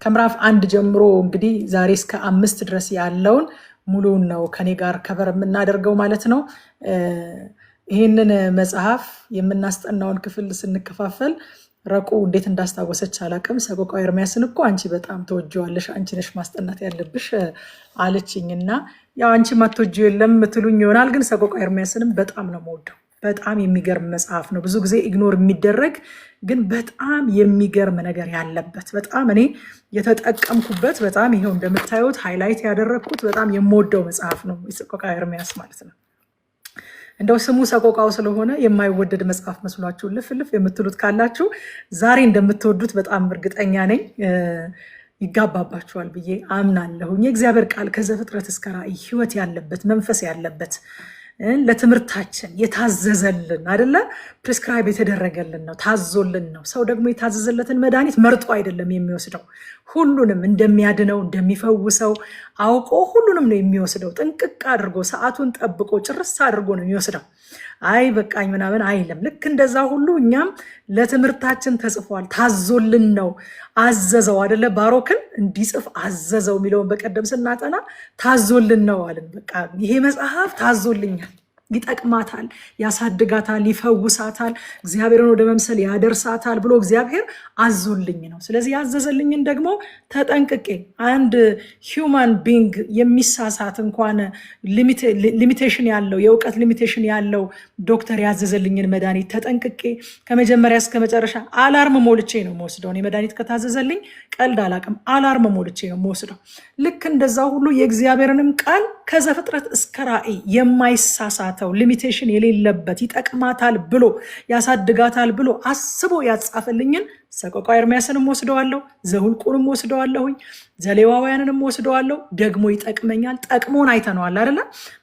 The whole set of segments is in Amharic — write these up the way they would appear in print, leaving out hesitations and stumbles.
ከምዕራፍ 1 ጀምሮ እንግዲህ ዛሬ እስከ 5 ድረስ ያለውን ሙሉውን ነው ከኔ ጋር ከበር የምናደርገው ማለት ነው። ይህንን መጽሐፍ የምናስጠናውን ክፍል ስንከፋፈል ረቁ እንዴት እንዳስታወሰች አላቅም። ሰቆቃወ ኤርምያስን እኮ አንቺ በጣም ተወጂዋለሽ፣ አንቺ ነሽ ማስጠናት ያለብሽ አለችኝና ያው አንቺ ማትወጂው የለም ምትሉኝ ይሆናል፣ ግን ሰቆቃወ ኤርምያስንም በጣም ነው የምወደው። በጣም የሚገርም መጽሐፍ ነው። ብዙ ጊዜ ኢግኖር የሚደረግ ግን በጣም የሚገርም ነገር ያለበት በጣም እኔ የተጠቀምኩበት በጣም ይሄው እንደምታዩት ሃይላይት ያደረግኩት በጣም የምወደው መጽሐፍ ነው ሰቆቃወ ኤርምያስ ማለት ነው። እንደው ስሙ ሰቆቃው ስለሆነ የማይወደድ መጽሐፍ መስሏችሁ ልፍልፍ የምትሉት ካላችሁ ዛሬ እንደምትወዱት በጣም እርግጠኛ ነኝ። ይጋባባችኋል ብዬ አምናለሁ። የእግዚአብሔር ቃል ከዘፍጥረት እስከ ራእይ ሕይወት ያለበት መንፈስ ያለበት ለትምህርታችን የታዘዘልን አይደለ? ፕሪስክራይብ የተደረገልን ነው፣ ታዞልን ነው። ሰው ደግሞ የታዘዘለትን መድኃኒት መርጦ አይደለም የሚወስደው፣ ሁሉንም እንደሚያድነው እንደሚፈውሰው አውቆ ሁሉንም ነው የሚወስደው። ጥንቅቅ አድርጎ ሰዓቱን ጠብቆ ጭርስ አድርጎ ነው የሚወስደው። አይ በቃኝ ምናምን አይልም። ልክ እንደዛ ሁሉ እኛም ለትምህርታችን ተጽፏል፣ ታዞልን ነው። አዘዘው አይደለ? ባሮክን እንዲጽፍ አዘዘው የሚለውን በቀደም ስናጠና ታዞልን ነው አለን። በቃ ይሄ መጽሐፍ ታዞልኛል፣ ይጠቅማታል፣ ያሳድጋታል፣ ይፈውሳታል፣ እግዚአብሔርን ወደ መምሰል ያደርሳታል ብሎ እግዚአብሔር አዞልኝ ነው። ስለዚህ ያዘዘልኝን ደግሞ ተጠንቅቄ አንድ ሂውማን ቢንግ የሚሳሳት እንኳን ሊሚቴሽን ያለው የእውቀት ሊሚቴሽን ያለው ዶክተር ያዘዘልኝን መድኃኒት ተጠንቅቄ ከመጀመሪያ እስከ መጨረሻ አላርም ሞልቼ ነው የምወስደው። እኔ መድኃኒት ከታዘዘልኝ ቀልድ አላቅም፣ አላርም ሞልቼ ነው የምወስደው። ልክ እንደዛ ሁሉ የእግዚአብሔርንም ቃል ከዘፍጥረት እስከ ራእይ የማይሳሳተው ሊሚቴሽን የሌለበት ይጠቅማታል ብሎ ያሳድጋታል ብሎ አስቦ ያጻፈልኝን ሰቆቃወ ኤርምያስንም ወስደዋለሁ፣ ዘኍልቍንም ወስደዋለሁኝ፣ ዘሌዋውያንንም ወስደዋለሁ። ደግሞ ይጠቅመኛል። ጠቅሞን አይተነዋል አይደለ?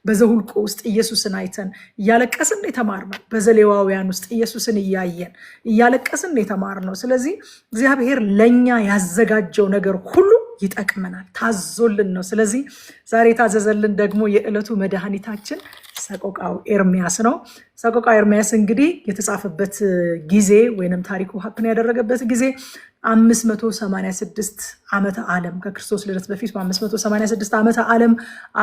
በዘኍልቍ ውስጥ ኢየሱስን አይተን እያለቀስን የተማርነው፣ በዘሌዋውያን ውስጥ ኢየሱስን እያየን እያለቀስን የተማርነው። ስለዚህ እግዚአብሔር ለኛ ያዘጋጀው ነገር ሁሉ ይጠቅመናል፣ ታዞልን ነው። ስለዚህ ዛሬ የታዘዘልን ደግሞ የዕለቱ መድኃኒታችን ሰቆቃወ ኤርምያስ ነው። ሰቆቃወ ኤርምያስ እንግዲህ የተጻፈበት ጊዜ ወይንም ታሪኩ ሀፕን ያደረገበት ጊዜ 586 ዓመተ ዓለም ከክርስቶስ ልደት በፊት በ586 ዓመተ ዓለም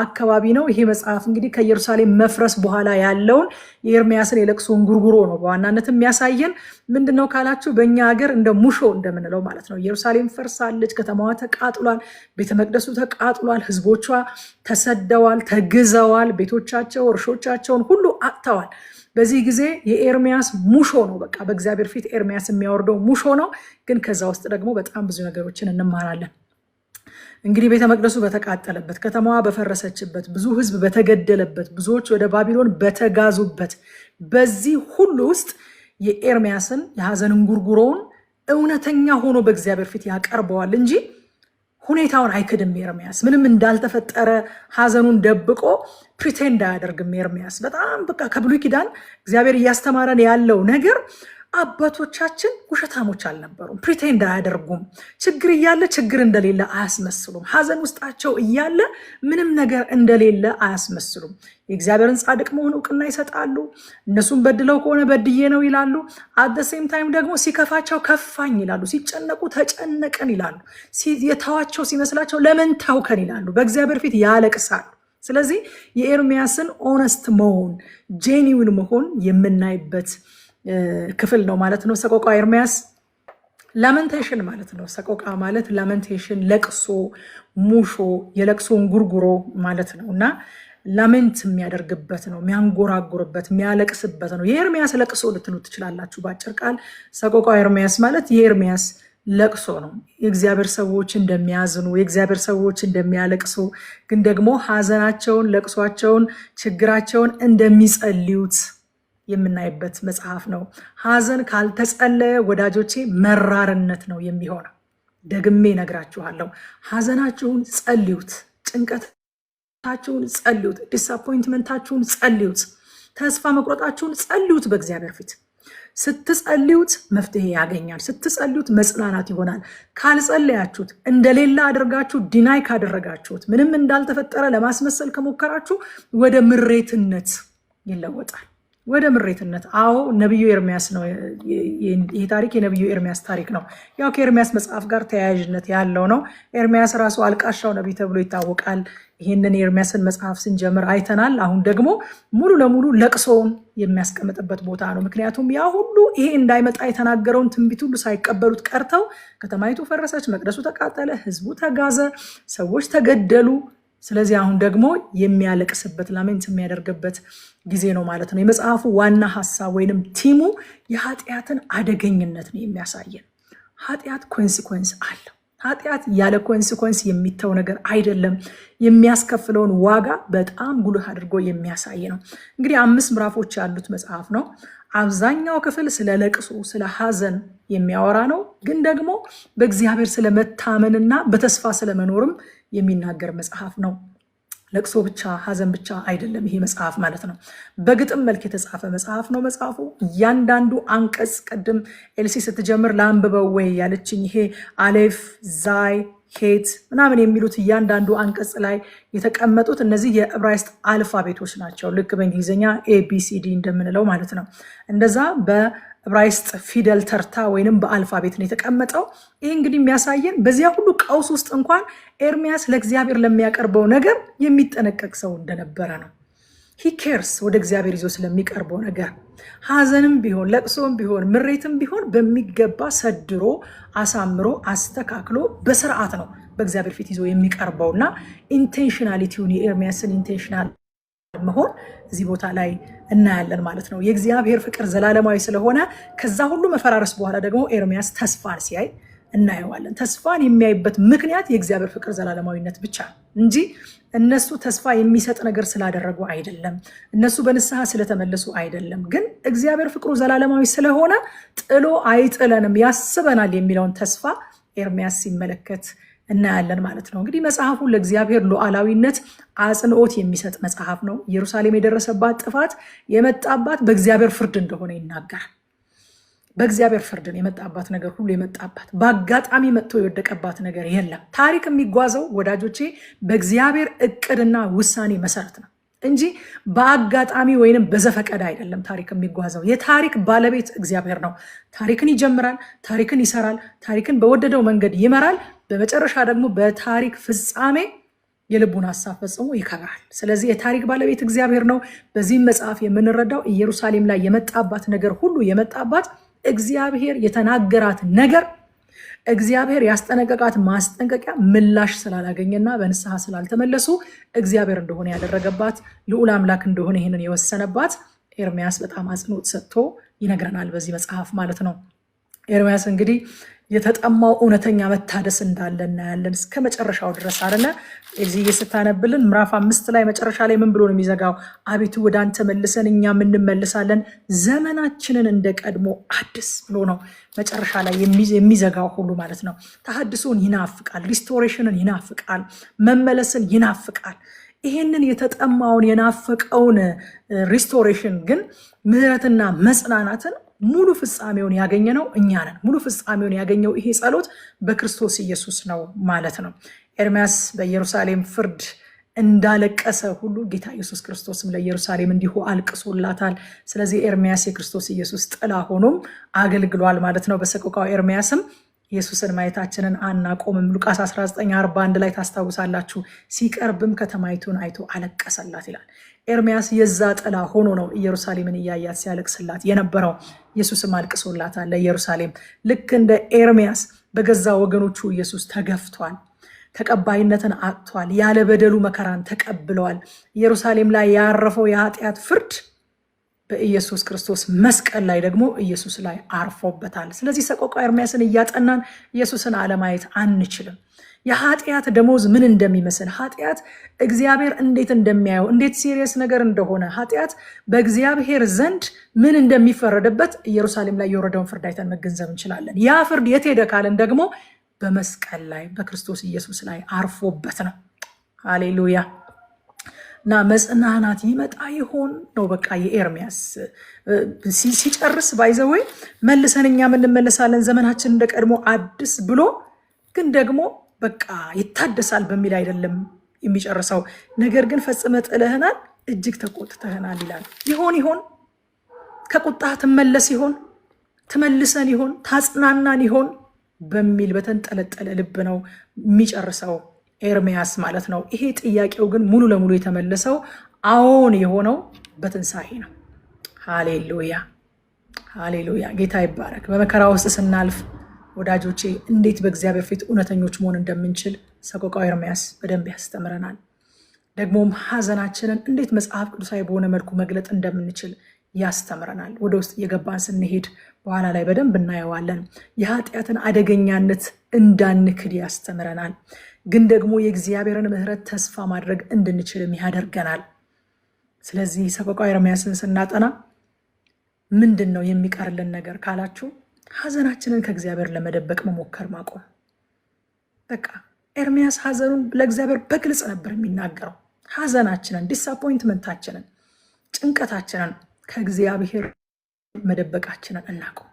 አካባቢ ነው። ይሄ መጽሐፍ እንግዲህ ከኢየሩሳሌም መፍረስ በኋላ ያለውን የኤርምያስን የለቅሶ እንጉርጉሮ ነው በዋናነት የሚያሳየን። ምንድነው ካላችሁ በእኛ ሀገር እንደ ሙሾ እንደምንለው ማለት ነው። ኢየሩሳሌም ፈርሳለች፣ ከተማዋ ተቃጥሏል፣ ቤተ መቅደሱ ተቃጥሏል፣ ህዝቦቿ ተሰደዋል፣ ተግዘዋል፣ ቤቶቻቸው እርሾቻቸውን ሁሉ አጥተዋል። በዚህ ጊዜ የኤርምያስ ሙሾ ነው። በቃ በእግዚአብሔር ፊት ኤርምያስ የሚያወርደው ሙሾ ነው። ግን ከዛ ውስጥ ደግሞ በጣም ብዙ ነገሮችን እንማራለን። እንግዲህ ቤተ መቅደሱ በተቃጠለበት፣ ከተማዋ በፈረሰችበት፣ ብዙ ህዝብ በተገደለበት፣ ብዙዎች ወደ ባቢሎን በተጋዙበት በዚህ ሁሉ ውስጥ የኤርምያስን የሐዘን እንጉርጉሮውን እውነተኛ ሆኖ በእግዚአብሔር ፊት ያቀርበዋል እንጂ ሁኔታውን አይክድም። ኤርምያስ ምንም እንዳልተፈጠረ ሐዘኑን ደብቆ ፕሪቴንድ አያደርግም። ኤርምያስ በጣም በቃ ከብሉይ ኪዳን እግዚአብሔር እያስተማረን ያለው ነገር አባቶቻችን ውሸታሞች አልነበሩም። ፕሪቴንድ አያደርጉም። ችግር እያለ ችግር እንደሌለ አያስመስሉም። ሐዘን ውስጣቸው እያለ ምንም ነገር እንደሌለ አያስመስሉም። የእግዚአብሔርን ጻድቅ መሆን እውቅና ይሰጣሉ። እነሱም በድለው ከሆነ በድዬ ነው ይላሉ። አት ሴም ታይም ደግሞ ሲከፋቸው ከፋኝ ይላሉ። ሲጨነቁ ተጨነቀን ይላሉ። የተዋቸው ሲመስላቸው ለምን ታውከን ይላሉ። በእግዚአብሔር ፊት ያለቅሳሉ። ስለዚህ የኤርምያስን ኦነስት መሆን ጄኒውን መሆን የምናይበት ክፍል ነው ማለት ነው። ሰቆቃወ ኤርምያስ ላመንቴሽን ማለት ነው። ሰቆቃ ማለት ላመንቴሽን፣ ለቅሶ፣ ሙሾ፣ የለቅሶ እንጉርጉሮ ማለት ነው እና ላመንት የሚያደርግበት ነው፣ የሚያንጎራጉርበት፣ የሚያለቅስበት ነው። የኤርምያስ ለቅሶ ልትሉ ትችላላችሁ በአጭር ቃል። ሰቆቃወ ኤርምያስ ማለት የኤርምያስ ለቅሶ ነው። የእግዚአብሔር ሰዎች እንደሚያዝኑ፣ የእግዚአብሔር ሰዎች እንደሚያለቅሱ፣ ግን ደግሞ ሐዘናቸውን፣ ለቅሷቸውን፣ ችግራቸውን እንደሚጸልዩት የምናይበት መጽሐፍ ነው። ሐዘን ካልተጸለየ ወዳጆቼ መራርነት ነው የሚሆነው። ደግሜ ነግራችኋለሁ። ሐዘናችሁን ጸልዩት፣ ጭንቀታችሁን ጸልዩት፣ ዲስአፖይንትመንታችሁን ጸልዩት፣ ተስፋ መቁረጣችሁን ጸልዩት በእግዚአብሔር ፊት። ስትጸልዩት መፍትሄ ያገኛል። ስትጸልዩት መጽናናት ይሆናል። ካልጸለያችሁት፣ እንደሌላ አድርጋችሁ ዲናይ ካደረጋችሁት፣ ምንም እንዳልተፈጠረ ለማስመሰል ከሞከራችሁ ወደ ምሬትነት ይለወጣል። ወደ ምሬትነት። አዎ ነብዩ ኤርሚያስ ነው። ይህ ታሪክ የነብዩ ኤርሚያስ ታሪክ ነው። ያው ከኤርሚያስ መጽሐፍ ጋር ተያያዥነት ያለው ነው። ኤርሚያስ ራሱ አልቃሻው ነቢይ ተብሎ ይታወቃል። ይህንን የኤርሚያስን መጽሐፍ ስንጀምር አይተናል። አሁን ደግሞ ሙሉ ለሙሉ ለቅሶውን የሚያስቀምጥበት ቦታ ነው። ምክንያቱም ያ ሁሉ ይሄ እንዳይመጣ የተናገረውን ትንቢት ሁሉ ሳይቀበሉት ቀርተው ከተማይቱ ፈረሰች፣ መቅደሱ ተቃጠለ፣ ህዝቡ ተጋዘ፣ ሰዎች ተገደሉ። ስለዚህ አሁን ደግሞ የሚያለቅስበት ላሜንት የሚያደርግበት ጊዜ ነው ማለት ነው። የመጽሐፉ ዋና ሀሳብ ወይንም ቲሙ የኃጢአትን አደገኝነት ነው የሚያሳየን። ኃጢአት ኮንሲኮንስ አለው። ኃጢአት ያለ ኮንሲኮንስ የሚተው ነገር አይደለም። የሚያስከፍለውን ዋጋ በጣም ጉልህ አድርጎ የሚያሳይ ነው። እንግዲህ 5 ምዕራፎች ያሉት መጽሐፍ ነው። አብዛኛው ክፍል ስለ ለቅሶ፣ ስለ ሐዘን የሚያወራ ነው። ግን ደግሞ በእግዚአብሔር ስለመታመንና በተስፋ ስለመኖርም የሚናገር መጽሐፍ ነው። ለቅሶ ብቻ ሐዘን ብቻ አይደለም ይሄ መጽሐፍ ማለት ነው። በግጥም መልክ የተጻፈ መጽሐፍ ነው መጽሐፉ። እያንዳንዱ አንቀጽ ቅድም ኤልሲ ስትጀምር ለአንብበው ወይ ያለችኝ ይሄ አሌፍ ዛይ ሄት ምናምን የሚሉት እያንዳንዱ አንቀጽ ላይ የተቀመጡት እነዚህ የዕብራይስጥ አልፋቤቶች ናቸው። ልክ በእንግሊዝኛ ኤቢሲዲ እንደምንለው ማለት ነው። እንደዛ በዕብራይስጥ ፊደል ተርታ ወይንም በአልፋቤት ነው የተቀመጠው። ይህ እንግዲህ የሚያሳየን በዚያ ሁሉ ቀውስ ውስጥ እንኳን ኤርሚያስ ለእግዚአብሔር ለሚያቀርበው ነገር የሚጠነቀቅ ሰው እንደነበረ ነው። ሂ ኬርስ ወደ እግዚአብሔር ይዞ ስለሚቀርበው ነገር ሐዘንም ቢሆን ለቅሶም ቢሆን ምሬትም ቢሆን በሚገባ ሰድሮ አሳምሮ አስተካክሎ በስርዓት ነው በእግዚአብሔር ፊት ይዞ የሚቀርበውና ኢንቴንሽናሊቲውን የኤርሚያስን ኢንቴንሽናል መሆን እዚህ ቦታ ላይ እናያለን ማለት ነው። የእግዚአብሔር ፍቅር ዘላለማዊ ስለሆነ ከዛ ሁሉ መፈራረስ በኋላ ደግሞ ኤርሚያስ ተስፋን ሲያይ እናየዋለን። ተስፋን የሚያይበት ምክንያት የእግዚአብሔር ፍቅር ዘላለማዊነት ብቻ እንጂ እነሱ ተስፋ የሚሰጥ ነገር ስላደረጉ አይደለም፣ እነሱ በንስሐ ስለተመለሱ አይደለም። ግን እግዚአብሔር ፍቅሩ ዘላለማዊ ስለሆነ ጥሎ አይጥለንም፣ ያስበናል የሚለውን ተስፋ ኤርሚያስ ሲመለከት እናያለን ማለት ነው። እንግዲህ መጽሐፉ ለእግዚአብሔር ሉዓላዊነት አጽንኦት የሚሰጥ መጽሐፍ ነው። ኢየሩሳሌም የደረሰባት ጥፋት የመጣባት በእግዚአብሔር ፍርድ እንደሆነ ይናገራል። በእግዚአብሔር ፍርድን የመጣባት ነገር ሁሉ የመጣባት በአጋጣሚ መጥቶ የወደቀባት ነገር የለም። ታሪክ የሚጓዘው ወዳጆቼ በእግዚአብሔር እቅድና ውሳኔ መሰረት ነው እንጂ በአጋጣሚ ወይንም በዘፈቀደ አይደለም። ታሪክ የሚጓዘው የታሪክ ባለቤት እግዚአብሔር ነው። ታሪክን ይጀምራል፣ ታሪክን ይሰራል፣ ታሪክን በወደደው መንገድ ይመራል። በመጨረሻ ደግሞ በታሪክ ፍጻሜ የልቡን ሀሳብ ፈጽሞ ይከብራል። ስለዚህ የታሪክ ባለቤት እግዚአብሔር ነው። በዚህም መጽሐፍ የምንረዳው ኢየሩሳሌም ላይ የመጣባት ነገር ሁሉ የመጣባት እግዚአብሔር የተናገራት ነገር እግዚአብሔር ያስጠነቀቃት ማስጠንቀቂያ ምላሽ ስላላገኘና በንስሐ ስላልተመለሱ እግዚአብሔር እንደሆነ ያደረገባት ልዑል አምላክ እንደሆነ ይህንን የወሰነባት ኤርሚያስ በጣም አጽንኦት ሰጥቶ ይነግረናል በዚህ መጽሐፍ ማለት ነው። ኤርሚያስ እንግዲህ የተጠማው እውነተኛ መታደስ እንዳለ እናያለን እስከ መጨረሻው ድረስ አለ። እዚህ ስታነብልን ምዕራፍ 5 ላይ መጨረሻ ላይ ምን ብሎ ነው የሚዘጋው? አቤቱ ወደ አንተ መልሰን እኛም እንመልሳለን፣ ዘመናችንን እንደ ቀድሞ አድስ ብሎ ነው መጨረሻ ላይ የሚዘጋው ሁሉ ማለት ነው። ተሐድሶን ይናፍቃል፣ ሪስቶሬሽንን ይናፍቃል፣ መመለስን ይናፍቃል። ይሄንን የተጠማውን የናፈቀውን ሪስቶሬሽን ግን ምህረትና መጽናናትን ሙሉ ፍጻሜውን ያገኘ ነው እኛ ነን። ሙሉ ፍጻሜውን ያገኘው ይሄ ጸሎት በክርስቶስ ኢየሱስ ነው ማለት ነው። ኤርሚያስ በኢየሩሳሌም ፍርድ እንዳለቀሰ ሁሉ ጌታ ኢየሱስ ክርስቶስም ለኢየሩሳሌም እንዲሁ አልቅሶላታል። ስለዚህ ኤርሚያስ የክርስቶስ ኢየሱስ ጥላ ሆኖም አገልግሏል ማለት ነው። በሰቆቃው ኤርሚያስም ኢየሱስን ማየታችንን አናቆምም። ሉቃስ 19:41 ላይ ታስታውሳላችሁ። ሲቀርብም ከተማይቱን አይቶ አለቀሰላት ይላል። ኤርሚያስ የዛ ጥላ ሆኖ ነው ኢየሩሳሌምን እያያት ሲያለቅስላት የነበረው። ኢየሱስም አልቅሶላታል ለኢየሩሳሌም። ልክ እንደ ኤርሚያስ በገዛ ወገኖቹ ኢየሱስ ተገፍቷል፣ ተቀባይነትን አጥቷል፣ ያለ በደሉ መከራን ተቀብለዋል። ኢየሩሳሌም ላይ ያረፈው የኃጢአት ፍርድ በኢየሱስ ክርስቶስ መስቀል ላይ ደግሞ ኢየሱስ ላይ አርፎበታል። ስለዚህ ሰቆቃ ኤርሚያስን እያጠናን ኢየሱስን አለማየት አንችልም። የኃጢአት ደሞዝ ምን እንደሚመስል፣ ኃጢአት እግዚአብሔር እንዴት እንደሚያየው፣ እንዴት ሲሪየስ ነገር እንደሆነ፣ ኃጢአት በእግዚአብሔር ዘንድ ምን እንደሚፈረድበት ኢየሩሳሌም ላይ የወረደውን ፍርድ አይተን መገንዘብ እንችላለን። ያ ፍርድ የት ሄደ ካልን ደግሞ በመስቀል ላይ በክርስቶስ ኢየሱስ ላይ አርፎበት ነው። ሃሌሉያ። እና መጽናናት ይመጣ ይሆን ነው በቃ የኤርሚያስ ሲጨርስ ባይዘወይ መልሰን እኛም እንመለሳለን፣ ዘመናችን እንደ ቀድሞ አድስ ብሎ ግን ደግሞ በቃ ይታደሳል በሚል አይደለም የሚጨርሰው። ነገር ግን ፈጽመ ጥለህናል፣ እጅግ ተቆጥተህናል ይላል። ይሆን ከቁጣ ትመለስ ይሆን? ትመልሰን ይሆን? ታጽናናን ይሆን? በሚል በተንጠለጠለ ልብ ነው የሚጨርሰው ኤርምያስ ማለት ነው። ይሄ ጥያቄው ግን ሙሉ ለሙሉ የተመለሰው አዎን የሆነው በትንሣኤ ነው። ሃሌሉያ ሃሌሉያ። ጌታ ይባረክ። በመከራ ውስጥ ስናልፍ ወዳጆቼ እንዴት በእግዚአብሔር ፊት እውነተኞች መሆን እንደምንችል ሰቆቃው ኤርምያስ በደንብ ያስተምረናል። ደግሞም ሐዘናችንን እንዴት መጽሐፍ ቅዱሳዊ በሆነ መልኩ መግለጥ እንደምንችል ያስተምረናል። ወደ ውስጥ እየገባን ስንሄድ በኋላ ላይ በደንብ እናየዋለን። የኃጢአትን አደገኛነት እንዳንክድ ያስተምረናል። ግን ደግሞ የእግዚአብሔርን ምሕረት ተስፋ ማድረግ እንድንችልም ያደርገናል። ስለዚህ ሰቆቃው ኤርምያስን ስናጠና ምንድን ነው የሚቀርልን ነገር ካላችሁ፣ ሐዘናችንን ከእግዚአብሔር ለመደበቅ መሞከር ማቆም። በቃ ኤርምያስ ሐዘኑን ለእግዚአብሔር በግልጽ ነበር የሚናገረው። ሐዘናችንን፣ ዲስአፖይንትመንታችንን፣ ጭንቀታችንን ከእግዚአብሔር መደበቃችንን እናቆም።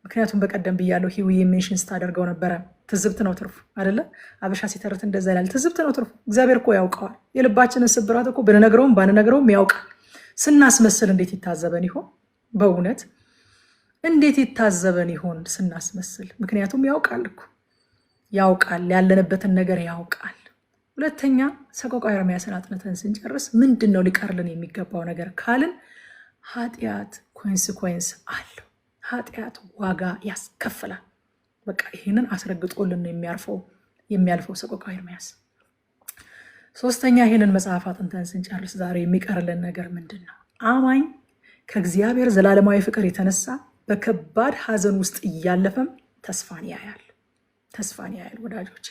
ምክንያቱም በቀደም ብያለሁ፣ ሂዊ ሜንሽን ስታደርገው ነበረ። ትዝብት ነው ትርፉ አይደለ? አበሻ ሲተርት እንደዛ ይላል። ትዝብት ነው ትርፉ። እግዚአብሔር እኮ ያውቀዋል። የልባችንን ስብራት እኮ ብንነግረውም ባንነግረውም ያውቃል። ስናስመስል እንዴት ይታዘበን ይሆን? በእውነት እንዴት ይታዘበን ይሆን ስናስመስል? ምክንያቱም ያውቃል እኮ ያውቃል፣ ያለንበትን ነገር ያውቃል። ሁለተኛ ሰቆቃወ ኤርምያስን አጥንተን ስንጨርስ ምንድን ነው ሊቀርልን የሚገባው ነገር ካልን፣ ኃጢአት ኮንሲኮንስ አለው። ኃጢአት ዋጋ ያስከፍላል። በቃ ይህንን አስረግጦልን የሚያልፈው ሰቆቃወ ኤርምያስ። ሶስተኛ ይህንን መጽሐፍ አጥንተን ስንጨርስ ዛሬ የሚቀርልን ነገር ምንድን ነው? አማኝ ከእግዚአብሔር ዘላለማዊ ፍቅር የተነሳ በከባድ ሐዘን ውስጥ እያለፈም ተስፋን ያያል። ተስፋን ያያል ወዳጆች።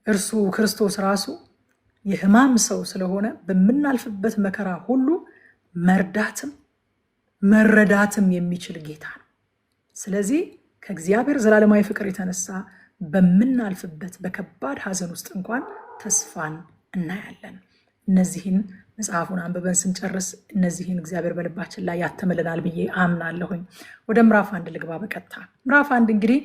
እርሱ ክርስቶስ ራሱ የሕማም ሰው ስለሆነ በምናልፍበት መከራ ሁሉ መርዳትም መረዳትም የሚችል ጌታ ነው። ስለዚህ ከእግዚአብሔር ዘላለማዊ ፍቅር የተነሳ በምናልፍበት በከባድ ሐዘን ውስጥ እንኳን ተስፋን እናያለን። እነዚህን መጽሐፉን አንብበን ስንጨርስ እነዚህን እግዚአብሔር በልባችን ላይ ያተምልናል ብዬ አምናለሁኝ። ወደ ምዕራፍ 1 ልግባ በቀጥታ። ምዕራፍ 1 እንግዲህ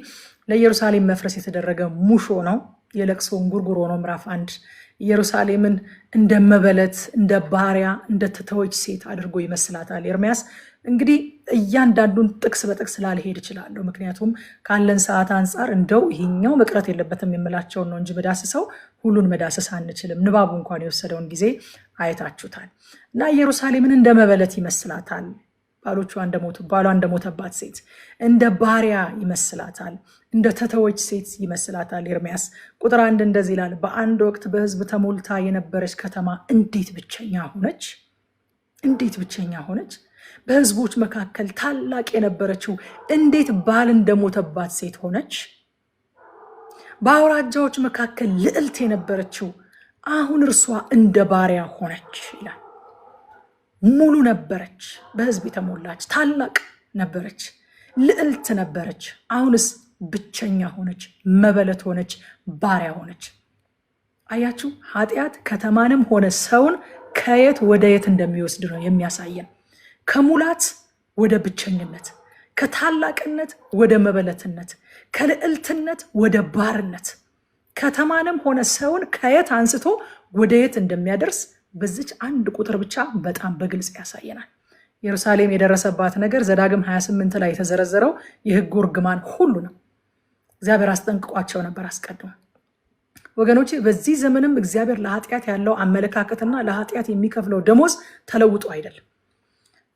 ለኢየሩሳሌም መፍረስ የተደረገ ሙሾ ነው፣ የለቅሶ እንጉርጉሮ ነው። ምዕራፍ 1 ኢየሩሳሌምን እንደ መበለት፣ እንደ ባሪያ፣ እንደ ተተወች ሴት አድርጎ ይመስላታል ኤርምያስ። እንግዲህ እያንዳንዱን ጥቅስ በጥቅስ ላልሄድ እችላለሁ፣ ምክንያቱም ካለን ሰዓት አንጻር እንደው ይሄኛው መቅረት የለበትም የምላቸውን ነው እንጂ መዳስሰው ሁሉን መዳሰስ አንችልም። ንባቡ እንኳን የወሰደውን ጊዜ አይታችሁታል። እና ኢየሩሳሌምን እንደ መበለት ይመስላታል፣ ባሏ እንደሞተባት ሴት እንደ ባሪያ ይመስላታል፣ እንደ ተተወች ሴት ይመስላታል ኤርምያስ። ቁጥር 1 እንደዚህ ይላል፣ በአንድ ወቅት በሕዝብ ተሞልታ የነበረች ከተማ እንዴት ብቸኛ ሆነች! እንዴት ብቸኛ ሆነች! በሕዝቦች መካከል ታላቅ የነበረችው እንዴት ባል እንደሞተባት ሴት ሆነች! በአውራጃዎች መካከል ልዕልት የነበረችው አሁን እርሷ እንደ ባሪያ ሆነች ይላል። ሙሉ ነበረች፣ በሕዝብ የተሞላች ታላቅ ነበረች፣ ልዕልት ነበረች። አሁንስ ብቸኛ ሆነች፣ መበለት ሆነች፣ ባሪያ ሆነች። አያችሁ፣ ኃጢአት ከተማንም ሆነ ሰውን ከየት ወደ የት እንደሚወስድ ነው የሚያሳየን። ከሙላት ወደ ብቸኝነት፣ ከታላቅነት ወደ መበለትነት፣ ከልዕልትነት ወደ ባርነት፣ ከተማንም ሆነ ሰውን ከየት አንስቶ ወደ የት እንደሚያደርስ በዚች አንድ ቁጥር ብቻ በጣም በግልጽ ያሳየናል። ኢየሩሳሌም የደረሰባት ነገር ዘዳግም 28 ላይ የተዘረዘረው የሕጉ እርግማን ሁሉ ነው። እግዚአብሔር አስጠንቅቋቸው ነበር አስቀድሞ። ወገኖቼ በዚህ ዘመንም እግዚአብሔር ለኃጢአት ያለው አመለካከትና ለኃጢአት የሚከፍለው ደሞዝ ተለውጦ አይደለም።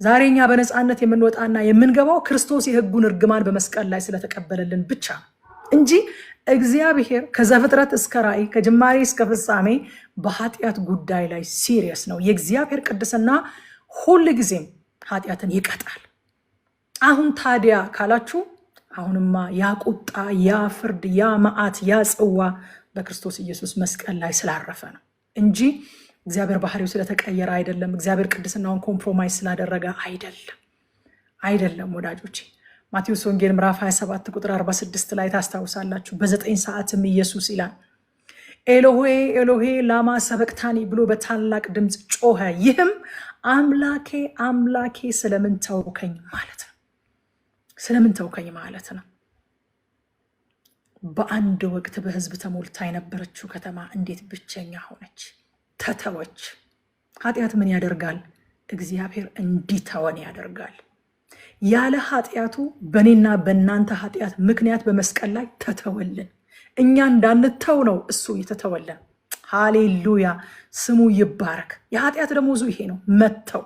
ዛሬ እኛ በነፃነት የምንወጣና የምንገባው ክርስቶስ የሕጉን እርግማን በመስቀል ላይ ስለተቀበለልን ብቻ እንጂ እግዚአብሔር ከዘፍጥረት እስከ ራእይ ከጅማሬ እስከ ፍጻሜ በኃጢአት ጉዳይ ላይ ሲሪየስ ነው። የእግዚአብሔር ቅድስና ሁል ጊዜም ኃጢአትን ይቀጣል። አሁን ታዲያ ካላችሁ አሁንማ ያ ቁጣ፣ ያ ፍርድ፣ ያ መዓት፣ ያ ጽዋ በክርስቶስ ኢየሱስ መስቀል ላይ ስላረፈ ነው እንጂ እግዚአብሔር ባህሪው ስለተቀየረ አይደለም። እግዚአብሔር ቅድስናውን ኮምፕሮማይዝ ስላደረገ አይደለም ወዳጆቼ። ማቴዎስ ወንጌል ምዕራፍ 27 ቁጥር 46 ላይ ታስታውሳላችሁ። በ9 ሰዓትም ኢየሱስ ይላል ኤሎሄ ኤሎሄ ላማ ሰበቅታኒ ብሎ በታላቅ ድምፅ ጮኸ። ይህም አምላኬ አምላኬ ስለምን ተውከኝ ማለት ነው። ስለምን ተውከኝ ማለት ነው። በአንድ ወቅት በሕዝብ ተሞልታ የነበረችው ከተማ እንዴት ብቸኛ ሆነች፣ ተተወች። ኃጢአት ምን ያደርጋል? እግዚአብሔር እንዲተወን ያደርጋል። ያለ ኃጢአቱ በእኔና በእናንተ ኃጢአት ምክንያት በመስቀል ላይ ተተወልን። እኛ እንዳንተው ነው እሱ የተተወልን። ሃሌሉያ፣ ስሙ ይባረክ። የኃጢአት ደመወዙ ይሄ ነው፣ መተው።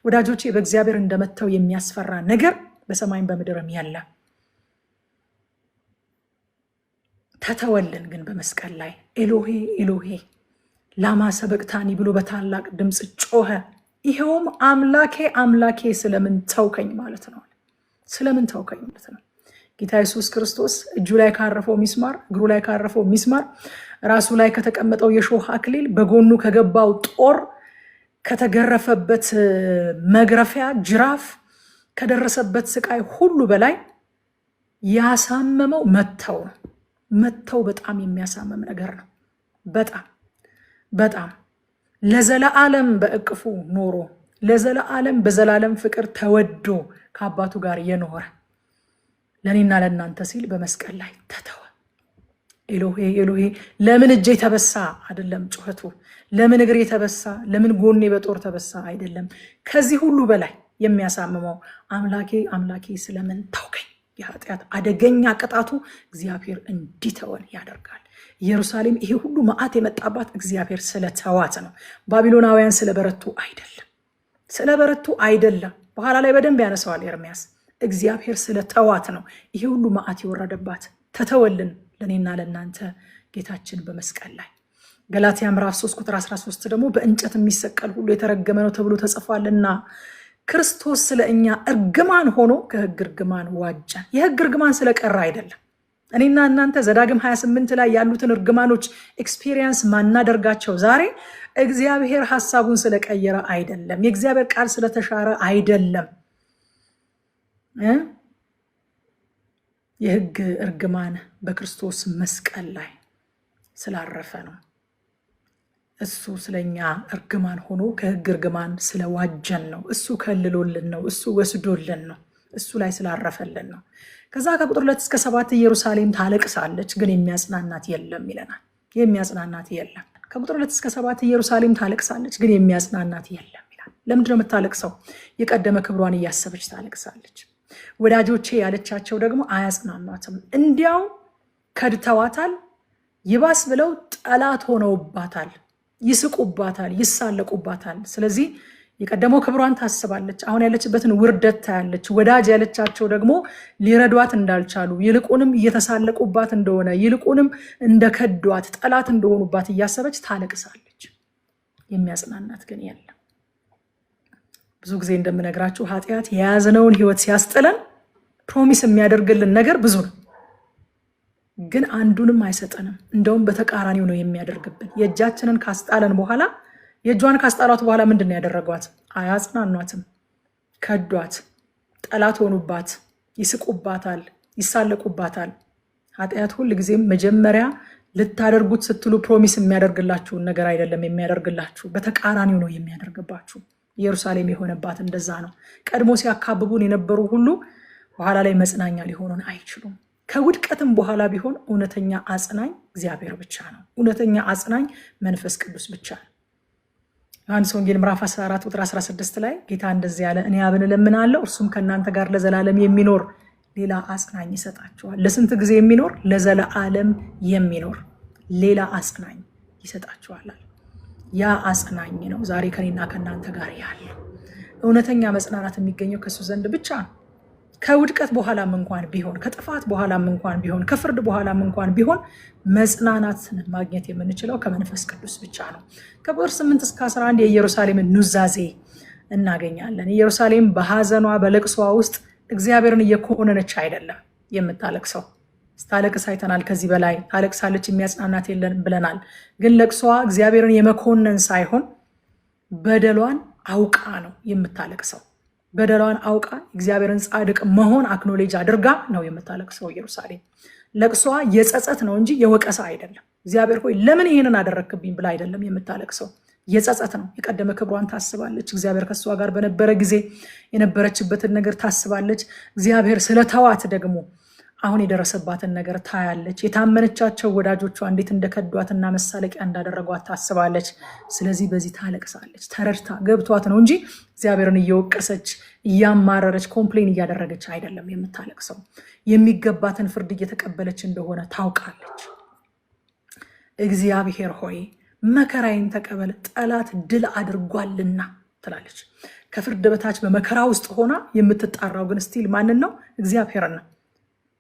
ወዳጆቼ በእግዚአብሔር እንደመተው የሚያስፈራ ነገር በሰማይም በምድርም ያለ ተተወልን ግን በመስቀል ላይ ኤሎሄ ኤሎሄ ላማ ሰበቅታኒ ብሎ በታላቅ ድምፅ ጮኸ። ይሄውም አምላኬ አምላኬ ስለምን ተውከኝ ማለት ነው። ስለምን ተውከኝ ማለት ነው። ጌታ ኢየሱስ ክርስቶስ እጁ ላይ ካረፈው ሚስማር፣ እግሩ ላይ ካረፈው ሚስማር፣ ራሱ ላይ ከተቀመጠው የሾህ አክሊል፣ በጎኑ ከገባው ጦር፣ ከተገረፈበት መግረፊያ ጅራፍ፣ ከደረሰበት ስቃይ ሁሉ በላይ ያሳመመው መተው ነው። መተው በጣም የሚያሳመም ነገር ነው። በጣም ለዘላለም በእቅፉ ኖሮ ለዘላለም በዘላለም ፍቅር ተወዶ ከአባቱ ጋር የኖረ ለኔና ለእናንተ ሲል በመስቀል ላይ ተተወ። ኤሎሄ ኤሎሄ ለምን እጄ ተበሳ አይደለም ጩኸቱ፣ ለምን እግሬ ተበሳ፣ ለምን ጎኔ በጦር ተበሳ አይደለም። ከዚህ ሁሉ በላይ የሚያሳምመው አምላኬ አምላኬ ስለምን ተውከኝ። የኃጢአት አደገኛ ቅጣቱ እግዚአብሔር እንዲተወን ያደርጋል። ኢየሩሳሌም ይሄ ሁሉ መዓት የመጣባት እግዚአብሔር ስለተዋት ነው። ባቢሎናውያን ስለበረቱ አይደለም። በኋላ ላይ በደንብ ያነሰዋል ኤርምያስ። እግዚአብሔር ስለተዋት ነው ይሄ ሁሉ መዓት የወረደባት። ተተወልን ለእኔና ለእናንተ ጌታችን በመስቀል ላይ። ገላትያ ምዕራፍ 3 ቁጥር 13 ደግሞ በእንጨት የሚሰቀል ሁሉ የተረገመ ነው ተብሎ ተጽፏልና ክርስቶስ ስለ እኛ እርግማን ሆኖ ከሕግ እርግማን ዋጀን። የሕግ እርግማን ስለቀረ አይደለም። እኔና እናንተ ዘዳግም 28 ላይ ያሉትን እርግማኖች ኤክስፒሪየንስ ማናደርጋቸው ዛሬ እግዚአብሔር ሐሳቡን ስለቀየረ አይደለም። የእግዚአብሔር ቃል ስለተሻረ አይደለም። የሕግ እርግማን በክርስቶስ መስቀል ላይ ስላረፈ ነው። እሱ ስለኛ እርግማን ሆኖ ከሕግ እርግማን ስለዋጀን ነው። እሱ ከልሎልን ነው። እሱ ወስዶልን ነው። እሱ ላይ ስላረፈልን ነው። ከዛ ከቁጥር 2 እስከ 7 ኢየሩሳሌም ታለቅሳለች ግን የሚያጽናናት የለም ይለናል። የሚያጽናናት የለም። ከቁጥር 2 እስከ 7 ኢየሩሳሌም ታለቅሳለች ግን የሚያጽናናት የለም ይላል። ለምንድን ነው የምታለቅሰው? የቀደመ ክብሯን እያሰበች ታለቅሳለች። ወዳጆቼ ያለቻቸው ደግሞ አያጽናኗትም። እንዲያው ከድተዋታል፣ ይባስ ብለው ጠላት ሆነውባታል፣ ይስቁባታል፣ ይሳለቁባታል። ስለዚህ የቀደመው ክብሯን ታስባለች፣ አሁን ያለችበትን ውርደት ታያለች። ወዳጅ ያለቻቸው ደግሞ ሊረዷት እንዳልቻሉ፣ ይልቁንም እየተሳለቁባት እንደሆነ፣ ይልቁንም እንደከዷት፣ ጠላት እንደሆኑባት እያሰበች ታለቅሳለች። የሚያጽናናት ግን የለም። ብዙ ጊዜ እንደምነግራችሁ ኃጢአት የያዝነውን ህይወት ሲያስጥለን ፕሮሚስ የሚያደርግልን ነገር ብዙ ነው፣ ግን አንዱንም አይሰጠንም። እንደውም በተቃራኒው ነው የሚያደርግብን። የእጃችንን ካስጣለን በኋላ የእጇን ካስጣሏት በኋላ ምንድን ነው ያደረጓት? አያጽናኗትም። ከዷት፣ ጠላት ሆኑባት፣ ይስቁባታል፣ ይሳለቁባታል። ኃጢአት ሁል ጊዜም መጀመሪያ ልታደርጉት ስትሉ ፕሮሚስ የሚያደርግላችሁን ነገር አይደለም የሚያደርግላችሁ፣ በተቃራኒው ነው የሚያደርግባችሁ። ኢየሩሳሌም የሆነባት እንደዛ ነው። ቀድሞ ሲያካብቡን የነበሩ ሁሉ በኋላ ላይ መጽናኛ ሊሆኑን አይችሉም። ከውድቀትም በኋላ ቢሆን እውነተኛ አጽናኝ እግዚአብሔር ብቻ ነው። እውነተኛ አጽናኝ መንፈስ ቅዱስ ብቻ ነው። ዮሐንስ ወንጌል ምዕራፍ 14 ቁጥር 16 ላይ ጌታ እንደዚህ ያለ፣ እኔ አብን እለምናለሁ እርሱም ከእናንተ ጋር ለዘላለም የሚኖር ሌላ አጽናኝ ይሰጣችኋል። ለስንት ጊዜ የሚኖር? ለዘላለም የሚኖር ሌላ አጽናኝ ይሰጣችኋል። ያ አጽናኝ ነው ዛሬ ከኔና ከእናንተ ጋር ያለው። እውነተኛ መጽናናት የሚገኘው ከሱ ዘንድ ብቻ ነው። ከውድቀት በኋላም እንኳን ቢሆን፣ ከጥፋት በኋላም እንኳን ቢሆን፣ ከፍርድ በኋላም እንኳን ቢሆን መጽናናትን ማግኘት የምንችለው ከመንፈስ ቅዱስ ብቻ ነው። ከቁጥር 8 እስከ 11 የኢየሩሳሌምን ኑዛዜ እናገኛለን። ኢየሩሳሌም በሐዘኗ በለቅሷ ውስጥ እግዚአብሔርን እየኮነነች አይደለም የምታለቅሰው። ስታለቅስ አይተናል። ከዚህ በላይ ታለቅሳለች፣ የሚያጽናናት የለን ብለናል። ግን ለቅሷ እግዚአብሔርን የመኮነን ሳይሆን በደሏን አውቃ ነው የምታለቅሰው። በደሏን አውቃ እግዚአብሔርን ጻድቅ መሆን አክኖሌጅ አድርጋ ነው የምታለቅሰው። ኢየሩሳሌም ለቅሷ የጸጸት ነው እንጂ የወቀሳ አይደለም። እግዚአብሔር ሆይ ለምን ይሄንን አደረክብኝ ብላ አይደለም የምታለቅሰው፣ የጸጸት ነው። የቀደመ ክብሯን ታስባለች። እግዚአብሔር ከሷ ጋር በነበረ ጊዜ የነበረችበትን ነገር ታስባለች። እግዚአብሔር ስለተዋት ደግሞ አሁን የደረሰባትን ነገር ታያለች። የታመነቻቸው ወዳጆቿ እንዴት እንደከዷትና መሳለቂያ እንዳደረጓት ታስባለች። ስለዚህ በዚህ ታለቅሳለች። ተረድታ ገብቷት ነው እንጂ እግዚአብሔርን እየወቀሰች እያማረረች ኮምፕሌን እያደረገች አይደለም የምታለቅሰው። የሚገባትን ፍርድ እየተቀበለች እንደሆነ ታውቃለች። እግዚአብሔር ሆይ መከራዬን ተቀበል፣ ጠላት ድል አድርጓልና ትላለች። ከፍርድ በታች በመከራ ውስጥ ሆና የምትጣራው ግን ስቲል ማንን ነው? እግዚአብሔርን ነው።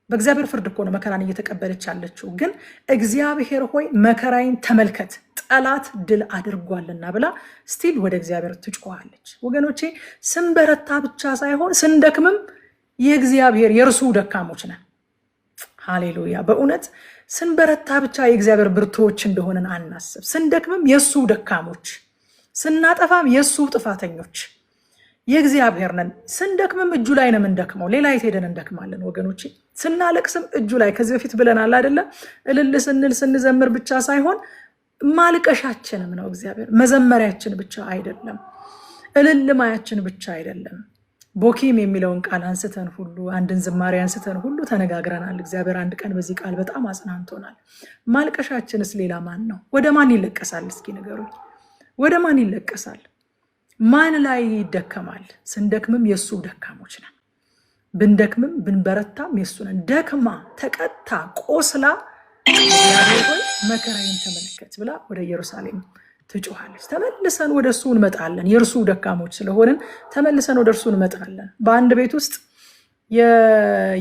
በእግዚአብሔር ፍርድ እኮ ነው መከራን እየተቀበለች ያለችው። ግን እግዚአብሔር ሆይ መከራዬን ተመልከት፣ ጠላት ድል አድርጓልና ብላ ስቲል ወደ እግዚአብሔር ትጮኻለች። ወገኖቼ ስንበረታ ብቻ ሳይሆን ስንደክምም የእግዚአብሔር የእርሱ ደካሞች ነን። ሃሌሉያ። በእውነት ስንበረታ ብቻ የእግዚአብሔር ብርቱዎች እንደሆነን አናስብ። ስንደክምም የእሱ ደካሞች፣ ስናጠፋም የእሱ ጥፋተኞች የእግዚአብሔር ነን። ስንደክምም እጁ ላይ ነው የምንደክመው። ሌላ የት ሄደን እንደክማለን ወገኖቼ? ስናለቅስም እጁ ላይ። ከዚህ በፊት ብለናል አይደለ? እልል ስንል ስንዘምር ብቻ ሳይሆን ማልቀሻችንም ነው እግዚአብሔር። መዘመሪያችን ብቻ አይደለም፣ እልል ማያችን ብቻ አይደለም። ቦኪም የሚለውን ቃል አንስተን ሁሉ አንድን ዝማሬ አንስተን ሁሉ ተነጋግረናል። እግዚአብሔር አንድ ቀን በዚህ ቃል በጣም አጽናንቶናል። ማልቀሻችንስ ሌላ ማን ነው? ወደ ማን ይለቀሳል? እስኪ ንገሩኝ። ወደ ማን ይለቀሳል? ማን ላይ ይደከማል? ስንደክምም የእሱ ደካሞች ነን። ብንደክምም ብንበረታም የእሱ ነን። ደክማ ተቀታ ቆስላ እግዚአብሔር ሆይ መከራዬን ተመልከት ብላ ወደ ኢየሩሳሌም ትጮኻለች። ተመልሰን ወደ እሱ እንመጣለን። የእርሱ ደካሞች ስለሆንን ተመልሰን ወደ እርሱ እንመጣለን። በአንድ ቤት ውስጥ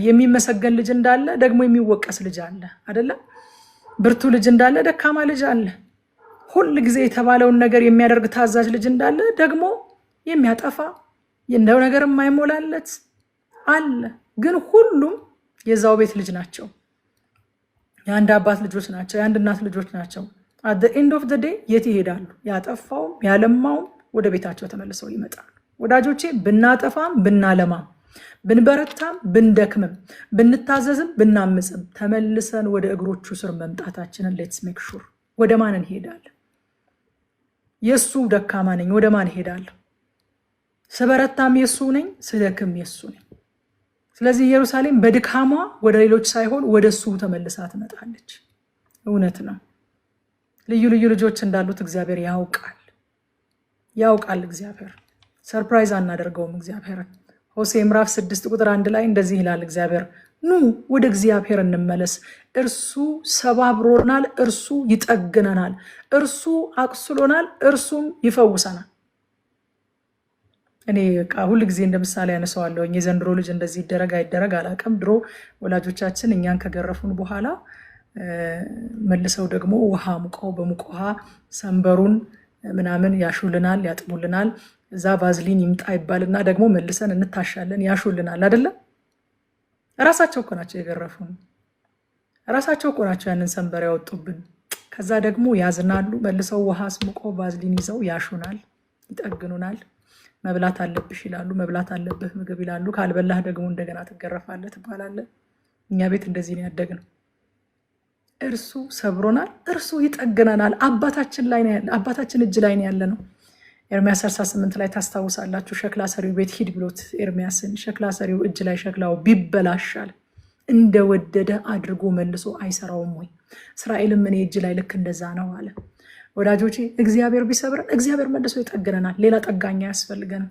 የሚመሰገን ልጅ እንዳለ ደግሞ የሚወቀስ ልጅ አለ አይደለም? ብርቱ ልጅ እንዳለ ደካማ ልጅ አለ። ሁል ጊዜ የተባለውን ነገር የሚያደርግ ታዛዥ ልጅ እንዳለ ደግሞ የሚያጠፋ እንደው ነገር የማይሞላለት አለ። ግን ሁሉም የዛው ቤት ልጅ ናቸው። የአንድ አባት ልጆች ናቸው። የአንድ እናት ልጆች ናቸው። አት ዘ ኤንድ ኦፍ ዘ ዴይ የት ይሄዳሉ? ያጠፋውም ያለማውም ወደ ቤታቸው ተመልሰው ይመጣሉ። ወዳጆቼ ብናጠፋም ብናለማም ብንበረታም ብንደክምም ብንታዘዝም ብናምፅም ተመልሰን ወደ እግሮቹ ስር መምጣታችንን ሌትስ ሜክ ሹር። ወደ ማን እንሄዳለን? የሱ ደካማ ነኝ፣ ወደ ማን እሄዳለሁ? ስበረታም የሱ ነኝ፣ ስደክም የሱ ነኝ። ስለዚህ ኢየሩሳሌም በድካሟ ወደ ሌሎች ሳይሆን ወደ እሱ ተመልሳ ትመጣለች። እውነት ነው። ልዩ ልዩ ልጆች እንዳሉት እግዚአብሔር ያውቃል። እግዚአብሔር ሰርፕራይዝ አናደርገውም። እግዚአብሔርን ሆሴ ምዕራፍ 6 ቁጥር 1 ላይ እንደዚህ ይላል እግዚአብሔር፣ ኑ ወደ እግዚአብሔር እንመለስ፣ እርሱ ሰባብሮናል፣ እርሱ ይጠግነናል፣ እርሱ አቁስሎናል፣ እርሱም ይፈውሰናል። እኔ ሁል ጊዜ እንደምሳሌ ያነሳዋለሁ። የዘንድሮ ልጅ እንደዚህ ይደረግ አይደረግ አላውቅም። ድሮ ወላጆቻችን እኛን ከገረፉን በኋላ መልሰው ደግሞ ውሃ ሙቀው በሙቅ ውሃ ሰንበሩን ምናምን ያሹልናል፣ ያጥሙልናል። እዛ ቫዝሊን ይምጣ ይባልና ደግሞ መልሰን እንታሻለን፣ ያሹልናል አይደለም? ራሳቸው እኮ ናቸው የገረፉን። ራሳቸው እኮ ናቸው ያንን ሰንበር ያወጡብን። ከዛ ደግሞ ያዝናሉ፣ መልሰው ውሃ አስሙቀው ቫዝሊን ይዘው ያሹናል፣ ይጠግኑናል። መብላት አለብሽ ይላሉ፣ መብላት አለብህ ምግብ ይላሉ። ካልበላህ ደግሞ እንደገና ትገረፋለህ ትባላለህ። እኛ ቤት እንደዚህ ነው ያደግነው። እርሱ ሰብሮናል፣ እርሱ ይጠግነናል። አባታችን እጅ ላይ ነው ያለ ነው። ኤርሚያስ 38 ላይ ታስታውሳላችሁ። ሸክላ ሰሪው ቤት ሂድ ብሎት ኤርሚያስን፣ ሸክላ ሰሪው እጅ ላይ ሸክላው ቢበላሻል እንደወደደ አድርጎ መልሶ አይሰራውም ወይ? እስራኤልም እኔ እጅ ላይ ልክ እንደዛ ነው አለ። ወዳጆቼ እግዚአብሔር ቢሰብረን እግዚአብሔር መልሶ ይጠግነናል። ሌላ ጠጋኛ ያስፈልገንም።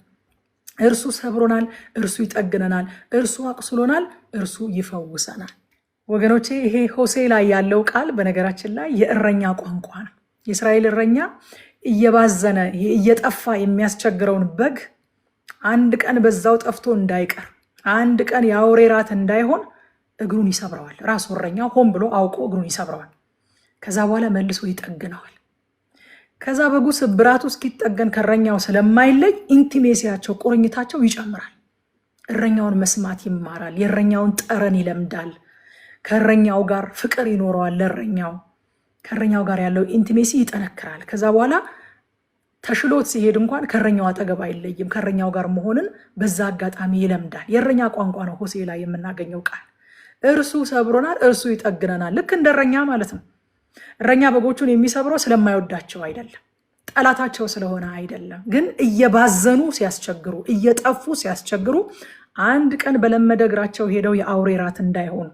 እርሱ ሰብሮናል፣ እርሱ ይጠግነናል፣ እርሱ አቁስሎናል፣ እርሱ ይፈውሰናል። ወገኖቼ ይሄ ሆሴ ላይ ያለው ቃል በነገራችን ላይ የእረኛ ቋንቋ ነው። የእስራኤል እረኛ እየባዘነ እየጠፋ የሚያስቸግረውን በግ አንድ ቀን በዛው ጠፍቶ እንዳይቀር፣ አንድ ቀን የአውሬ ራት እንዳይሆን እግሩን ይሰብረዋል። ራሱ እረኛው ሆን ብሎ አውቆ እግሩን ይሰብረዋል። ከዛ በኋላ መልሶ ይጠግነዋል። ከዛ በጉ ስብራቱ እስኪጠገን ከእረኛው ስለማይለይ ኢንቲሜሲያቸው፣ ቁርኝታቸው ይጨምራል። እረኛውን መስማት ይማራል። የእረኛውን ጠረን ይለምዳል። ከእረኛው ጋር ፍቅር ይኖረዋል። ለእረኛው ከእረኛው ጋር ያለው ኢንቲሜሲ ይጠነክራል። ከዛ በኋላ ተሽሎት ሲሄድ እንኳን ከእረኛው አጠገብ አይለይም። ከእረኛው ጋር መሆንን በዛ አጋጣሚ ይለምዳል። የእረኛ ቋንቋ ነው ሆሴ ላይ የምናገኘው ቃል። እርሱ ሰብሮናል፣ እርሱ ይጠግነናል። ልክ እንደ እረኛ ማለት ነው። እረኛ በጎቹን የሚሰብረው ስለማይወዳቸው አይደለም፣ ጠላታቸው ስለሆነ አይደለም። ግን እየባዘኑ ሲያስቸግሩ፣ እየጠፉ ሲያስቸግሩ አንድ ቀን በለመደ እግራቸው ሄደው የአውሬ ራት እንዳይሆኑ፣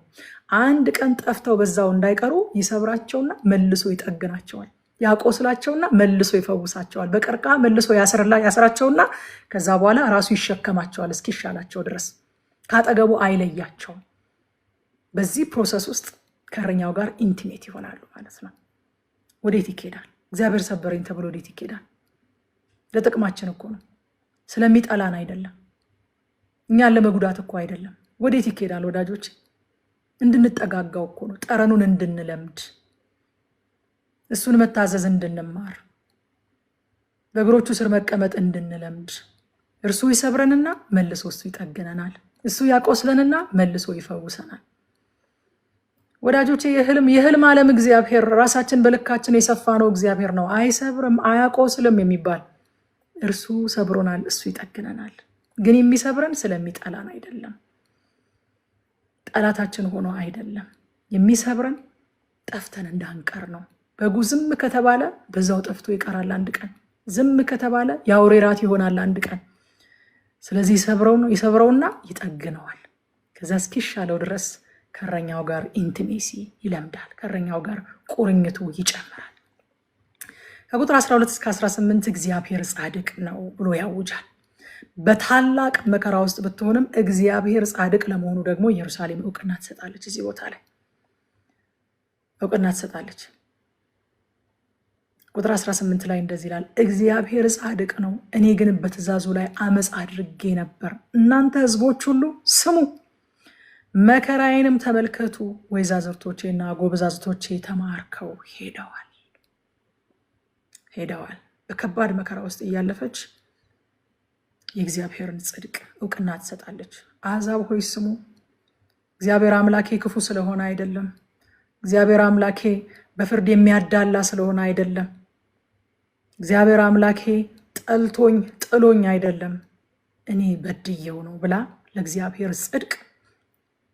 አንድ ቀን ጠፍተው በዛው እንዳይቀሩ ይሰብራቸውና መልሶ ይጠግናቸዋል። ያቆስላቸውና መልሶ ይፈውሳቸዋል። በቀርቃ መልሶ ያስራቸውና ከዛ በኋላ ራሱ ይሸከማቸዋል እስኪሻላቸው ድረስ። ካጠገቡ አይለያቸውም። በዚህ ፕሮሰስ ውስጥ ከእረኛው ጋር ኢንቲሜት ይሆናሉ ማለት ነው። ወዴት ይኬዳል? እግዚአብሔር ሰበረኝ ተብሎ ወዴት ይኬዳል? ለጥቅማችን እኮ ነው። ስለሚጠላን አይደለም። እኛን ለመጉዳት እኮ አይደለም። ወዴት ይኬዳል ወዳጆች? እንድንጠጋጋው እኮ ነው። ጠረኑን እንድንለምድ፣ እሱን መታዘዝ እንድንማር፣ በእግሮቹ ስር መቀመጥ እንድንለምድ። እርሱ ይሰብረንና መልሶ እሱ ይጠግነናል። እሱ ያቆስለንና መልሶ ይፈውሰናል። ወዳጆቼ የህልም ዓለም እግዚአብሔር ራሳችን በልካችን የሰፋ ነው እግዚአብሔር ነው። አይሰብርም አያቆስልም የሚባል እርሱ ሰብሮናል፣ እሱ ይጠግነናል። ግን የሚሰብረን ስለሚጠላን አይደለም፣ ጠላታችን ሆኖ አይደለም። የሚሰብረን ጠፍተን እንዳንቀር ነው። በጉ ዝም ከተባለ በዛው ጠፍቶ ይቀራል አንድ ቀን። ዝም ከተባለ የአውሬ ራት ይሆናል አንድ ቀን። ስለዚህ ይሰብረውና ይጠግነዋል። ከዛ እስኪሻለው ድረስ ከእረኛው ጋር ኢንቲሜሲ ይለምዳል። ከእረኛው ጋር ቁርኝቱ ይጨምራል። ከቁጥር 12 እስከ 18 እግዚአብሔር ጻድቅ ነው ብሎ ያውጃል። በታላቅ መከራ ውስጥ ብትሆንም እግዚአብሔር ጻድቅ ለመሆኑ ደግሞ ኢየሩሳሌም እውቅና ትሰጣለች። እዚህ ቦታ ላይ እውቅና ትሰጣለች። ቁጥር 18 ላይ እንደዚህ ይላል፣ እግዚአብሔር ጻድቅ ነው፣ እኔ ግን በትእዛዙ ላይ አመፅ አድርጌ ነበር። እናንተ ሕዝቦች ሁሉ ስሙ፣ መከራዬንም ተመልከቱ። ወይዛዝርቶቼና ጎበዛዝቶቼ ተማርከው ሄደዋል። በከባድ መከራ ውስጥ እያለፈች የእግዚአብሔርን ጽድቅ እውቅና ትሰጣለች። አሕዛብ ሆይ ስሙ፣ እግዚአብሔር አምላኬ ክፉ ስለሆነ አይደለም። እግዚአብሔር አምላኬ በፍርድ የሚያዳላ ስለሆነ አይደለም። እግዚአብሔር አምላኬ ጠልቶኝ ጥሎኝ አይደለም፣ እኔ በድየው ነው ብላ ለእግዚአብሔር ጽድቅ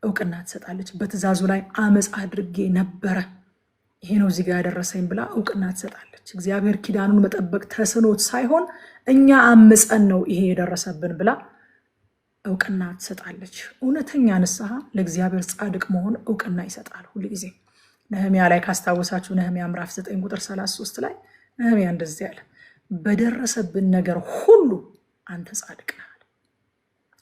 እውቅና ትሰጣለች። በትእዛዙ ላይ አመፅ አድርጌ ነበረ፣ ይሄ ነው እዚህ ጋር ያደረሰኝ ብላ እውቅና ትሰጣለች። እግዚአብሔር ኪዳኑን መጠበቅ ተስኖት ሳይሆን እኛ አምፀን ነው ይሄ የደረሰብን ብላ እውቅና ትሰጣለች። እውነተኛ ንስሐ ለእግዚአብሔር ጻድቅ መሆን እውቅና ይሰጣል ሁሉ ጊዜ። ነህምያ ላይ ካስታወሳችሁ ነህምያ ምዕራፍ 9 ቁጥር 33 ላይ ነህምያ እንደዚህ ያለ፣ በደረሰብን ነገር ሁሉ አንተ ጻድቅ ነህ።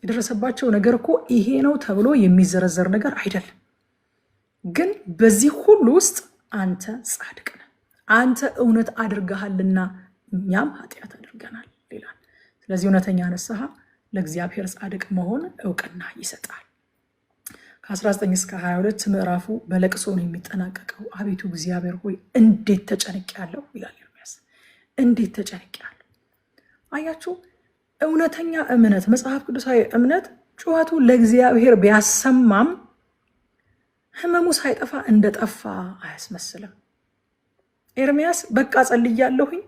የደረሰባቸው ነገር እኮ ይሄ ነው ተብሎ የሚዘረዘር ነገር አይደለም። ግን በዚህ ሁሉ ውስጥ አንተ ጻድቅ ነህ፣ አንተ እውነት አድርገሃልና እኛም ኃጢአት አድርገናል ይላል። ስለዚህ እውነተኛ ንስሐ ለእግዚአብሔር ጻድቅ መሆን እውቅና ይሰጣል። ከ19 እስከ 22 ምዕራፉ በለቅሶ ነው የሚጠናቀቀው። አቤቱ እግዚአብሔር ሆይ እንዴት ተጨንቄያለሁ ይላል ኤርምያስ። እንዴት ተጨንቄያለሁ። አያችሁ፣ እውነተኛ እምነት፣ መጽሐፍ ቅዱሳዊ እምነት ጩኸቱ ለእግዚአብሔር ቢያሰማም ህመሙ ሳይጠፋ እንደጠፋ አያስመስልም። ኤርምያስ በቃ ጸልያለሁኝ፣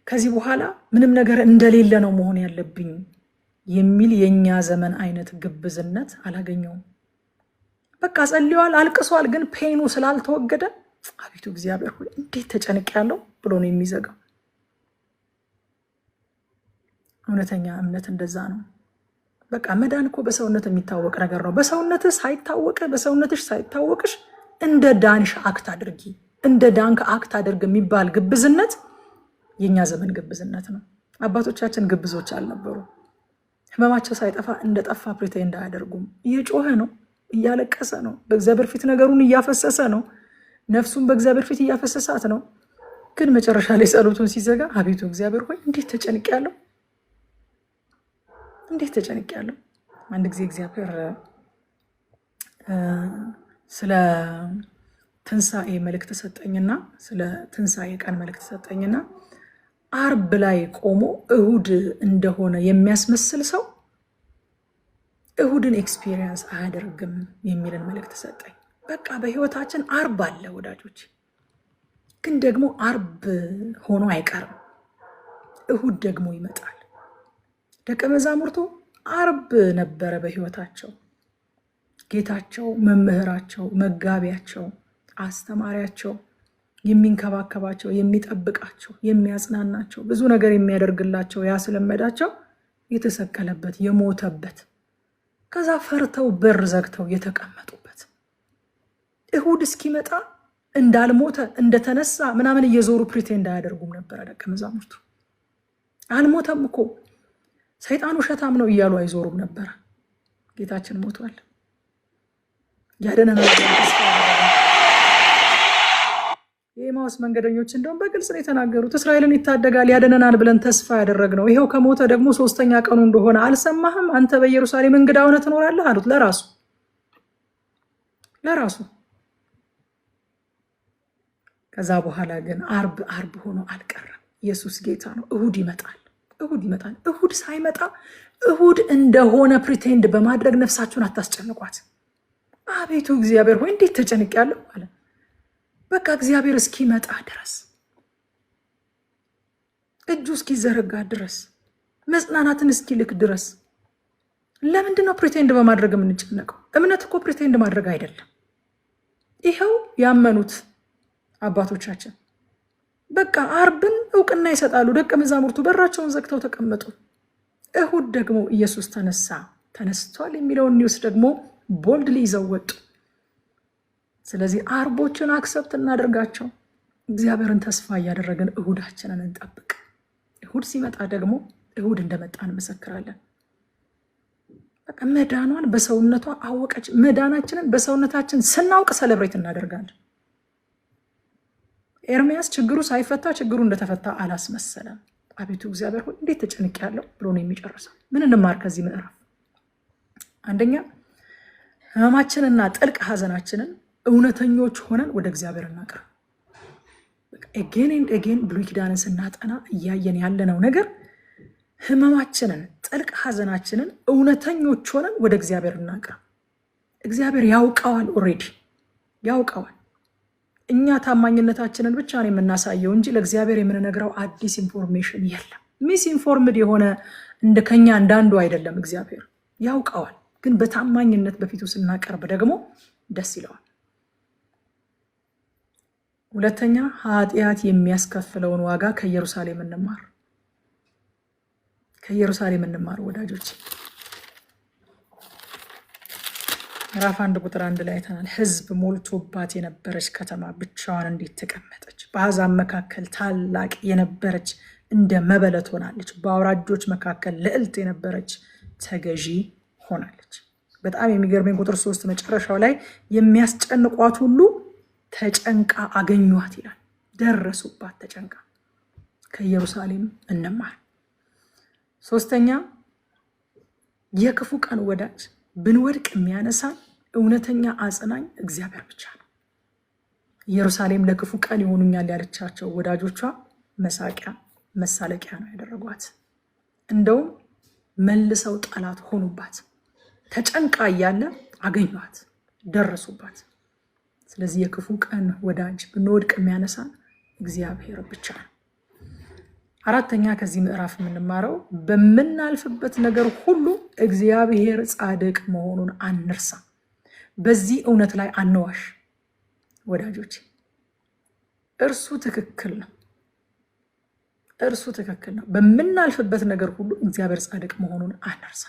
ከዚህ በኋላ ምንም ነገር እንደሌለ ነው መሆን ያለብኝ የሚል የኛ ዘመን አይነት ግብዝነት አላገኘውም። በቃ ጸልዋል፣ አልቅሷል፣ ግን ፔኑ ስላልተወገደ አቤቱ እግዚአብሔር ሆይ እንዴት ተጨንቄያለሁ ብሎ ነው የሚዘጋው። እውነተኛ እምነት እንደዛ ነው። በቃ መዳን እኮ በሰውነት የሚታወቅ ነገር ነው። በሰውነትሽ ሳይታወቅሽ እንደ ዳንሽ አክት አድርጊ፣ እንደ ዳንክ አክት አድርግ የሚባል ግብዝነት የኛ ዘመን ግብዝነት ነው። አባቶቻችን ግብዞች አልነበሩ። ህመማቸው ሳይጠፋ እንደጠፋ ፕሪቴንድ አያደርጉም። እየጮኸ ነው፣ እያለቀሰ ነው፣ በእግዚአብሔር ፊት ነገሩን እያፈሰሰ ነው፣ ነፍሱን በእግዚአብሔር ፊት እያፈሰሳት ነው። ግን መጨረሻ ላይ ጸሎቱን ሲዘጋ አቤቱ እግዚአብሔር ሆይ እንዴት ተጨንቄያለሁ፣ እንዴት ተጨንቄያለሁ። አንድ ጊዜ እግዚአብሔር ስለ ትንሣኤ መልእክት ሰጠኝና ስለ ትንሣኤ ቀን መልእክት ሰጠኝና አርብ ላይ ቆሞ እሁድ እንደሆነ የሚያስመስል ሰው እሁድን ኤክስፒሪየንስ አያደርግም የሚልን መልእክት ሰጠኝ። በቃ በህይወታችን አርብ አለ ወዳጆች፣ ግን ደግሞ አርብ ሆኖ አይቀርም፣ እሁድ ደግሞ ይመጣል። ደቀ መዛሙርቱ አርብ ነበረ በህይወታቸው፣ ጌታቸው፣ መምህራቸው፣ መጋቢያቸው፣ አስተማሪያቸው፣ የሚንከባከባቸው፣ የሚጠብቃቸው፣ የሚያጽናናቸው፣ ብዙ ነገር የሚያደርግላቸው ያስለመዳቸው የተሰቀለበት የሞተበት ከዛ ፈርተው በር ዘግተው የተቀመጡበት እሁድ እስኪመጣ እንዳልሞተ እንደተነሳ ምናምን እየዞሩ ፕሪቴንድ አያደርጉም ነበር ደቀ መዛሙርቱ። አልሞተም እኮ ሰይጣን ውሸታም ነው እያሉ አይዞሩም ነበር። ጌታችን ሞቷል፣ ያደነናል። የኤማውስ መንገደኞች እንደውም በግልጽ ነው የተናገሩት። እስራኤልን ይታደጋል ያደነናል ብለን ተስፋ ያደረግነው ይሄው ከሞተ ደግሞ 3ኛ ቀኑ እንደሆነ አልሰማህም? አንተ በኢየሩሳሌም እንግዳ ሆነህ ትኖራለህ አሉት። ለራሱ ከዛ በኋላ ግን አርብ ሆኖ አልቀረም። ኢየሱስ ጌታ ነው። እሁድ ይመጣል። እሁድ ሳይመጣ እሁድ እንደሆነ ፕሪቴንድ በማድረግ ነፍሳችሁን አታስጨንቋት። አቤቱ እግዚአብሔር ሆይ እንዴት ተጨንቄያለሁ አለ። በቃ እግዚአብሔር እስኪመጣ ድረስ እጁ እስኪዘረጋ ድረስ መጽናናትን እስኪልክ ድረስ ለምንድን ነው ፕሪቴንድ በማድረግ የምንጨነቀው? እምነት እኮ ፕሪቴንድ ማድረግ አይደለም። ይኸው ያመኑት አባቶቻችን በቃ አርብን እውቅና ይሰጣሉ። ደቀ መዛሙርቱ በራቸውን ዘግተው ተቀመጡ። እሁድ ደግሞ ኢየሱስ ተነስቷል የሚለውን ኒውስ ደግሞ ቦልድሊ ይዘው ወጡ። ስለዚህ አርቦችን አክሰፕት እናደርጋቸው። እግዚአብሔርን ተስፋ እያደረግን እሁዳችንን እንጠብቅ። እሁድ ሲመጣ ደግሞ እሁድ እንደመጣ እንመሰክራለን። በቃ መዳኗን በሰውነቷ አወቀች። መዳናችንን በሰውነታችን ስናውቅ ሰለብሬት እናደርጋለን። ኤርሚያስ ችግሩ ሳይፈታ ችግሩ እንደተፈታ አላስመሰለም። አቤቱ እግዚአብሔር ሆይ እንዴት ተጨንቄያለሁ ብሎ ነው የሚጨርሰው። ምን እንማር ከዚህ ምዕራፍ? አንደኛ ህመማችንና ጥልቅ ሐዘናችንን እውነተኞች ሆነን ወደ እግዚአብሔር እናቅርብ። ኤጌን ኤንድ ኤጌን ብሉይ ኪዳንን ስናጠና እያየን ያለነው ነገር ህመማችንን ጥልቅ ሐዘናችንን እውነተኞች ሆነን ወደ እግዚአብሔር እናቅርብ። እግዚአብሔር ያውቀዋል፣ ኦልሬዲ ያውቀዋል። እኛ ታማኝነታችንን ብቻ ነው የምናሳየው እንጂ ለእግዚአብሔር የምንነግረው አዲስ ኢንፎርሜሽን የለም። ሚስ ኢንፎርምድ የሆነ ከኛ እንዳንዱ አይደለም። እግዚአብሔር ያውቀዋል፣ ግን በታማኝነት በፊቱ ስናቀርብ ደግሞ ደስ ይለዋል። ሁለተኛ ኃጢአት የሚያስከፍለውን ዋጋ ከኢየሩሳሌም እንማር። ወዳጆች ምዕራፍ 1 ቁጥር 1 ላይ አይተናል። ህዝብ ሞልቶባት የነበረች ከተማ ብቻዋን እንዴት ተቀመጠች? በአሕዛብ መካከል ታላቅ የነበረች እንደ መበለት ሆናለች። በአውራጆች መካከል ልዕልት የነበረች ተገዢ ሆናለች። በጣም የሚገርመኝ ቁጥር 3 መጨረሻው ላይ የሚያስጨንቋት ሁሉ ተጨንቃ አገኟት ይላል። ደረሱባት ተጨንቃ። ከኢየሩሳሌም እንማር። ሶስተኛ የክፉ ቀን ወዳጅ ብንወድቅ የሚያነሳ እውነተኛ አጽናኝ እግዚአብሔር ብቻ ነው። ኢየሩሳሌም ለክፉ ቀን ይሆኑኛል ያለቻቸው ወዳጆቿ መሳቂያ መሳለቂያ ነው ያደረጓት። እንደውም መልሰው ጠላት ሆኑባት። ተጨንቃ እያለ አገኟት፣ ደረሱባት። ስለዚህ የክፉ ቀን ወዳጅ ብንወድቅ የሚያነሳ እግዚአብሔር ብቻ ነው። አራተኛ ከዚህ ምዕራፍ የምንማረው በምናልፍበት ነገር ሁሉ እግዚአብሔር ጻድቅ መሆኑን አንርሳ። በዚህ እውነት ላይ አንዋሽ ወዳጆች። እርሱ ትክክል ነው። በምናልፍበት ነገር ሁሉ እግዚአብሔር ጻድቅ መሆኑን አንርሳ።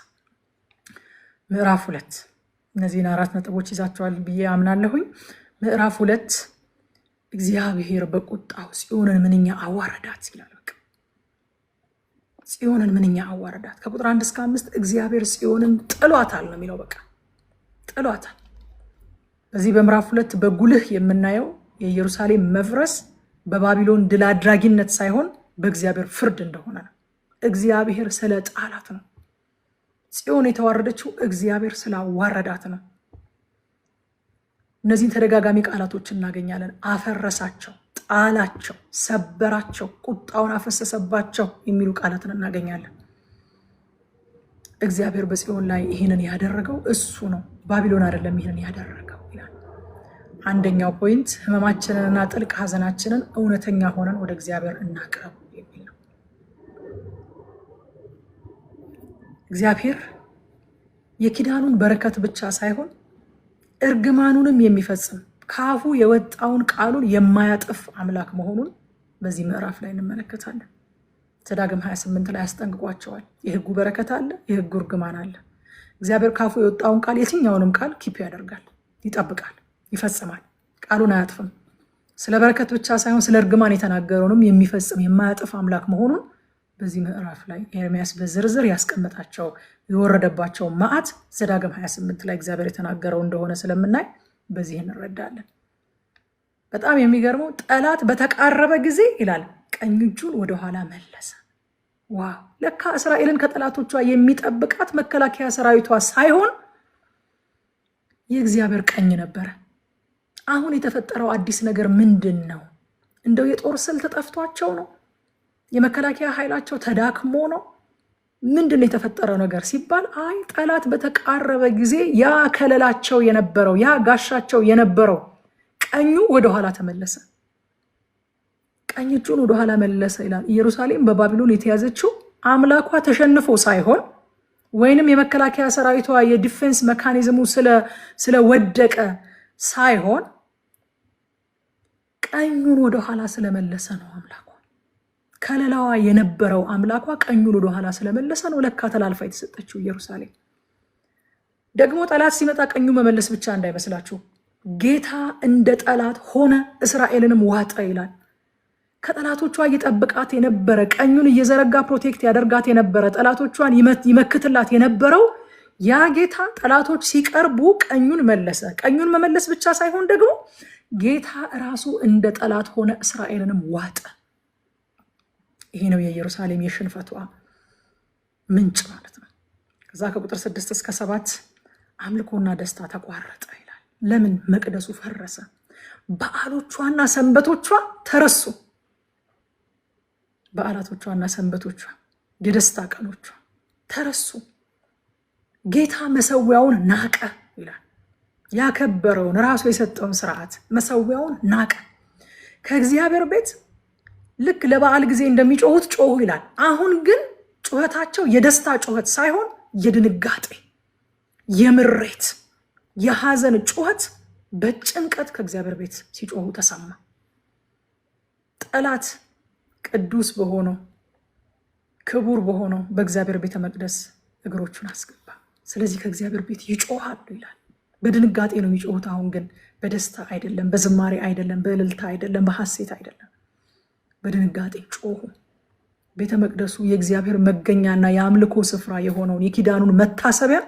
ምዕራፍ 2 እነዚህን 4 ነጥቦች ይዛቸዋል ብዬ አምናለሁኝ። ምዕራፍ 2 እግዚአብሔር በቁጣው ጽዮንን ምንኛ አዋረዳት ይላል። ጽዮንን ምንኛ አዋረዳት። ከቁጥር 1 እስከ 5 እግዚአብሔር ጽዮንን ጥሏታል ነው የሚለው። በቃ ጥሏታል። በዚህ በምዕራፍ 2 በጉልህ የምናየው የኢየሩሳሌም መፍረስ በባቢሎን ድል አድራጊነት ሳይሆን በእግዚአብሔር ፍርድ እንደሆነ ነው። እግዚአብሔር ስለ ጣላት ነው። ጽዮን የተዋረደችው እግዚአብሔር ስላዋረዳት ነው። እነዚህን ተደጋጋሚ ቃላቶች እናገኛለን። አፈረሳቸው፣ ጣላቸው፣ ሰበራቸው፣ ቁጣውን አፈሰሰባቸው የሚሉ ቃላትን እናገኛለን። እግዚአብሔር በጽዮን ላይ ይህንን ያደረገው እሱ ነው፣ ባቢሎን አይደለም ይህንን ያደረገው ይላል። አንደኛው ፖይንት ህመማችንንና ጥልቅ ሐዘናችንን እውነተኛ ሆነን ወደ እግዚአብሔር እናቅርብ የሚል ነው። እግዚአብሔር የኪዳኑን በረከት ብቻ ሳይሆን እርግማኑንም የሚፈጽም ከአፉ የወጣውን ቃሉን የማያጥፍ አምላክ መሆኑን በዚህ ምዕራፍ ላይ እንመለከታለን። ዘዳግም 28 ላይ አስጠንቅቋቸዋል። የህጉ በረከት አለ፣ የህጉ እርግማን አለ። እግዚአብሔር ካፉ የወጣውን ቃል የትኛውንም ቃል ኪፕ ያደርጋል፣ ይጠብቃል፣ ይፈጽማል። ቃሉን አያጥፍም። ስለ በረከት ብቻ ሳይሆን ስለ እርግማን የተናገረውንም የሚፈጽም የማያጥፍ አምላክ መሆኑን በዚህ ምዕራፍ ላይ ኤርምያስ በዝርዝር ያስቀመጣቸው የወረደባቸው መዓት ዘዳግም 28 ላይ እግዚአብሔር የተናገረው እንደሆነ ስለምናይ በዚህ እንረዳለን። በጣም የሚገርመው ጠላት በተቃረበ ጊዜ ይላል ቀኝ እጁን ወደኋላ መለሰ። ዋው! ለካ እስራኤልን ከጠላቶቿ የሚጠብቃት መከላከያ ሰራዊቷ ሳይሆን የእግዚአብሔር ቀኝ ነበረ። አሁን የተፈጠረው አዲስ ነገር ምንድን ነው? እንደው የጦር ስልት ጠፍቷቸው ነው? የመከላከያ ኃይላቸው ተዳክሞ ነው? ምንድን የተፈጠረው ነገር ሲባል አይ ጠላት በተቃረበ ጊዜ ያ ከለላቸው የነበረው ያ ጋሻቸው የነበረው ቀኙ ወደኋላ ተመለሰ። ቀኝ እጁን ወደኋላ መለሰ ይላል። ኢየሩሳሌም በባቢሎን የተያዘችው አምላኳ ተሸንፎ ሳይሆን ወይንም የመከላከያ ሰራዊቷ የዲፌንስ መካኒዝሙ ስለወደቀ ሳይሆን ቀኙን ወደኋላ ስለመለሰ ነው። አምላኳ ከለላዋ የነበረው አምላኳ ቀኙን ወደኋላ ስለመለሰ ነው ለካ ተላልፋ የተሰጠችው ኢየሩሳሌም። ደግሞ ጠላት ሲመጣ ቀኙ መመለስ ብቻ እንዳይመስላችሁ፣ ጌታ እንደ ጠላት ሆነ እስራኤልንም ዋጠ ይላል። ከጠላቶቿ እየጠብቃት የነበረ ቀኙን እየዘረጋ ፕሮቴክት ያደርጋት የነበረ ጠላቶቿን ይመክትላት የነበረው ያ ጌታ ጠላቶች ሲቀርቡ ቀኙን መለሰ። ቀኙን መመለስ ብቻ ሳይሆን ደግሞ ጌታ ራሱ እንደ ጠላት ሆነ እስራኤልንም ዋጠ። ይሄ ነው የኢየሩሳሌም የሽንፈቷ ምንጭ ማለት ነው። ከዛ ከቁጥር 6 እስከ 7 አምልኮና ደስታ ተቋረጠ ይላል። ለምን? መቅደሱ ፈረሰ። በዓሎቿና ሰንበቶቿ ተረሱ። በዓላቶቿና ሰንበቶቿ የደስታ ቀኖቿ ተረሱ። ጌታ መሰዊያውን ናቀ ይላል። ያከበረውን ራሱ የሰጠውን ስርዓት መሰዊያውን ናቀ። ከእግዚአብሔር ቤት ልክ ለበዓል ጊዜ እንደሚጮሁት ጮሁ ይላል። አሁን ግን ጩኸታቸው የደስታ ጩኸት ሳይሆን የድንጋጤ፣ የምሬት፣ የሐዘን ጩኸት በጭንቀት ከእግዚአብሔር ቤት ሲጮሁ ተሰማ። ጠላት ቅዱስ በሆነው ክቡር በሆነው በእግዚአብሔር ቤተ መቅደስ እግሮቹን አስገባ። ስለዚህ ከእግዚአብሔር ቤት ይጮሃሉ ይላል። በድንጋጤ ነው የሚጮሁት። አሁን ግን በደስታ አይደለም፣ በዝማሬ አይደለም፣ በእልልታ አይደለም፣ በሐሴት አይደለም፣ በድንጋጤ ጮሁ። ቤተ መቅደሱ የእግዚአብሔር መገኛና የአምልኮ ስፍራ የሆነውን የኪዳኑን መታሰቢያ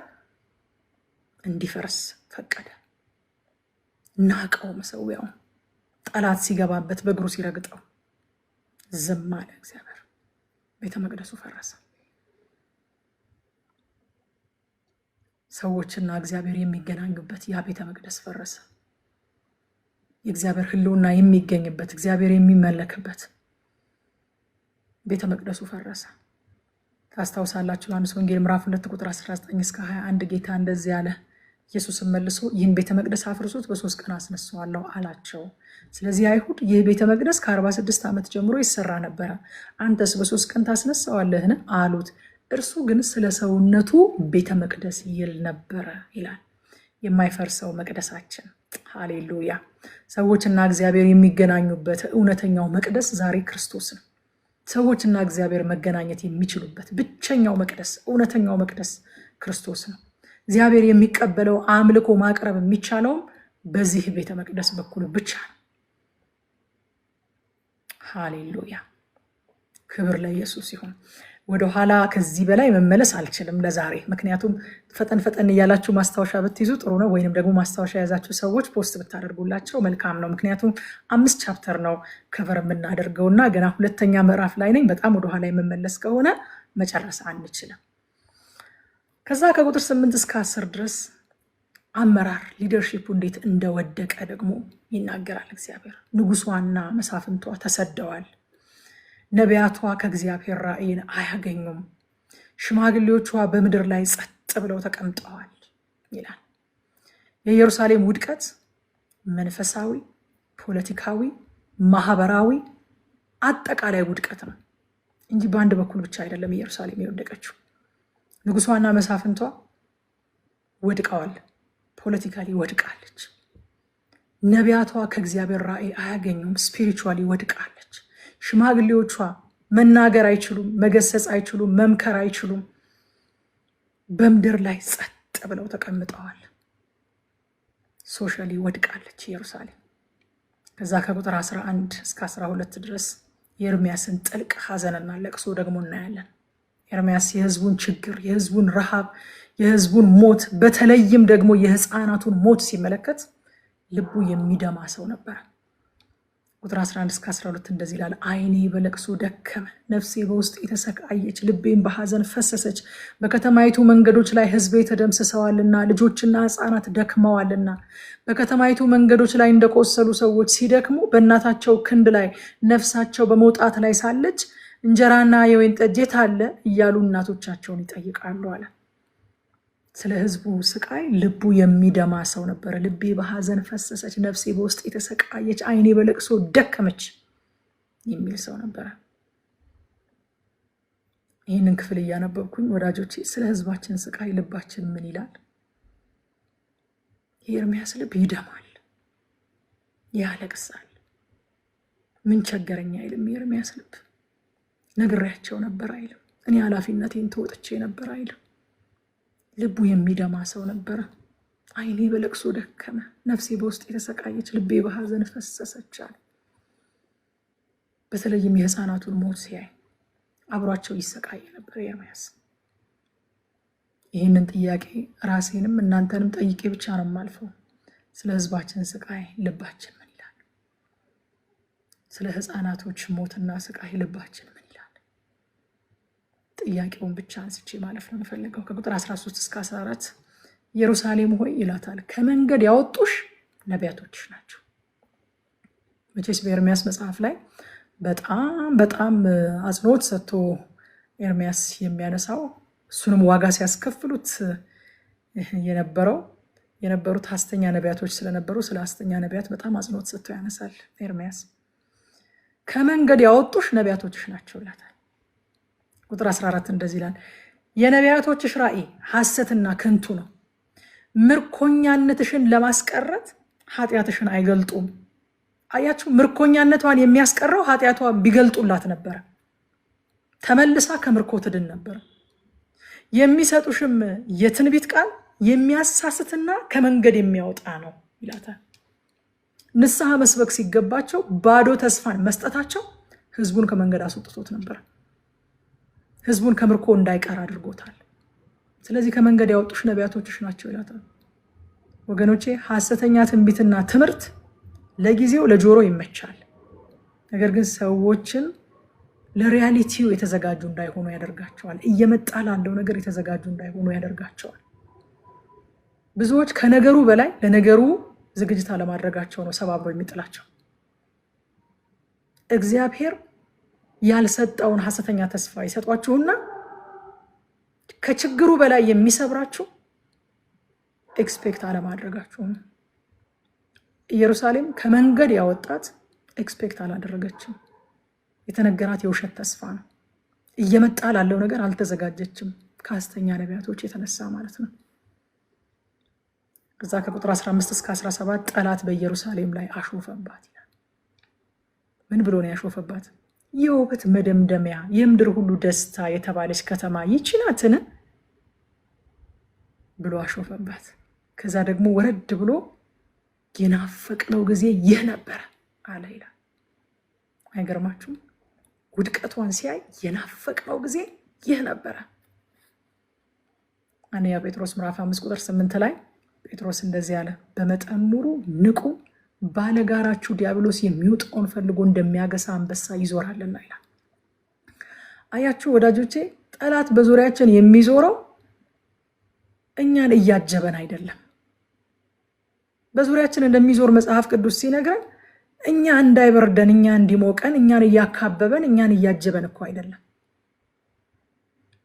እንዲፈርስ ፈቀደ። ናቀው መሰዊያውን። ጠላት ሲገባበት በእግሩ ሲረግጠው ዝም አለ እግዚአብሔር። ቤተ መቅደሱ ፈረሰ። ሰዎችና እግዚአብሔር የሚገናኙበት ያ ቤተ መቅደስ ፈረሰ። የእግዚአብሔር ሕልውና የሚገኝበት እግዚአብሔር የሚመለክበት ቤተ መቅደሱ ፈረሰ። ታስታውሳላችሁ ዮሐንስ ወንጌል ምዕራፍ 2 ቁጥር 19 እስከ 21 ጌታ እንደዚህ አለ። ኢየሱስም መልሶ ይህን ቤተ መቅደስ አፍርሱት በ3 ቀን አስነሳዋለሁ አላቸው። ስለዚህ አይሁድ ይህ ቤተ መቅደስ ከ46 ዓመት ጀምሮ ይሰራ ነበረ፣ አንተስ በ3 ቀን ታስነሳዋለህን አሉት። እርሱ ግን ስለ ሰውነቱ ቤተ መቅደስ ይል ነበረ ይላል። የማይፈርሰው መቅደሳችን። ሃሌሉያ። ሰዎችና እግዚአብሔር የሚገናኙበት እውነተኛው መቅደስ ዛሬ ክርስቶስ ነው። ሰዎችና እግዚአብሔር መገናኘት የሚችሉበት ብቸኛው መቅደስ፣ እውነተኛው መቅደስ ክርስቶስ ነው። እግዚአብሔር የሚቀበለው አምልኮ ማቅረብ የሚቻለውም በዚህ ቤተ መቅደስ በኩል ብቻ ነው። ሃሌሉያ። ክብር ለኢየሱስ ይሁን። ወደኋላ ከዚህ በላይ መመለስ አልችልም ለዛሬ። ምክንያቱም ፈጠን እያላችሁ ማስታወሻ ብትይዙ ጥሩ ነው። ወይንም ደግሞ ማስታወሻ የያዛችሁ ሰዎች ፖስት ብታደርጉላቸው መልካም ነው። ምክንያቱም 5 ቻፕተር ነው ከቨር የምናደርገውና ገና 2ኛ ምዕራፍ ላይ ነኝ። በጣም ወደኋላ የመመለስ ከሆነ መጨረስ አንችልም። ከዛ ከቁጥር 8 እስከ 10 ድረስ አመራር ሊደርሺፑ እንዴት እንደወደቀ ደግሞ ይናገራል እግዚአብሔር። ንጉሷና መሳፍንቷ ተሰደዋል። ነቢያቷ ከእግዚአብሔር ራእይን አያገኙም። ሽማግሌዎቿ በምድር ላይ ጸጥ ብለው ተቀምጠዋል ይላል። የኢየሩሳሌም ውድቀት መንፈሳዊ፣ ፖለቲካዊ፣ ማህበራዊ አጠቃላይ ውድቀት ነው እንጂ በአንድ በኩል ብቻ አይደለም ኢየሩሳሌም የወደቀችው። ንጉሷና መሳፍንቷ ወድቀዋል። ፖለቲካሊ ወድቃለች። ነቢያቷ ከእግዚአብሔር ራእይ አያገኙም። ስፒሪቹዋሊ ወድቃለች። ሽማግሌዎቿ መናገር አይችሉም፣ መገሰጽ አይችሉም፣ መምከር አይችሉም። በምድር ላይ ጸጥ ብለው ተቀምጠዋል። ሶሻሊ ወድቃለች ኢየሩሳሌም። ከዛ ከቁጥር 11 እስከ 12 ድረስ የኤርምያስን ጥልቅ ሐዘንና ለቅሶ ደግሞ እናያለን። ኤርምያስ የህዝቡን ችግር፣ የህዝቡን ረሃብ፣ የህዝቡን ሞት፣ በተለይም ደግሞ የህፃናቱን ሞት ሲመለከት ልቡ የሚደማ ሰው ነበር። ቁጥር 11 እስከ 12 እንደዚህ ይላል። ዓይኔ በለቅሶ ደከመ፣ ነፍሴ በውስጥ የተሰቃየች፣ ልቤም በሐዘን ፈሰሰች። በከተማይቱ መንገዶች ላይ ህዝቤ ተደምስሰዋልና፣ ልጆችና ህፃናት ደክመዋልና። በከተማይቱ መንገዶች ላይ እንደቆሰሉ ሰዎች ሲደክሙ፣ በእናታቸው ክንድ ላይ ነፍሳቸው በመውጣት ላይ ሳለች እንጀራና የወይን ጠጅ የት አለ እያሉ እናቶቻቸውን ይጠይቃሉ አለ። ስለ ህዝቡ ስቃይ ልቡ የሚደማ ሰው ነበረ። ልቤ በሐዘን ፈሰሰች፣ ነፍሴ በውስጥ የተሰቃየች፣ ዓይኔ በለቅሶ ደከመች የሚል ሰው ነበረ። ይህንን ክፍል እያነበብኩኝ ወዳጆቼ ስለ ህዝባችን ስቃይ ልባችን ምን ይላል? የኤርምያስ ልብ ይደማል፣ ያለቅሳል። ምን ቸገረኝ አይልም የኤርምያስ ልብ። ነግሬያቸው ነበር አይልም። እኔ ኃላፊነቴን ተወጥቼ ነበር አይልም። ልቡ የሚደማ ሰው ነበረ። ዓይኔ በለቅሶ ደከመ፣ ነፍሴ በውስጥ የተሰቃየች፣ ልቤ በሐዘን ፈሰሰች አለ። በተለይም የህፃናቱን ሞት ሲያይ አብሯቸው ይሰቃየ ነበር ኤርምያስ። ይህንን ጥያቄ ራሴንም እናንተንም ጠይቄ ብቻ ነው የማልፈው። ስለ ህዝባችን ስቃይ ልባችን ምን ይላል? ስለ ህፃናቶች ሞትና ስቃይ ልባችን ምን ይላል? ጥያቄውን ብቻ አንስቼ ማለፍ ነው የምፈልገው። ከቁጥር 13 እስከ 14 ኢየሩሳሌም ሆይ ይላታል፣ ከመንገድ ያወጡሽ ነቢያቶችሽ ናቸው። መቼስ በኤርምያስ መጽሐፍ ላይ በጣም አጽንኦት ሰጥቶ ኤርምያስ የሚያነሳው እሱንም ዋጋ ሲያስከፍሉት የነበሩት ሐሰተኛ ነቢያቶች ስለነበሩ ስለ ሐሰተኛ ነቢያት በጣም አጽንኦት ሰጥቶ ያነሳል ኤርምያስ። ከመንገድ ያወጡሽ ነቢያቶችሽ ናቸው ይላታል። ቁጥር 14 እንደዚህ ይላል፣ የነቢያቶችሽ ራእይ ሐሰትና ከንቱ ነው። ምርኮኛነትሽን ለማስቀረት ኃጢአትሽን አይገልጡም። አያችሁ፣ ምርኮኛነቷን የሚያስቀረው ኃጢአቷን ቢገልጡላት ነበረ። ተመልሳ ከምርኮ ትድን ነበር። የሚሰጡሽም የትንቢት ቃል የሚያሳስትና ከመንገድ የሚያወጣ ነው ይላታል። ንስሐ መስበክ ሲገባቸው ባዶ ተስፋን መስጠታቸው ህዝቡን ከመንገድ አስወጥቶት ነበር። ህዝቡን ከምርኮ እንዳይቀር አድርጎታል። ስለዚህ ከመንገድ ያወጡሽ ነቢያቶችሽ ናቸው ይላታል። ወገኖቼ ሐሰተኛ ትንቢትና ትምህርት ለጊዜው ለጆሮ ይመቻል፣ ነገር ግን ሰዎችን ለሪያሊቲው የተዘጋጁ እንዳይሆኑ ያደርጋቸዋል። እየመጣ ላለው ነገር የተዘጋጁ እንዳይሆኑ ያደርጋቸዋል። ብዙዎች ከነገሩ በላይ ለነገሩ ዝግጅት አለማድረጋቸው ነው ሰባብሮ የሚጥላቸው። እግዚአብሔር ያልሰጠውን ሐሰተኛ ተስፋ ይሰጧችሁና ከችግሩ በላይ የሚሰብራችሁ ኤክስፔክት አለማድረጋችሁ ነው። ኢየሩሳሌም ከመንገድ ያወጣት ኤክስፔክት አላደረገችም። የተነገራት የውሸት ተስፋ ነው። እየመጣ ላለው ነገር አልተዘጋጀችም፣ ከሐሰተኛ ነቢያቶች የተነሳ ማለት ነው። ከዛ ከቁጥር 15 እስከ 17 ጠላት በኢየሩሳሌም ላይ አሾፈባት ይላል። ምን ብሎ ነው ያሾፈባት? የውበት መደምደሚያ፣ የምድር ሁሉ ደስታ የተባለች ከተማ ይህች ናትን ብሎ አሾፈባት። ከዛ ደግሞ ወረድ ብሎ የናፈቅነው ጊዜ ይህ ነበረ አለ ይላል። አይገርማችሁም? ውድቀቷን ሲያይ የናፈቅነው ጊዜ ይህ ነበረ። አንደኛ ጴጥሮስ ምዕራፍ 5 ቁጥር 8 ላይ ጴጥሮስ እንደዚህ አለ፣ በመጠን ኑሩ፣ ንቁ፣ ባለጋራችሁ ዲያብሎስ የሚውጠውን ፈልጎ እንደሚያገሳ አንበሳ ይዞራልና ይላል። አያችሁ ወዳጆቼ፣ ጠላት በዙሪያችን የሚዞረው እኛን እያጀበን አይደለም። በዙሪያችን እንደሚዞር መጽሐፍ ቅዱስ ሲነግረን እኛ እንዳይበርደን፣ እኛ እንዲሞቀን፣ እኛን እያካበበን፣ እኛን እያጀበን እኮ አይደለም።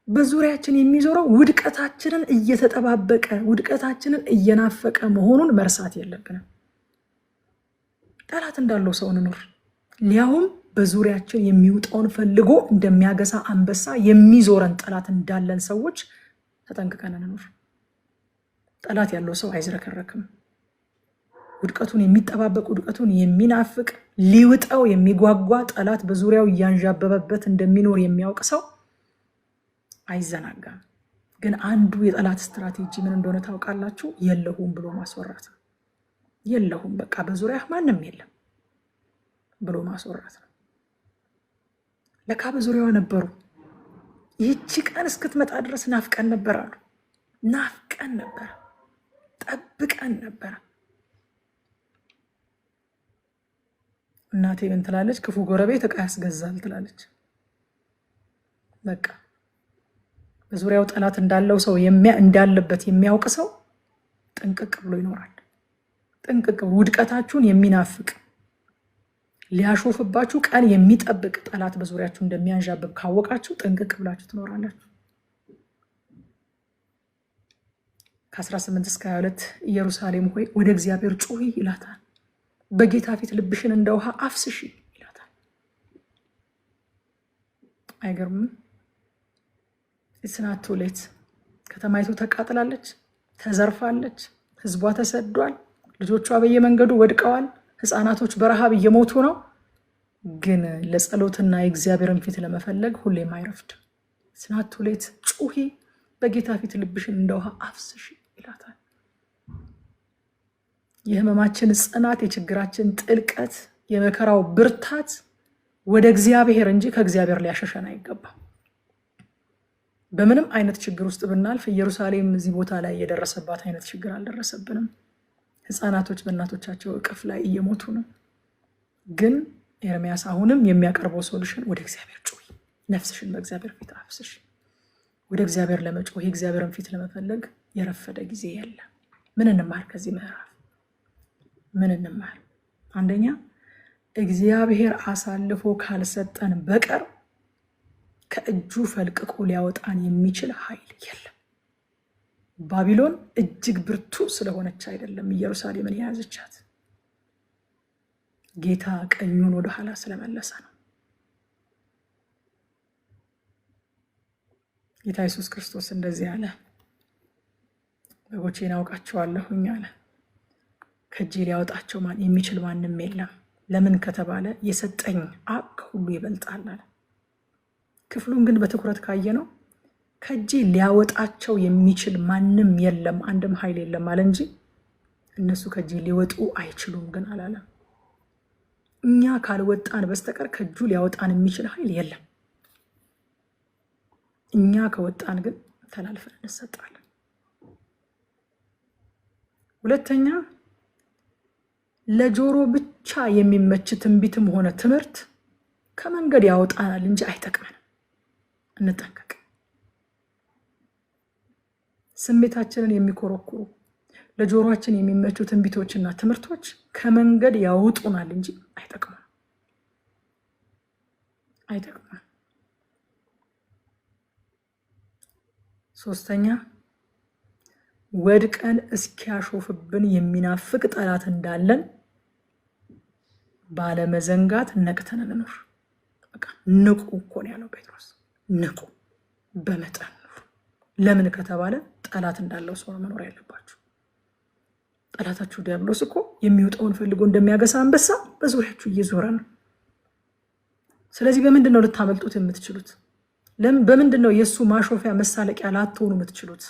በዙሪያችን የሚዞረው ውድቀታችንን እየተጠባበቀ ውድቀታችንን እየናፈቀ መሆኑን መርሳት የለብንም። ጠላት እንዳለው ሰው እንኑር፣ ሊያውም በዙሪያችን የሚውጠውን ፈልጎ እንደሚያገሳ አንበሳ የሚዞረን ጠላት እንዳለን ሰዎች ተጠንቅቀን እንኑር። ጠላት ያለው ሰው አይዝረከረክም። ውድቀቱን የሚጠባበቅ ውድቀቱን የሚናፍቅ ሊውጠው የሚጓጓ ጠላት በዙሪያው እያንዣበበበት እንደሚኖር የሚያውቅ ሰው አይዘናጋም፣ ግን አንዱ የጠላት ስትራቴጂ ምን እንደሆነ ታውቃላችሁ? የለሁም ብሎ ማስወራት ነው። የለሁም በቃ በዙሪያ ማንም የለም ብሎ ማስወራት ነው። ለካ በዙሪያዋ ነበሩ። ይህቺ ቀን እስክትመጣ ድረስ ናፍቀን ነበር አሉ። ናፍቀን ነበር፣ ጠብቀን ነበር። እናቴ ምን ትላለች? ክፉ ጎረቤት ዕቃ ያስገዛል ትላለች። በቃ በዙሪያው ጠላት እንዳለው ሰው እንዳለበት የሚያውቅ ሰው ጥንቅቅ ብሎ ይኖራል። ጥንቅቅ ውድቀታችሁን የሚናፍቅ ሊያሾፍባችሁ ቀን የሚጠብቅ ጠላት በዙሪያችሁ እንደሚያንዣብብ ካወቃችሁ ጥንቅቅ ብላችሁ ትኖራላችሁ። ከ18 እስከ 22 ኢየሩሳሌም ሆይ ወደ እግዚአብሔር ጩሂ ይላታል። በጌታ ፊት ልብሽን እንደ ውሃ አፍስሺ ይላታል። አይገርምም? ኢትስ ሌት። ከተማይቱ ተቃጥላለች፣ ተዘርፋለች፣ ህዝቧ ተሰዷል፣ ልጆቿ በየመንገዱ ወድቀዋል፣ ህፃናቶች በረሃብ እየሞቱ ነው። ግን ለጸሎትና የእግዚአብሔርን ፊት ለመፈለግ ሁሌም አይረፍድም። ኢትስ ሌት። ጩሂ፣ በጌታ ፊት ልብሽን እንደ ውሃ አፍስሺ ይላታል። የህመማችን ጽናት፣ የችግራችን ጥልቀት፣ የመከራው ብርታት ወደ እግዚአብሔር እንጂ ከእግዚአብሔር ሊያሸሸን አይገባም። በምንም አይነት ችግር ውስጥ ብናልፍ ኢየሩሳሌም እዚህ ቦታ ላይ የደረሰባት አይነት ችግር አልደረሰብንም። ህፃናቶች በእናቶቻቸው እቅፍ ላይ እየሞቱ ነው። ግን ኤርሚያስ አሁንም የሚያቀርበው ሶሉሽን ወደ እግዚአብሔር ጩሂ፣ ነፍስሽን በእግዚአብሔር ፊት አፍስሽ። ወደ እግዚአብሔር ለመጮህ የእግዚአብሔርን ፊት ለመፈለግ የረፈደ ጊዜ የለም። ምን እንማር ከዚህ ምዕራፍ? ምን እንማር? አንደኛ እግዚአብሔር አሳልፎ ካልሰጠን በቀር ከእጁ ፈልቅቆ ሊያወጣን የሚችል ኃይል የለም። ባቢሎን እጅግ ብርቱ ስለሆነች አይደለም ኢየሩሳሌምን የያዘቻት፣ ጌታ ቀኙን ወደ ኋላ ስለመለሰ ነው። ጌታ ኢየሱስ ክርስቶስ እንደዚህ አለ፣ በጎቼን አውቃቸዋለሁኝ አለ። ከእጄ ሊያወጣቸው የሚችል ማንም የለም። ለምን ከተባለ የሰጠኝ አብ ከሁሉ ይበልጣል አለ። ክፍሉን ግን በትኩረት ካየ ነው ከእጄ ሊያወጣቸው የሚችል ማንም የለም፣ አንድም ኃይል የለም አለ እንጂ እነሱ ከእጄ ሊወጡ አይችሉም ግን አላለም። እኛ ካልወጣን በስተቀር ከእጁ ሊያወጣን የሚችል ኃይል የለም። እኛ ከወጣን ግን ተላልፈን እንሰጣለን። ሁለተኛ ለጆሮ ብቻ የሚመች ትንቢትም ሆነ ትምህርት ከመንገድ ያወጣናል እንጂ አይጠቅመንም። እንጠንቀቅ። ስሜታችንን የሚኮረኩሩ ለጆሮአችን የሚመቹ ትንቢቶችና ትምህርቶች ከመንገድ ያወጡናል እንጂ አይጠቅሙም። ሶስተኛ ወድቀን እስኪያሾፍብን የሚናፍቅ ጠላት እንዳለን ባለመዘንጋት ነቅተን እንኑር። በቃ ንቁ እኮ ነው ያለው ጴጥሮስ። ንቁ፣ በመጠን ኑሩ። ለምን ከተባለ ጠላት እንዳለው ሰው መኖር ያለባችሁ። ጠላታችሁ ዲያብሎስ እኮ የሚወጣውን ፈልጎ እንደሚያገሳ አንበሳ በዙሪያችሁ እየዞረ ነው። ስለዚህ በምንድን ነው ልታመልጡት የምትችሉት? በምንድን ነው የእሱ ማሾፊያ መሳለቂያ ላትሆኑ የምትችሉት?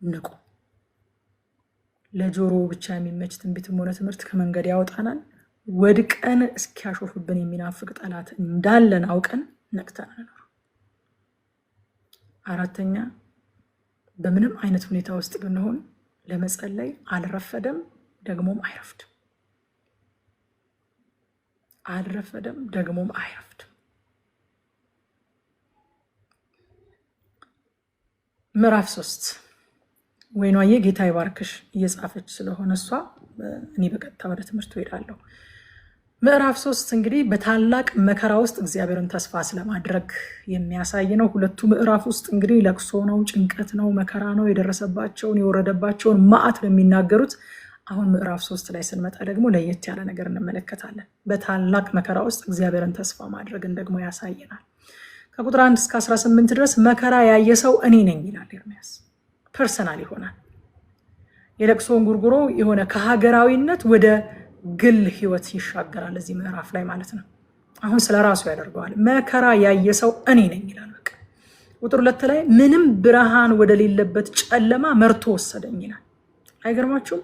ንቁ። ለጆሮ ብቻ የሚመች ትንቢትም ሆነ ትምህርት ከመንገድ ያወጣናል። ወድቀን እስኪያሾፍብን የሚናፍቅ ጠላት እንዳለን አውቀን ነቅተን እንኑር። አራተኛ በምንም አይነት ሁኔታ ውስጥ ብንሆን ለመጸለይ አልረፈደም፣ ደግሞም አይረፍድም። አልረፈደም፣ ደግሞም አይረፍድም። ምዕራፍ 3 ወይኗዬ ጌታ ይባርክሽ እየጻፈች ስለሆነ እሷ እኔ በቀጥታ ወደ ትምህርቱ ሄዳለሁ። ምዕራፍ 3 እንግዲህ በታላቅ መከራ ውስጥ እግዚአብሔርን ተስፋ ስለማድረግ የሚያሳይ ነው። ሁለቱ ምዕራፍ ውስጥ እንግዲህ ለቅሶ ነው፣ ጭንቀት ነው፣ መከራ ነው፣ የደረሰባቸውን የወረደባቸውን መዓት ነው የሚናገሩት። አሁን ምዕራፍ 3 ላይ ስንመጣ ደግሞ ለየት ያለ ነገር እንመለከታለን። በታላቅ መከራ ውስጥ እግዚአብሔርን ተስፋ ማድረግን ደግሞ ያሳየናል። ከቁጥር 1 እስከ 18 ድረስ መከራ ያየ ሰው እኔ ነኝ ይላል ኤርሚያስ። ፐርሰናል ይሆናል። የለቅሶን ጉርጉሮ የሆነ ከሀገራዊነት ወደ ግል ህይወት ይሻገራል እዚህ ምዕራፍ ላይ ማለት ነው። አሁን ስለ ራሱ ያደርገዋል። መከራ ያየ ሰው እኔ ነኝ ይላል። በቃ ቁጥር 2 ላይ ምንም ብርሃን ወደሌለበት ጨለማ መርቶ ወሰደኝ ይላል። አይገርማችሁም?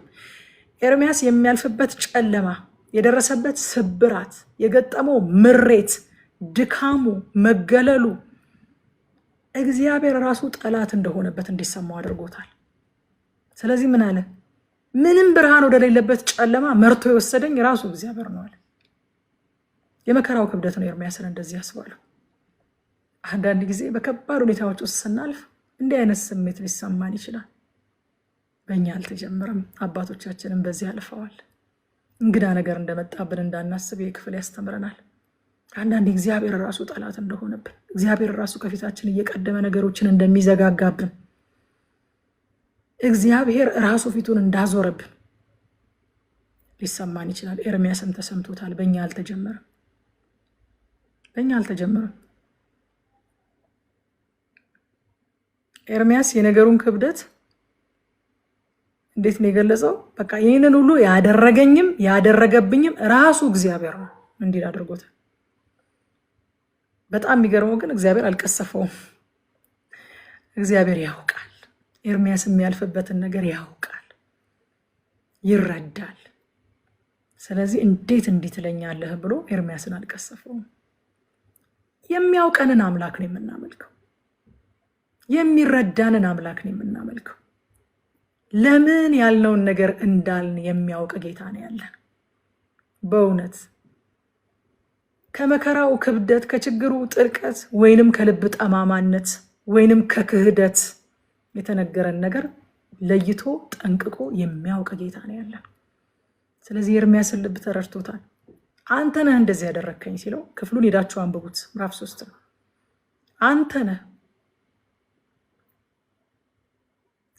ኤርሚያስ የሚያልፍበት ጨለማ፣ የደረሰበት ስብራት፣ የገጠመው ምሬት፣ ድካሙ፣ መገለሉ እግዚአብሔር ራሱ ጠላት እንደሆነበት እንዲሰማው አድርጎታል። ስለዚህ ምን አለ? ምንም ብርሃን ወደሌለበት ጨለማ መርቶ የወሰደኝ ራሱ እግዚአብሔር ነው አለ። የመከራው ክብደት ነው ኤርሚያስን እንደዚህ ያስባለው። አንዳንድ ጊዜ በከባድ ሁኔታዎች ውስጥ ስናልፍ እንዲህ አይነት ስሜት ሊሰማን ይችላል። በእኛ አልተጀመረም። አባቶቻችንም በዚህ አልፈዋል። እንግዳ ነገር እንደመጣብን እንዳናስብ ይህ ክፍል ያስተምረናል። አንዳንድ እግዚአብሔር ራሱ ጠላት እንደሆነብን፣ እግዚአብሔር ራሱ ከፊታችን እየቀደመ ነገሮችን እንደሚዘጋጋብን፣ እግዚአብሔር ራሱ ፊቱን እንዳዞረብን ሊሰማን ይችላል። ኤርሚያስም ተሰምቶታል። በእኛ አልተጀመረም። በእኛ አልተጀመረም። ኤርሚያስ የነገሩን ክብደት እንዴት ነው የገለጸው? በቃ ይህንን ሁሉ ያደረገኝም ያደረገብኝም ራሱ እግዚአብሔር ነው እንዲል አድርጎታል። በጣም የሚገርመው ግን እግዚአብሔር አልቀሰፈውም። እግዚአብሔር ያውቃል። ኤርሚያስ የሚያልፍበትን ነገር ያውቃል፣ ይረዳል። ስለዚህ እንዴት እንዲህ ትለኛለህ ብሎ ኤርሚያስን አልቀሰፈውም። የሚያውቀንን አምላክ ነው የምናመልከው። የሚረዳንን አምላክ ነው የምናመልከው። ለምን ያልነውን ነገር እንዳልን የሚያውቅ ጌታ ነው ያለን። በእውነት ከመከራው ክብደት፣ ከችግሩ ጥልቀት ወይንም ከልብ ጠማማነት ወይንም ከክህደት የተነገረን ነገር ለይቶ ጠንቅቆ የሚያውቅ ጌታ ነው ያለን። ስለዚህ ኤርሚያስን ልብ ተረድቶታል። አንተ ነህ እንደዚህ ያደረከኝ ሲለው፣ ክፍሉን ሄዳችሁ አንብቡት፣ ምዕራፍ 3 ነው። አንተ ነህ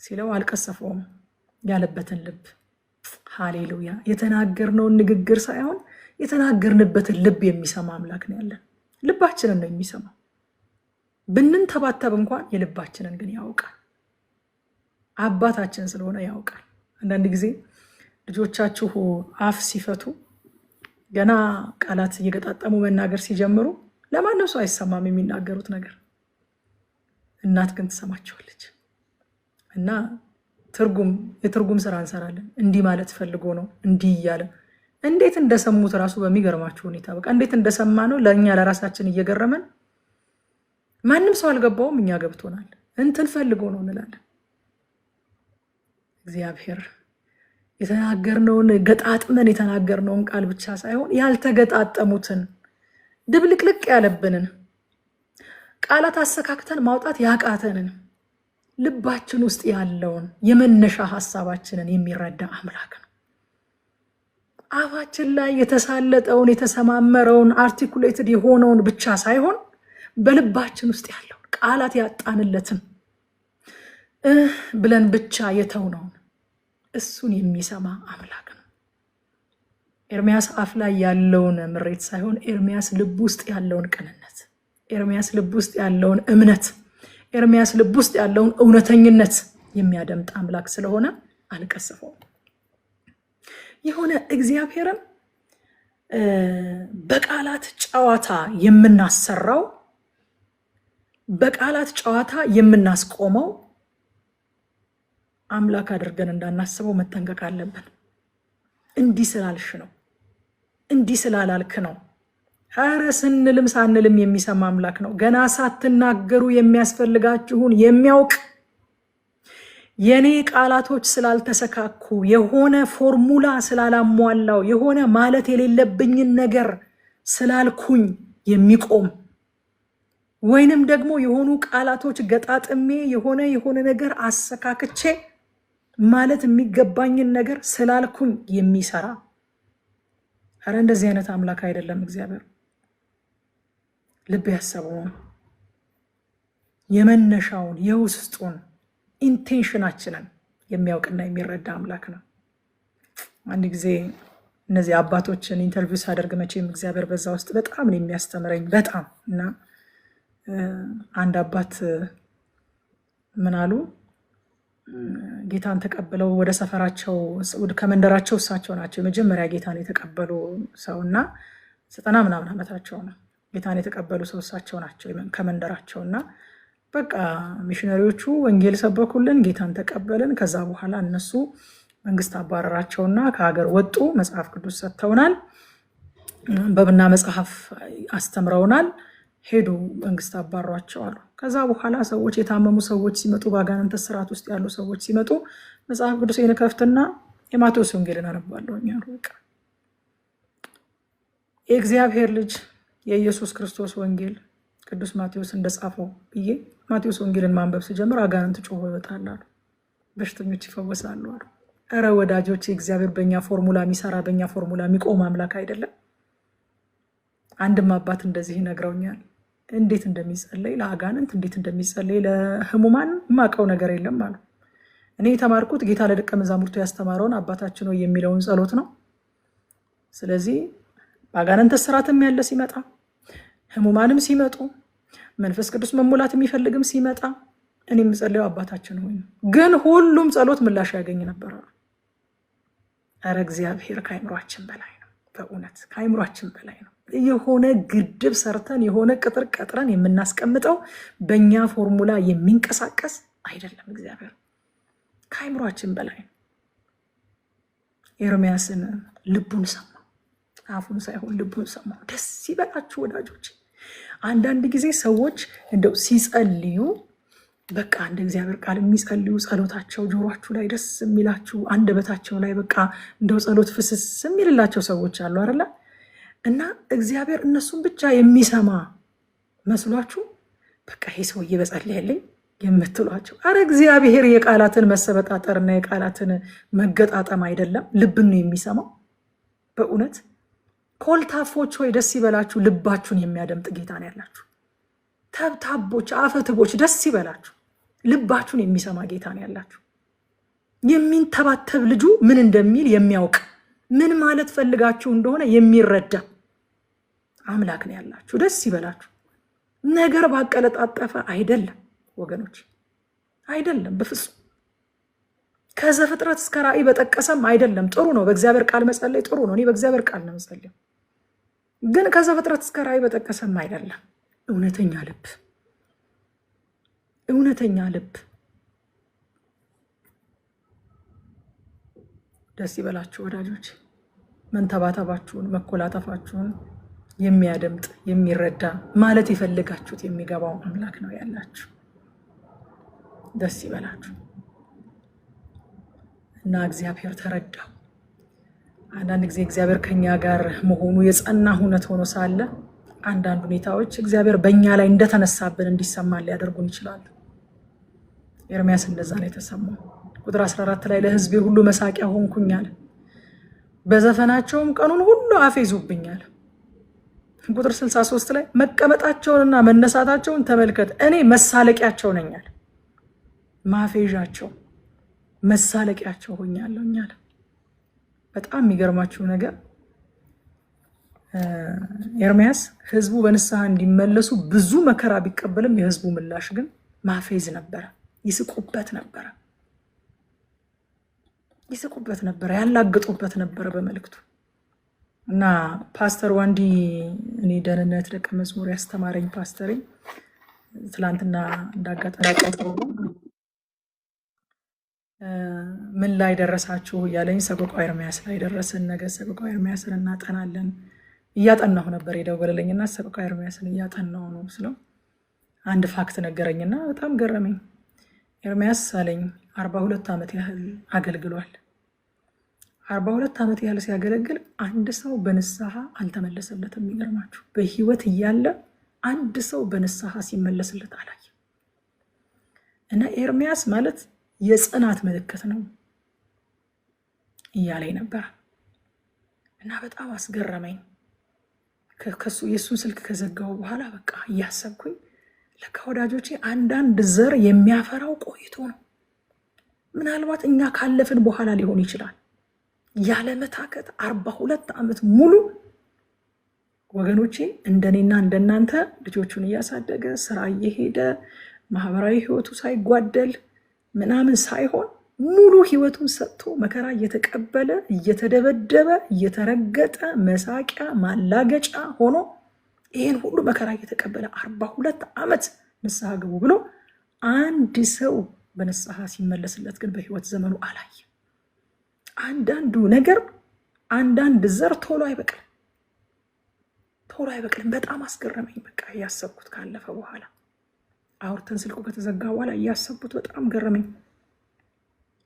ሲለው አልቀሰፈውም። ያለበትን ልብ። ሃሌሉያ! የተናገርነውን ንግግር ሳይሆን የተናገርንበትን ልብ የሚሰማ አምላክ ነው ያለን። ልባችንን ነው የሚሰማው። ብንንተባተብ እንኳን የልባችንን ግን ያውቃል። አባታችን ስለሆነ ያውቃል። አንዳንድ ጊዜ ልጆቻችሁ አፍ ሲፈቱ ገና ቃላት እየገጣጠሙ መናገር ሲጀምሩ ለማንም ሰው አይሰማም የሚናገሩት ነገር። እናት ግን ትሰማቸዋለች። እና የትርጉም ስራ እንሰራለን። እንዲህ ማለት ፈልጎ ነው እንዲህ እያለ እንዴት እንደሰሙት ራሱ በሚገርማችሁ ሁኔታ በቃ እንዴት እንደሰማ ነው ለእኛ ለራሳችን እየገረመን፣ ማንም ሰው አልገባውም፣ እኛ ገብቶናል። እንትን ፈልጎ ነው እንላለን። እግዚአብሔር የተናገርነውን ገጣጥመን የተናገርነውን ቃል ብቻ ሳይሆን ያልተገጣጠሙትን ድብልቅልቅ ያለብንን ቃላት አሰካክተን ማውጣት ያቃተንን ልባችን ውስጥ ያለውን የመነሻ ሀሳባችንን የሚረዳ አምላክ ነው። አፋችን ላይ የተሳለጠውን የተሰማመረውን አርቲኩሌትድ የሆነውን ብቻ ሳይሆን በልባችን ውስጥ ያለውን ቃላት ያጣንለትን ብለን ብቻ የተውነውን እሱን የሚሰማ አምላክ ነው። ኤርሚያስ አፍ ላይ ያለውን ምሬት ሳይሆን ኤርሚያስ ልብ ውስጥ ያለውን ቅንነት፣ ኤርሚያስ ልብ ውስጥ ያለውን እምነት፣ ኤርሚያስ ልብ ውስጥ ያለውን እውነተኝነት የሚያደምጥ አምላክ ስለሆነ አልቀሰፈውም። የሆነ እግዚአብሔርን በቃላት ጨዋታ የምናሰራው፣ በቃላት ጨዋታ የምናስቆመው አምላክ አድርገን እንዳናስበው መጠንቀቅ አለብን። እንዲህ ስላልሽ ነው፣ እንዲህ ስላላልክ ነው። ኧረ ስንልም ሳንልም የሚሰማ አምላክ ነው። ገና ሳትናገሩ የሚያስፈልጋችሁን የሚያውቅ፣ የኔ ቃላቶች ስላልተሰካኩ፣ የሆነ ፎርሙላ ስላላሟላው፣ የሆነ ማለት የሌለብኝን ነገር ስላልኩኝ የሚቆም ወይንም ደግሞ የሆኑ ቃላቶች ገጣጥሜ የሆነ ነገር አሰካክቼ ማለት የሚገባኝን ነገር ስላልኩኝ የሚሰራ፣ ኧረ እንደዚህ አይነት አምላክ አይደለም እግዚአብሔር። ልብ ያሰበውን የመነሻውን የውስጡን ኢንቴንሽናችንን የሚያውቅና የሚረዳ አምላክ ነው። አንድ ጊዜ እነዚህ አባቶችን ኢንተርቪው ሳደርግ መቼም እግዚአብሔር በዛ ውስጥ በጣም ነው የሚያስተምረኝ በጣም። እና አንድ አባት ምን አሉ፣ ጌታን ተቀብለው ወደ ሰፈራቸው ከመንደራቸው እሳቸው ናቸው የመጀመሪያ ጌታን የተቀበሉ ሰው እና 90 ምናምን ዓመታቸው ነው። ጌታን የተቀበሉ ሰው እሳቸው ናቸው ከመንደራቸው። እና በቃ ሚሽነሪዎቹ ወንጌል ሰበኩልን፣ ጌታን ተቀበልን። ከዛ በኋላ እነሱ መንግስት አባረራቸውና ከሀገር ወጡ። መጽሐፍ ቅዱስ ሰጥተውናል፣ በብና መጽሐፍ አስተምረውናል። ሄዱ፣ መንግስት አባሯቸዋል። ከዛ በኋላ ሰዎች የታመሙ ሰዎች ሲመጡ፣ በአጋንንት ስርዓት ውስጥ ያሉ ሰዎች ሲመጡ መጽሐፍ ቅዱስ ከፍትና የማቴዎስ ወንጌልን አነባለሁ። በቃ የእግዚአብሔር ልጅ የኢየሱስ ክርስቶስ ወንጌል ቅዱስ ማቴዎስ እንደጻፈው ብዬ ማቴዎስ ወንጌልን ማንበብ ስጀምር አጋንንት ጮሆ ይወጣሉ፣ በሽተኞች ይፈወሳሉ አሉ። እረ ወዳጆች፣ እግዚአብሔር በእኛ ፎርሙላ የሚሰራ በእኛ ፎርሙላ የሚቆም አምላክ አይደለም። አንድም አባት እንደዚህ ይነግረውኛል፣ እንዴት እንደሚጸለይ ለአጋንንት፣ እንዴት እንደሚጸለይ ለህሙማን የማውቀው ነገር የለም አሉ። እኔ የተማርኩት ጌታ ለደቀ መዛሙርቱ ያስተማረውን አባታችን ሆይ የሚለውን ጸሎት ነው። ስለዚህ በአጋንንት ስራትም ያለ ሲመጣ፣ ህሙማንም ሲመጡ፣ መንፈስ ቅዱስ መሙላት የሚፈልግም ሲመጣ እኔ የምጸልየው አባታችን ሆይ ነው። ግን ሁሉም ጸሎት ምላሽ ያገኝ ነበር። ኧረ እግዚአብሔር ከአይምሯችን በላይ ነው። በእውነት ከአይምሯችን በላይ ነው። የሆነ ግድብ ሰርተን የሆነ ቅጥር ቀጥረን የምናስቀምጠው በእኛ ፎርሙላ የሚንቀሳቀስ አይደለም። እግዚአብሔር ከአይምሯችን በላይ ነው። ኤርምያስን ልቡን ሰማው፣ አፉን ሳይሆን ልቡን ሰማው። ደስ ይበላችሁ ወዳጆች። አንዳንድ ጊዜ ሰዎች እንደው ሲጸልዩ በቃ እንደ እግዚአብሔር ቃል የሚጸልዩ ጸሎታቸው ጆሯችሁ ላይ ደስ የሚላችሁ አንደበታቸው ላይ በቃ እንደው ጸሎት ፍስስ የሚልላቸው ሰዎች አሉ አይደለ? እና እግዚአብሔር እነሱን ብቻ የሚሰማ መስሏችሁ በቃ ይሄ ሰውዬ በጸለየልኝ የምትሏቸው። አረ እግዚአብሔር የቃላትን መሰበጣጠርና የቃላትን መገጣጠም አይደለም፣ ልብን ነው የሚሰማው። በእውነት ኮልታፎች ሆይ ደስ ይበላችሁ፣ ልባችሁን የሚያደምጥ ጌታ ነው ያላችሁ። ተብታቦች፣ አፈትቦች ደስ ይበላችሁ፣ ልባችሁን የሚሰማ ጌታ ነው ያላችሁ። የሚንተባተብ ልጁ ምን እንደሚል የሚያውቅ ምን ማለት ፈልጋችሁ እንደሆነ የሚረዳ አምላክ ነው ያላችሁ። ደስ ይበላችሁ። ነገር ባቀለጣጠፈ አይደለም ወገኖች፣ አይደለም በፍጹም። ከዘፍጥረት እስከ ራእይ በጠቀሰም አይደለም። ጥሩ ነው፣ በእግዚአብሔር ቃል መጸለይ ጥሩ ነው። እኔ በእግዚአብሔር ቃል ነው መጸለይ። ግን ከዘፍጥረት እስከ ራእይ በጠቀሰም አይደለም። እውነተኛ ልብ፣ እውነተኛ ልብ። ደስ ይበላችሁ ወዳጆች። መንተባተባችሁን መኮላተፋችሁን የሚያደምጥ የሚረዳ ማለት የፈለጋችሁት የሚገባው አምላክ ነው ያላችሁ። ደስ ይበላችሁ እና እግዚአብሔር ተረዳው። አንዳንድ ጊዜ እግዚአብሔር ከኛ ጋር መሆኑ የጸና እውነት ሆኖ ሳለ አንዳንድ ሁኔታዎች እግዚአብሔር በእኛ ላይ እንደተነሳብን እንዲሰማን ሊያደርጉን ይችላሉ። ኤርምያስ እንደዛ ነው የተሰማው። ቁጥር 14 ላይ ለሕዝቤ ሁሉ መሳቂያ ሆንኩኛል፣ በዘፈናቸውም ቀኑን ሁሉ አፌዙብኛል። ቁጥር 63 ላይ መቀመጣቸውንና መነሳታቸውን ተመልከት፣ እኔ መሳለቂያቸው ነኛል። ማፌዣቸው መሳለቂያቸው ሆኛለሁኛል። በጣም የሚገርማችሁ ነገር ኤርምያስ ህዝቡ በንስሐ እንዲመለሱ ብዙ መከራ ቢቀበልም የህዝቡ ምላሽ ግን ማፌዝ ነበረ። ይስቁበት ነበረ፣ ይስቁበት ነበረ፣ ያላግጡበት ነበረ በመልእክቱ። እና ፓስተር ዋንዲ እኔ ደህንነት ደቀ መዝሙር ያስተማረኝ ፓስተሬ ትላንትና እንዳጋጠመው ምን ላይ ደረሳችሁ እያለኝ ሰቆቃወ ኤርምያስ ላይ ደረስን። ነገ ሰቆቃወ ኤርምያስን እናጠናለን። እያጠናሁ ነበር የደወለልኝና ሰቆቃወ ኤርምያስን እያጠናሁ ነው ስለው አንድ ፋክት ነገረኝና በጣም ገረመኝ። ኤርምያስ አለኝ 42 ዓመት ያህል አገልግሏል። 42 ዓመት ያህል ሲያገለግል አንድ ሰው በንስሐ አልተመለሰለትም። የሚገርማችሁ በህይወት እያለ አንድ ሰው በንስሐ ሲመለስለት አላየም። እና ኤርምያስ ማለት የጽናት ምልክት ነው እያለኝ ነበር። እና በጣም አስገረመኝ። ከሱ የሱን ስልክ ከዘጋው በኋላ በቃ እያሰብኩኝ ለካ ወዳጆቼ አንዳንድ ዘር የሚያፈራው ቆይቶ ነው። ምናልባት እኛ ካለፍን በኋላ ሊሆን ይችላል። ያለ መታከት 42 ዓመት ሙሉ ወገኖቼ እንደኔና እንደናንተ ልጆቹን እያሳደገ ስራ እየሄደ ማህበራዊ ህይወቱ ሳይጓደል ምናምን ሳይሆን ሙሉ ህይወቱን ሰጥቶ መከራ እየተቀበለ እየተደበደበ እየተረገጠ መሳቂያ ማላገጫ ሆኖ ይሄን ሁሉ መከራ እየተቀበለ 42 ዓመት ንስሐ ግቡ ብሎ አንድ ሰው በንስሐ ሲመለስለት ግን በህይወት ዘመኑ አላየ። አንዳንዱ ነገር አንዳንድ ዘር ቶሎ አይበቅልም። በጣም አስገረመኝ። በቃ እያሰብኩት ካለፈ በኋላ አውርተን ስልኩ ከተዘጋ በኋላ እያሰብኩት በጣም ገረመኝ።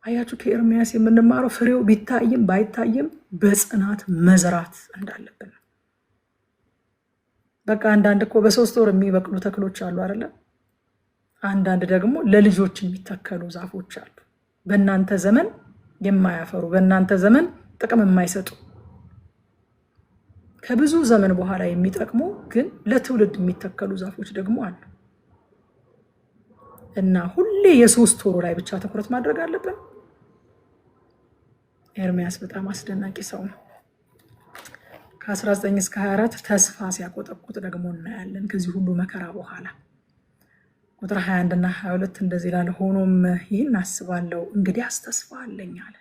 አያችሁ ከኤርምያስ የምንማረው ፍሬው ቢታይም ባይታይም በጽናት መዝራት እንዳለብን። በቃ አንዳንድ እኮ በ3 ወር የሚበቅሉ ተክሎች አሉ አይደለ? አንዳንድ ደግሞ ለልጆች የሚተከሉ ዛፎች አሉ። በእናንተ ዘመን የማያፈሩ በእናንተ ዘመን ጥቅም የማይሰጡ ከብዙ ዘመን በኋላ የሚጠቅሙ ግን ለትውልድ የሚተከሉ ዛፎች ደግሞ አሉ። እና ሁሌ የ3 ወሩ ላይ ብቻ ትኩረት ማድረግ አለብን። ኤርምያስ በጣም አስደናቂ ሰው ነው። ከ19 እስከ 24 ተስፋ ሲያቆጠቁጥ ደግሞ እናያለን። ከዚህ ሁሉ መከራ በኋላ ቁጥር 21 እና 22 እንደዚህ ይላል፣ ሆኖም ይህን አስባለሁ እንግዲያስ ተስፋ አለኝ አለ።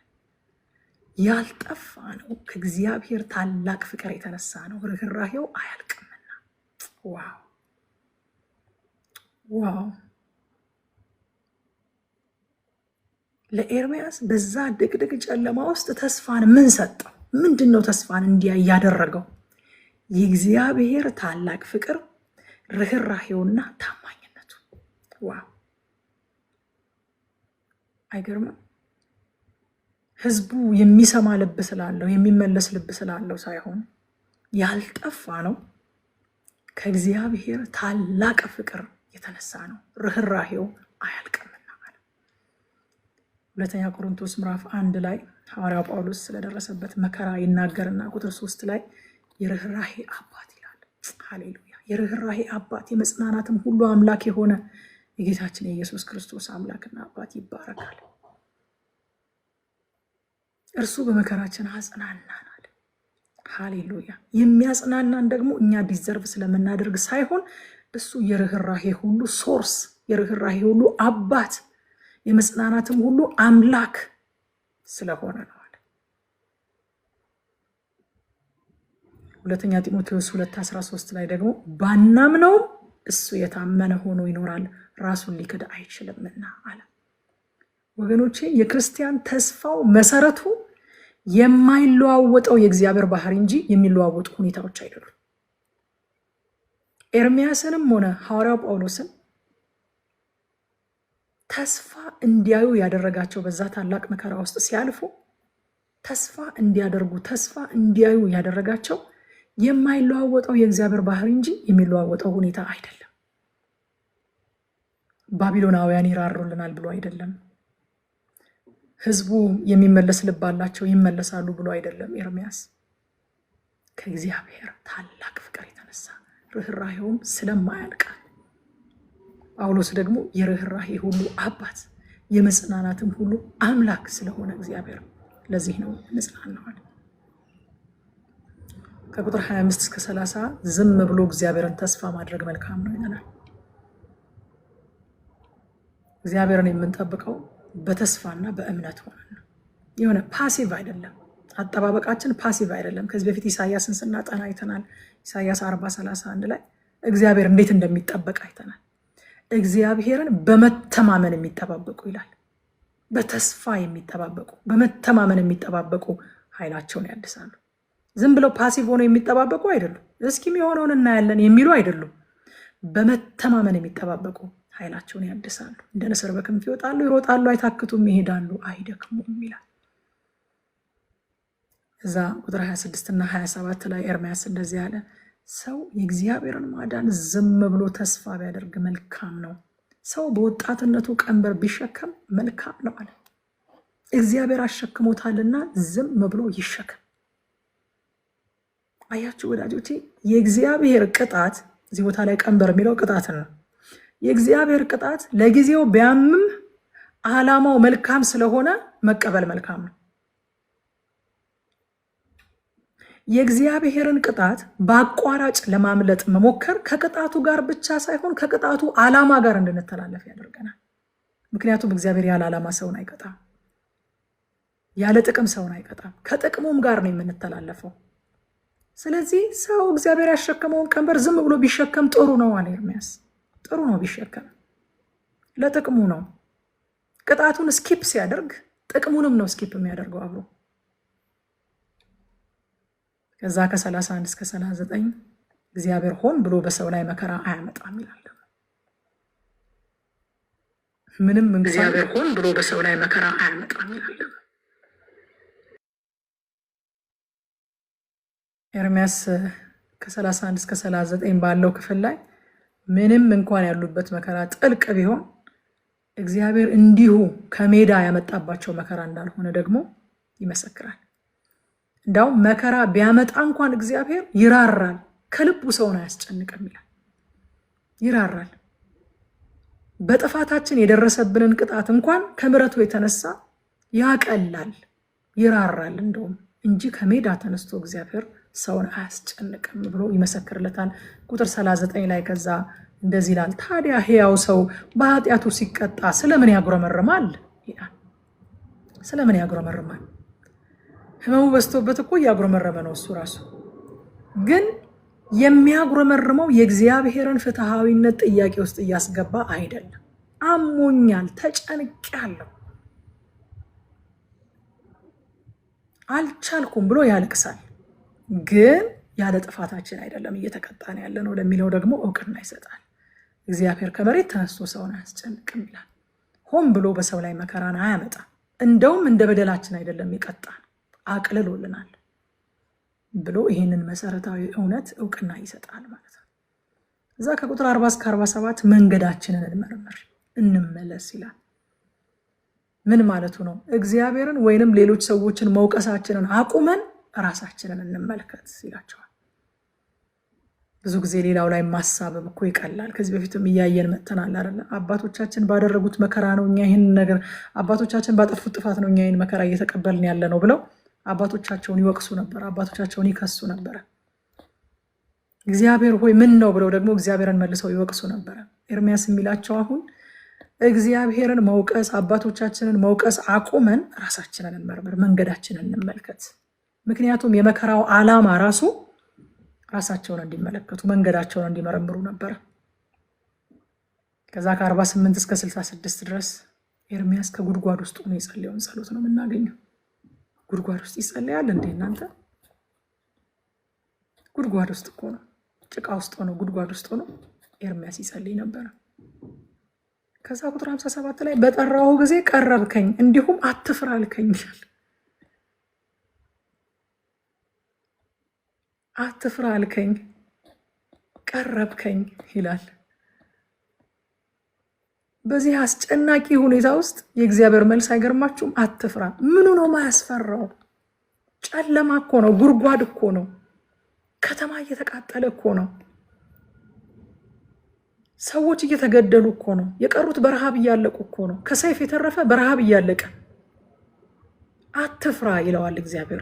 ያልጠፋ ነው፣ ከእግዚአብሔር ታላቅ ፍቅር የተነሳ ነው፣ ርኅራኄው አያልቅምና። ዋው! ለኤርምያስ በዛ ድቅድቅ ጨለማ ውስጥ ተስፋን ምን ሰጠው? ምንድን ነው ተስፋን እንዲያይ ያደረገው? የእግዚአብሔር ታላቅ ፍቅር፣ ርኅራኄውና ታማኝነቱ። ዋው! አይገርምም? ህዝቡ የሚሰማ ልብ ስላለው የሚመለስ ልብ ስላለው ሳይሆን ያልጠፋ ነው፣ ከእግዚአብሔር ታላቅ ፍቅር የተነሳ ነው፣ ርኅራኄው አያልቅምና። ሁለተኛ ቆሮንቶስ ምዕራፍ 1 ላይ ሐዋርያው ጳውሎስ ስለደረሰበት መከራ ይናገርና ቁጥር 3 ላይ የርኅራኄ አባት ይላል። ሃሌሉያ! የርኅራኄ አባት የመጽናናትም ሁሉ አምላክ የሆነ የጌታችን የኢየሱስ ክርስቶስ አምላክና አባት ይባረካል። እርሱ በመከራችን አጽናናናል። ሃሌሉያ! የሚያጽናናን ደግሞ እኛ ዲዘርቭ ስለምናደርግ ሳይሆን እሱ የርኅራኄ ሁሉ ሶርስ፣ የርኅራኄ ሁሉ አባት፣ የመጽናናትም ሁሉ አምላክ ስለሆነ ነው አለ። ሁለተኛ ጢሞቴዎስ 2:13 ላይ ደግሞ ባናምነውም እሱ የታመነ ሆኖ ይኖራል፣ ራሱን ሊክድ አይችልምና አለ። ወገኖቼ የክርስቲያን ተስፋው መሰረቱ የማይለዋወጠው የእግዚአብሔር ባህሪ እንጂ የሚለዋወጡ ሁኔታዎች አይደሉም። ኤርምያስንም ሆነ ሐዋርያው ጳውሎስን ተስፋ እንዲያዩ ያደረጋቸው በዛ ታላቅ መከራ ውስጥ ሲያልፉ ተስፋ እንዲያደርጉ ተስፋ እንዲያዩ ያደረጋቸው የማይለዋወጠው የእግዚአብሔር ባህሪ እንጂ የሚለዋወጠው ሁኔታ አይደለም። ባቢሎናውያን ይራሩልናል ብሎ አይደለም። ህዝቡ የሚመለስ ልብ አላቸው ይመለሳሉ ብሎ አይደለም። ኤርምያስ ከእግዚአብሔር ታላቅ ፍቅር የተነሳ ርኅራኄውም ስለማያልቅ፣ ጳውሎስ ደግሞ የርኅራኄ ሁሉ አባት የመጽናናትም ሁሉ አምላክ ስለሆነ እግዚአብሔር ለዚህ ነው እንጽናናዋል። ከቁጥር 25 እስከ 30 ዝም ብሎ እግዚአብሔርን ተስፋ ማድረግ መልካም ነው ይለናል። እግዚአብሔርን የምንጠብቀው በተስፋና በእምነት ሆነን ነው። የሆነ ፓሲቭ አይደለም። አጠባበቃችን ፓሲቭ አይደለም። ከዚህ በፊት ኢሳያስን ስናጠና አይተናል። ኢሳያስ 40:31 ላይ እግዚአብሔር እንዴት እንደሚጠበቅ አይተናል። እግዚአብሔርን በመተማመን የሚጠባበቁ ይላል። በተስፋ የሚጠባበቁ በመተማመን የሚጠባበቁ ኃይላቸውን ያድሳሉ። ዝም ብለው ፓሲቭ ሆነው የሚጠባበቁ አይደሉም። እስኪም የሆነውን እናያለን የሚሉ አይደሉም። በመተማመን የሚጠባበቁ ኃይላቸውን ያድሳሉ። እንደ ንስር በክንፍ ይወጣሉ፣ ይሮጣሉ፣ አይታክቱም፣ ይሄዳሉ፣ አይደክሙም ይላል። እዛ ቁጥር 26 እና 27 ላይ ኤርምያስ እንደዚህ ያለ ሰው የእግዚአብሔርን ማዳን ዝም ብሎ ተስፋ ቢያደርግ መልካም ነው። ሰው በወጣትነቱ ቀንበር ቢሸከም መልካም ነው አለ። እግዚአብሔር አሸክሞታልና ዝም ብሎ ይሸከም። አያችሁ ወዳጆቼ፣ የእግዚአብሔር ቅጣት እዚህ ቦታ ላይ ቀንበር የሚለው ቅጣትን ነው። የእግዚአብሔር ቅጣት ለጊዜው ቢያምም ዓላማው መልካም ስለሆነ መቀበል መልካም ነው። የእግዚአብሔርን ቅጣት በአቋራጭ ለማምለጥ መሞከር ከቅጣቱ ጋር ብቻ ሳይሆን ከቅጣቱ ዓላማ ጋር እንድንተላለፍ ያደርገናል። ምክንያቱም እግዚአብሔር ያለ ዓላማ ሰውን አይቀጣም፣ ያለ ጥቅም ሰውን አይቀጣም። ከጥቅሙም ጋር ነው የምንተላለፈው። ስለዚህ ሰው እግዚአብሔር ያሸከመውን ቀንበር ዝም ብሎ ቢሸከም ጥሩ ነው አለ ኤርምያስ። ጥሩ ነው ቢሸከም። ለጥቅሙ ነው። ቅጣቱን ስኪፕ ሲያደርግ ጥቅሙንም ነው ስኪፕ የሚያደርገው አብሮ። ከዛ ከ31 እስከ 39 እግዚአብሔር ሆን ብሎ በሰው ላይ መከራ አያመጣም ይላል። ምንም እግዚአብሔር ሆን ብሎ በሰው ላይ መከራ አያመጣም ይላል። ኤርምያስ ከ31 እስከ 39 ባለው ክፍል ላይ ምንም እንኳን ያሉበት መከራ ጥልቅ ቢሆን እግዚአብሔር እንዲሁ ከሜዳ ያመጣባቸው መከራ እንዳልሆነ ደግሞ ይመሰክራል። እንዳውም መከራ ቢያመጣ እንኳን እግዚአብሔር ይራራል፣ ከልቡ ሰውን አያስጨንቅም ይላል። ይራራል። በጥፋታችን የደረሰብንን ቅጣት እንኳን ከምሕረቱ የተነሳ ያቀላል፣ ይራራል እንደውም እንጂ ከሜዳ ተነስቶ እግዚአብሔር ሰውን አያስጨንቅም ብሎ ይመሰክርለታል። ቁጥር 39 ላይ ከዛ እንደዚህ ይላል፣ ታዲያ ሕያው ሰው በኃጢአቱ ሲቀጣ ስለምን ያጉረመርማል ይላል። ስለምን ያጉረመርማል? ህመሙ በዝቶበት እኮ እያጉረመረመ ነው እሱ ራሱ። ግን የሚያጉረመርመው የእግዚአብሔርን ፍትሃዊነት ጥያቄ ውስጥ እያስገባ አይደለም። አሞኛል፣ ተጨንቄያለሁ፣ አልቻልኩም ብሎ ያለቅሳል። ግን ያለ ጥፋታችን አይደለም እየተቀጣን ያለ ነው ለሚለው ደግሞ እውቅና ይሰጣል። እግዚአብሔር ከመሬት ተነስቶ ሰውን አያስጨንቅም ይላል። ሆን ብሎ በሰው ላይ መከራን አያመጣም። እንደውም እንደ በደላችን አይደለም ይቀጣል፣ አቅልሎልናል ብሎ ይህንን መሰረታዊ እውነት እውቅና ይሰጣል ማለት ነው። እዛ ከቁጥር 40 እስከ 47 መንገዳችንን እንመርምር እንመለስ ይላል። ምን ማለቱ ነው? እግዚአብሔርን ወይንም ሌሎች ሰዎችን መውቀሳችንን አቁመን ራሳችንን እንመልከት ይላቸዋል። ብዙ ጊዜ ሌላው ላይ ማሳበብ እኮ ይቀላል። ከዚህ በፊትም እያየን መጥተናል አይደለ? አባቶቻችን ባደረጉት መከራ ነው እኛ ይህን ነገር፣ አባቶቻችን ባጠፉት ጥፋት ነው እኛ ይህን መከራ እየተቀበልን ያለ ነው ብለው አባቶቻቸውን ይወቅሱ ነበር፣ አባቶቻቸውን ይከሱ ነበረ። እግዚአብሔር ሆይ ምን ነው ብለው ደግሞ እግዚአብሔርን መልሰው ይወቅሱ ነበረ። ኤርምያስ የሚላቸው አሁን እግዚአብሔርን መውቀስ፣ አባቶቻችንን መውቀስ አቁመን ራሳችንን እንመርምር፣ መንገዳችንን እንመልከት። ምክንያቱም የመከራው ዓላማ ራሱ ራሳቸውን እንዲመለከቱ መንገዳቸውን እንዲመረምሩ ነበረ። ከዛ ከ48 እስከ 66 ድረስ ኤርምያስ ከጉድጓድ ውስጥ ሆኖ የጸለየውን ጸሎት ነው የምናገኘው። ጉድጓድ ውስጥ ይጸለያል እንዴ እናንተ? ጉድጓድ ውስጥ እኮ ነው፣ ጭቃ ውስጥ ሆኖ ጉድጓድ ውስጥ ሆኖ ኤርምያስ ይጸልይ ነበረ። ከዛ ቁጥር 57 ላይ በጠራሁ ጊዜ ቀረብከኝ፣ እንዲሁም አትፍራ አልከኝ። አትፍራ አልከኝ፣ ቀረብከኝ ይላል። በዚህ አስጨናቂ ሁኔታ ውስጥ የእግዚአብሔር መልስ አይገርማችሁም? አትፍራ። ምኑ ነው ማያስፈራው? ጨለማ እኮ ነው፣ ጉድጓድ እኮ ነው፣ ከተማ እየተቃጠለ እኮ ነው፣ ሰዎች እየተገደሉ እኮ ነው፣ የቀሩት በረሃብ እያለቁ እኮ ነው፣ ከሰይፍ የተረፈ በረሃብ እያለቀ። አትፍራ ይለዋል እግዚአብሔር።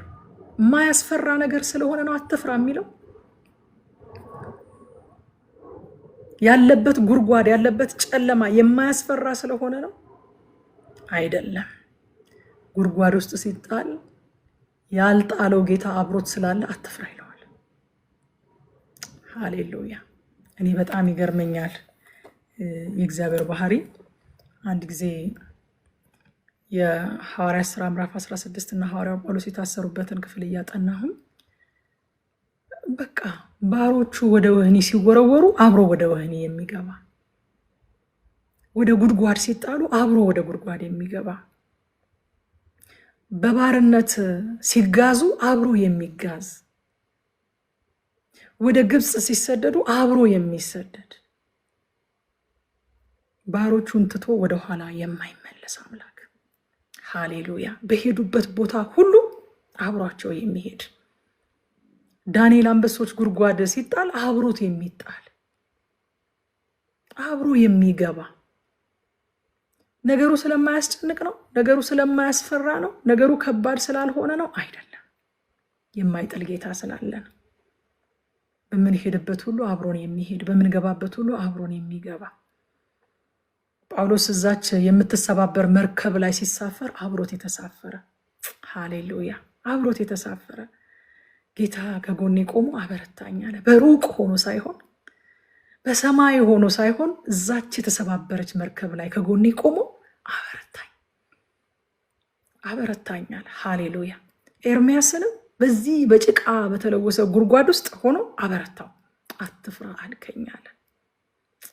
ማያስፈራ ነገር ስለሆነ ነው አትፍራ የሚለው። ያለበት ጉድጓድ ያለበት ጨለማ የማያስፈራ ስለሆነ ነው አይደለም። ጉድጓድ ውስጥ ሲጣል ያልጣለው ጌታ አብሮት ስላለ አትፍራ ይለዋል። ሃሌሉያ። እኔ በጣም ይገርመኛል የእግዚአብሔር ባህሪ። አንድ ጊዜ የሐዋርያት ሥራ ምዕራፍ 16 እና ሐዋርያው ጳውሎስ የታሰሩበትን ክፍል እያጠናሁም በቃ ባሮቹ ወደ ወህኒ ሲወረወሩ አብሮ ወደ ወህኒ የሚገባ፣ ወደ ጉድጓድ ሲጣሉ አብሮ ወደ ጉድጓድ የሚገባ፣ በባርነት ሲጋዙ አብሮ የሚጋዝ፣ ወደ ግብፅ ሲሰደዱ አብሮ የሚሰደድ፣ ባሮቹን ትቶ ወደኋላ የማይመለስ አምላክ። ሃሌሉያ። በሄዱበት ቦታ ሁሉ አብሯቸው የሚሄድ፣ ዳንኤል አንበሶች ጉድጓድ ሲጣል አብሮት የሚጣል፣ አብሮ የሚገባ። ነገሩ ስለማያስጨንቅ ነው፣ ነገሩ ስለማያስፈራ ነው፣ ነገሩ ከባድ ስላልሆነ ነው አይደለም። የማይጥል ጌታ ስላለ ነው። በምንሄድበት ሁሉ አብሮን የሚሄድ፣ በምንገባበት ሁሉ አብሮን የሚገባ። ጳውሎስ እዛች የምትሰባበር መርከብ ላይ ሲሳፈር አብሮት የተሳፈረ፣ ሃሌሉያ፣ አብሮት የተሳፈረ ጌታ ከጎኔ ቆሞ አበረታኝ አለ። በሩቅ ሆኖ ሳይሆን በሰማይ ሆኖ ሳይሆን እዛች የተሰባበረች መርከብ ላይ ከጎኔ ቆሞ አበረታኛል። ሃሌሉያ። ኤርሚያስንም በዚህ በጭቃ በተለወሰ ጉድጓድ ውስጥ ሆኖ አበረታው። አትፍራ አልከኛለ።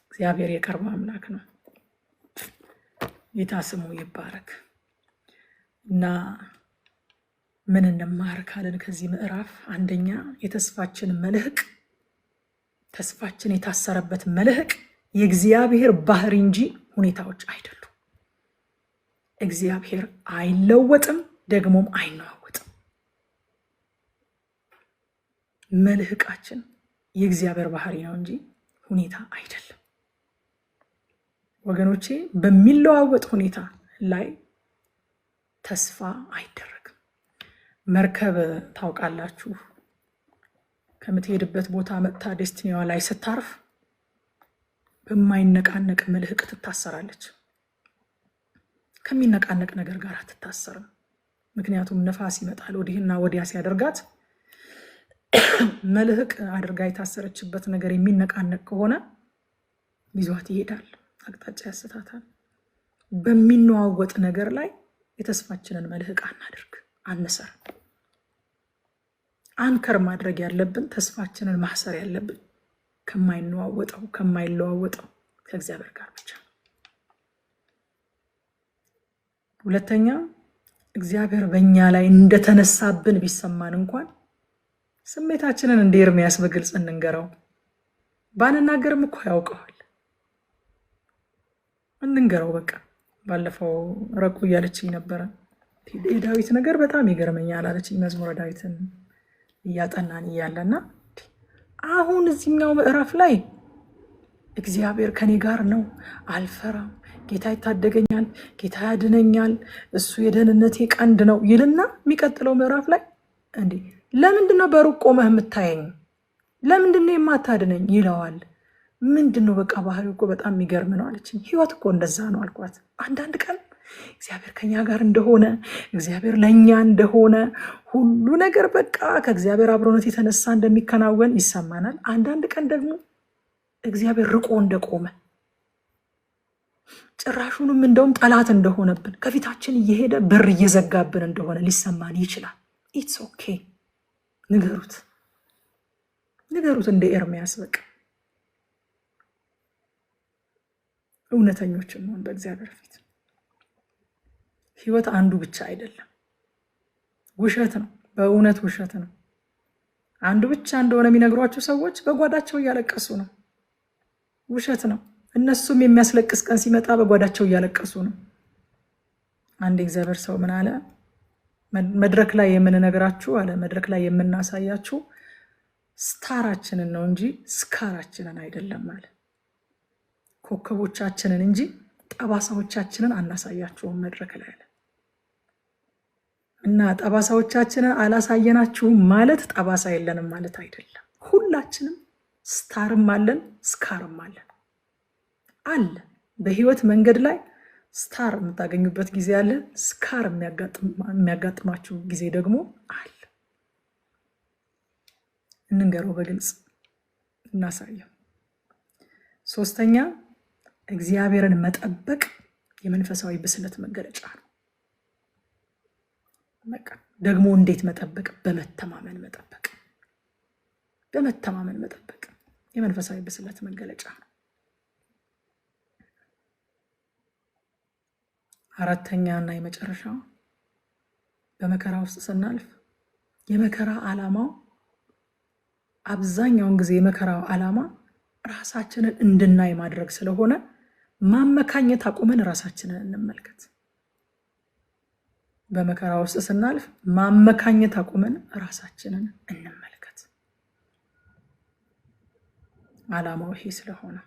እግዚአብሔር የቅርብ አምላክ ነው። ጌታ ስሙ ይባረክ። እና ምን እንማር ካልን ከዚህ ምዕራፍ አንደኛ የተስፋችን መልህቅ፣ ተስፋችን የታሰረበት መልህቅ የእግዚአብሔር ባህሪ እንጂ ሁኔታዎች አይደሉም። እግዚአብሔር አይለወጥም፣ ደግሞም አይነዋወጥም። መልህቃችን የእግዚአብሔር ባህሪ ነው እንጂ ሁኔታ አይደለም። ወገኖቼ በሚለዋወጥ ሁኔታ ላይ ተስፋ አይደረግም። መርከብ ታውቃላችሁ፣ ከምትሄድበት ቦታ መጥታ ዴስቲኒዋ ላይ ስታርፍ በማይነቃነቅ መልህቅ ትታሰራለች። ከሚነቃነቅ ነገር ጋር አትታሰርም። ምክንያቱም ነፋስ ይመጣል ወዲህና ወዲያ ሲያደርጋት፣ መልህቅ አድርጋ የታሰረችበት ነገር የሚነቃነቅ ከሆነ ይዟት ይሄዳል፣ አቅጣጫ ያስታታል። በሚነዋወጥ ነገር ላይ የተስፋችንን መልህቅ አናድርግ፣ አንሰር። አንከር ማድረግ ያለብን ተስፋችንን ማሰር ያለብን ከማይነዋወጠው ከማይለዋወጠው ከእግዚአብሔር ጋር ብቻ። ሁለተኛ እግዚአብሔር በእኛ ላይ እንደተነሳብን ቢሰማን እንኳን ስሜታችንን እንደ ኤርሚያስ በግልጽ እንንገረው። ባንናገርም እኮ ያውቀዋል። እንንገረው በቃ። ባለፈው ረቁ እያለችኝ ነበረ። የዳዊት ነገር በጣም ይገርመኛል አለችኝ። መዝሙረ ዳዊትን እያጠናን እያለና አሁን እዚህኛው ምዕራፍ ላይ እግዚአብሔር ከኔ ጋር ነው፣ አልፈራም፣ ጌታ ይታደገኛል፣ ጌታ ያድነኛል፣ እሱ የደህንነቴ ቀንድ ነው ይልና የሚቀጥለው ምዕራፍ ላይ እንዴ ለምንድነው በሩቅ ቆመህ የምታየኝ? ለምንድነው የማታድነኝ ይለዋል። ምንድነው? በቃ ባህሪው እኮ በጣም የሚገርም ነው አለችኝ። ህይወት እኮ እንደዛ ነው አልኳት። አንዳንድ ቀን እግዚአብሔር ከኛ ጋር እንደሆነ፣ እግዚአብሔር ለኛ እንደሆነ፣ ሁሉ ነገር በቃ ከእግዚአብሔር አብሮነት የተነሳ እንደሚከናወን ይሰማናል። አንዳንድ ቀን ደግሞ እግዚአብሔር ርቆ እንደቆመ፣ ጭራሹንም እንደውም ጠላት እንደሆነብን፣ ከፊታችን እየሄደ በር እየዘጋብን እንደሆነ ሊሰማን ይችላል። ኢትስ ኦኬ። ንገሩት እንደ ኤርሚያስ በቃ እውነተኞች እንሆን በእግዚአብሔር ፊት። ህይወት አንዱ ብቻ አይደለም፣ ውሸት ነው፣ በእውነት ውሸት ነው። አንዱ ብቻ እንደሆነ የሚነግሯቸው ሰዎች በጓዳቸው እያለቀሱ ነው። ውሸት ነው። እነሱም የሚያስለቅስ ቀን ሲመጣ በጓዳቸው እያለቀሱ ነው። አንድ እግዚአብሔር ሰው ምን አለ? መድረክ ላይ የምንነግራችሁ አለ፣ መድረክ ላይ የምናሳያችሁ ስታራችንን ነው እንጂ ስካራችንን አይደለም አለ። ኮከቦቻችንን እንጂ ጠባሳዎቻችንን አናሳያችሁም መድረክ ላይ አለ። እና ጠባሳዎቻችንን አላሳየናችሁም ማለት ጠባሳ የለንም ማለት አይደለም። ሁላችንም ስታርም አለን፣ ስካርም አለን አለ። በህይወት መንገድ ላይ ስታር የምታገኙበት ጊዜ አለ፣ ስካር የሚያጋጥማችሁ ጊዜ ደግሞ አለ። እንንገረው፣ በግልጽ እናሳየው። ሶስተኛ እግዚአብሔርን መጠበቅ የመንፈሳዊ ብስለት መገለጫ ነው። በቃ ደግሞ እንዴት መጠበቅ? በመተማመን መጠበቅ። በመተማመን መጠበቅ የመንፈሳዊ ብስለት መገለጫ ነው። አራተኛ እና የመጨረሻው በመከራ ውስጥ ስናልፍ የመከራ ዓላማው አብዛኛውን ጊዜ የመከራው ዓላማ ራሳችንን እንድናይ ማድረግ ስለሆነ ማመካኘት አቁመን ራሳችንን እንመልከት። በመከራ ውስጥ ስናልፍ ማመካኘት አቁመን ራሳችንን እንመልከት። ዓላማው ይሄ ስለሆነ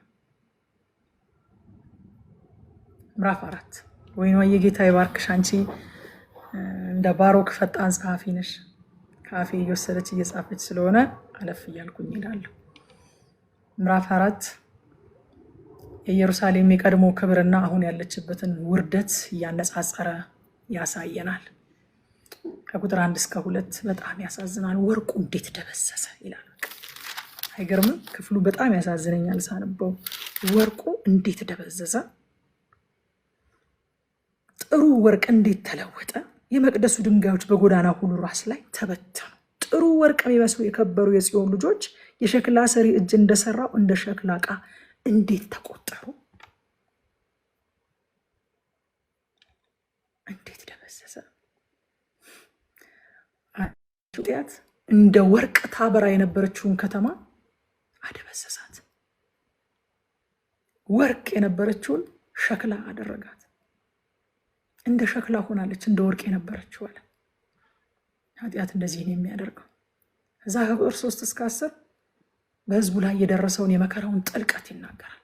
ምዕራፍ 4 ወይኔ የጌታ ይባርክሽ። አንቺ እንደ ባሮክ ፈጣን ጸሐፊ ነሽ። ካፌ እየወሰደች እየጻፈች ስለሆነ አለፍ እያልኩኝ እላለሁ። ምዕራፍ 4 የኢየሩሳሌም የቀድሞ ክብርና አሁን ያለችበትን ውርደት እያነጻጸረ ያሳየናል። ከቁጥር 1 እስከ 2 በጣም ያሳዝናል። ወርቁ እንዴት ደበሰሰ ይላል። አይገርምም? ክፍሉ በጣም ያሳዝነኛል ሳነበው። ወርቁ እንዴት ደበዘዘ፣ ጥሩ ወርቅ እንዴት ተለወጠ፣ የመቅደሱ ድንጋዮች በጎዳና ሁሉ ራስ ላይ ተበተኑ። ጥሩ ወርቅ የሚመስሉ የከበሩ የጽዮን ልጆች የሸክላ ሰሪ እጅ እንደሰራው እንደ ሸክላ ዕቃ እንዴት ተቆጠሩ፣ እንዴት ደበዘዘ። ኃጢአት እንደ ወርቅ ታበራ የነበረችውን ከተማ አደበዘዛት። ወርቅ የነበረችውን ሸክላ አደረጋት። እንደ ሸክላ ሆናለች፣ እንደ ወርቅ የነበረችው አለ። ኃጢአት እንደዚህ ነው የሚያደርገው። እዛ ከቁጥር 3 እስከ 10 በህዝቡ ላይ የደረሰውን የመከራውን ጥልቀት ይናገራል።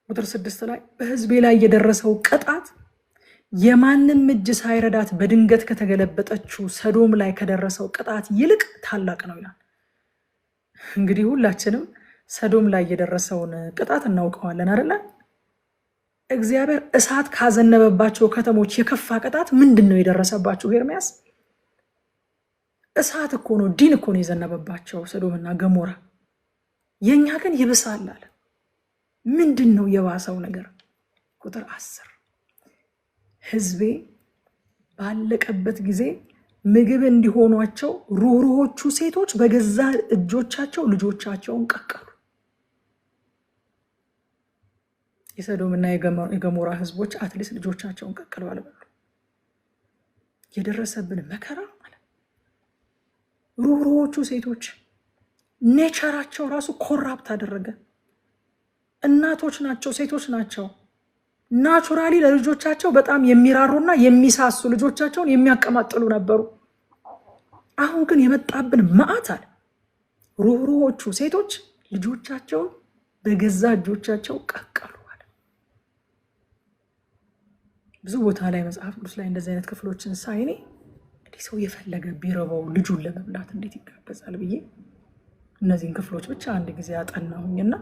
ቁጥር 6 ላይ በህዝቤ ላይ የደረሰው ቅጣት የማንም እጅ ሳይረዳት በድንገት ከተገለበጠችው ሰዶም ላይ ከደረሰው ቅጣት ይልቅ ታላቅ ነው ይላል። እንግዲህ ሁላችንም ሰዶም ላይ የደረሰውን ቅጣት እናውቀዋለን አይደለ? እግዚአብሔር እሳት ካዘነበባቸው ከተሞች የከፋ ቅጣት ምንድን ነው የደረሰባቸው? ኤርምያስ እሳት እኮ ነው፣ ዲን እኮ ነው የዘነበባቸው ሰዶምና ገሞራ። የኛ ግን ይብሳል አለ። ምንድን ነው የባሰው ነገር? ቁጥር 10 ህዝቤ ባለቀበት ጊዜ ምግብ እንዲሆኗቸው ሩህሩሆቹ ሴቶች በገዛ እጆቻቸው ልጆቻቸውን ቀቀሉ። የሰዶምና የገሞራ ህዝቦች አትሊስት ልጆቻቸውን ቀቅለው አልበሉ። የደረሰብን መከራ ማለት ሩህሩሆቹ ሴቶች ኔቸራቸው ራሱ ኮራፕት አደረገ። እናቶች ናቸው፣ ሴቶች ናቸው። ናቹራሊ ለልጆቻቸው በጣም የሚራሩና የሚሳሱ ልጆቻቸውን የሚያቀማጥሉ ነበሩ። አሁን ግን የመጣብን መዓት አለ። ሩህሩሆቹ ሴቶች ልጆቻቸውን በገዛ እጆቻቸው ቀቀሉ አለ። ብዙ ቦታ ላይ መጽሐፍ ቅዱስ ላይ እንደዚህ አይነት ክፍሎችን ሳይኔ እንዲህ ሰው የፈለገ ቢረባው ልጁን ለመብላት እንዴት ይጋበዛል ብዬ እነዚህን ክፍሎች ብቻ አንድ ጊዜ አጠናሁኝና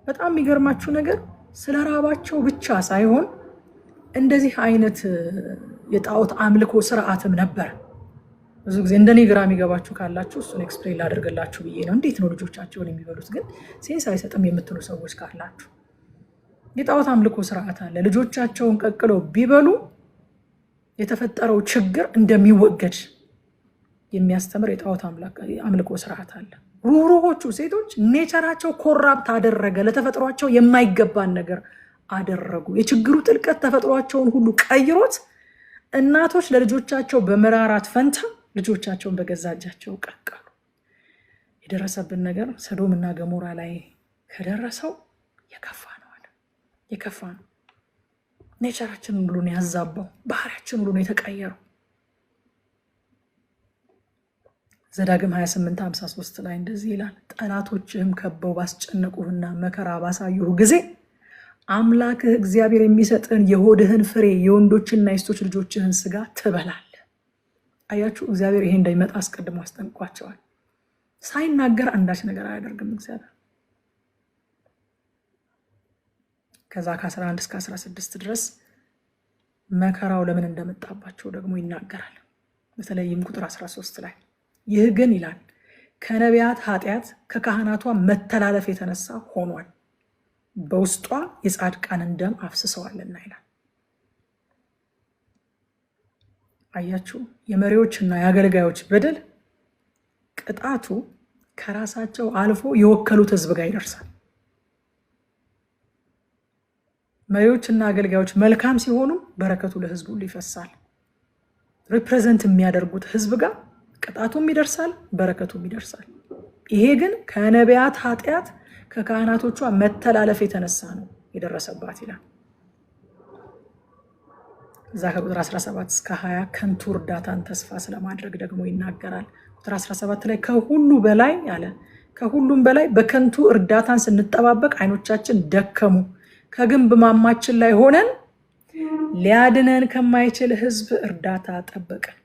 በጣም የሚገርማችሁ ነገር ስለ ራባቸው ብቻ ሳይሆን እንደዚህ አይነት የጣዖት አምልኮ ስርዓትም ነበር። ብዙ ጊዜ እንደኔ ግራ የሚገባችሁ ካላችሁ እሱን ኤክስፕሌን ላደርግላችሁ ብዬ ነው። እንዴት ነው ልጆቻቸውን የሚበሉት ግን ሴንስ አይሰጥም የምትሉ ሰዎች ካላችሁ፣ የጣዖት አምልኮ ስርዓት አለ። ልጆቻቸውን ቀቅለው ቢበሉ የተፈጠረው ችግር እንደሚወገድ የሚያስተምር የጣዖት አምልኮ ስርዓት አለ። ሩህሩሆቹ ሴቶች ኔቸራቸው ኮራፕት አደረገ። ለተፈጥሯቸው የማይገባን ነገር አደረጉ። የችግሩ ጥልቀት ተፈጥሯቸውን ሁሉ ቀይሮት እናቶች ለልጆቻቸው በመራራት ፈንታ ልጆቻቸውን በገዛ እጃቸው ቀቀሉ። የደረሰብን ነገር ሰዶም እና ገሞራ ላይ ከደረሰው የከፋ ነው አለ። የከፋ ነው። ኔቸራችንን ሁሉ ነው ያዛባው። ባህሪያችን ሁሉ ነው የተቀየረው። ዘዳግም 28:53 ላይ እንደዚህ ይላል፣ ጠላቶችህም ከበው ባስጨነቁህና መከራ ባሳዩህ ጊዜ አምላክህ እግዚአብሔር የሚሰጥህን የሆድህን ፍሬ የወንዶችና የሴቶች ልጆችህን ስጋ ትበላለህ። አያችሁ፣ እግዚአብሔር ይሄ እንዳይመጣ አስቀድሞ አስጠንቅቋቸዋል። ሳይናገር አንዳች ነገር አያደርግም እግዚአብሔር። ከዛ ከ11 እስከ 16 ድረስ መከራው ለምን እንደመጣባቸው ደግሞ ይናገራል። በተለይም ቁጥር 13 ላይ ይህ ግን ይላል ከነቢያት ኃጢአት ከካህናቷ መተላለፍ የተነሳ ሆኗል፣ በውስጧ የጻድቃንን ደም አፍስሰዋልና ይላል። አያችሁ፣ የመሪዎችና የአገልጋዮች በደል ቅጣቱ ከራሳቸው አልፎ የወከሉት ህዝብ ጋር ይደርሳል። መሪዎችና አገልጋዮች መልካም ሲሆኑ በረከቱ ለህዝቡ ይፈሳል። ሪፕሬዘንት የሚያደርጉት ህዝብ ጋር ቅጣቱም ይደርሳል፣ በረከቱም ይደርሳል። ይሄ ግን ከነቢያት ኃጢአት ከካህናቶቿ መተላለፍ የተነሳ ነው የደረሰባት ይላል። እዛ ከቁጥር 17 እስከ 20 ከንቱ እርዳታን ተስፋ ስለማድረግ ደግሞ ይናገራል። ቁጥር 17 ላይ ከሁሉም በላይ በከንቱ እርዳታን ስንጠባበቅ አይኖቻችን ደከሙ፣ ከግንብ ማማችን ላይ ሆነን ሊያድነን ከማይችል ህዝብ እርዳታ ጠበቅን።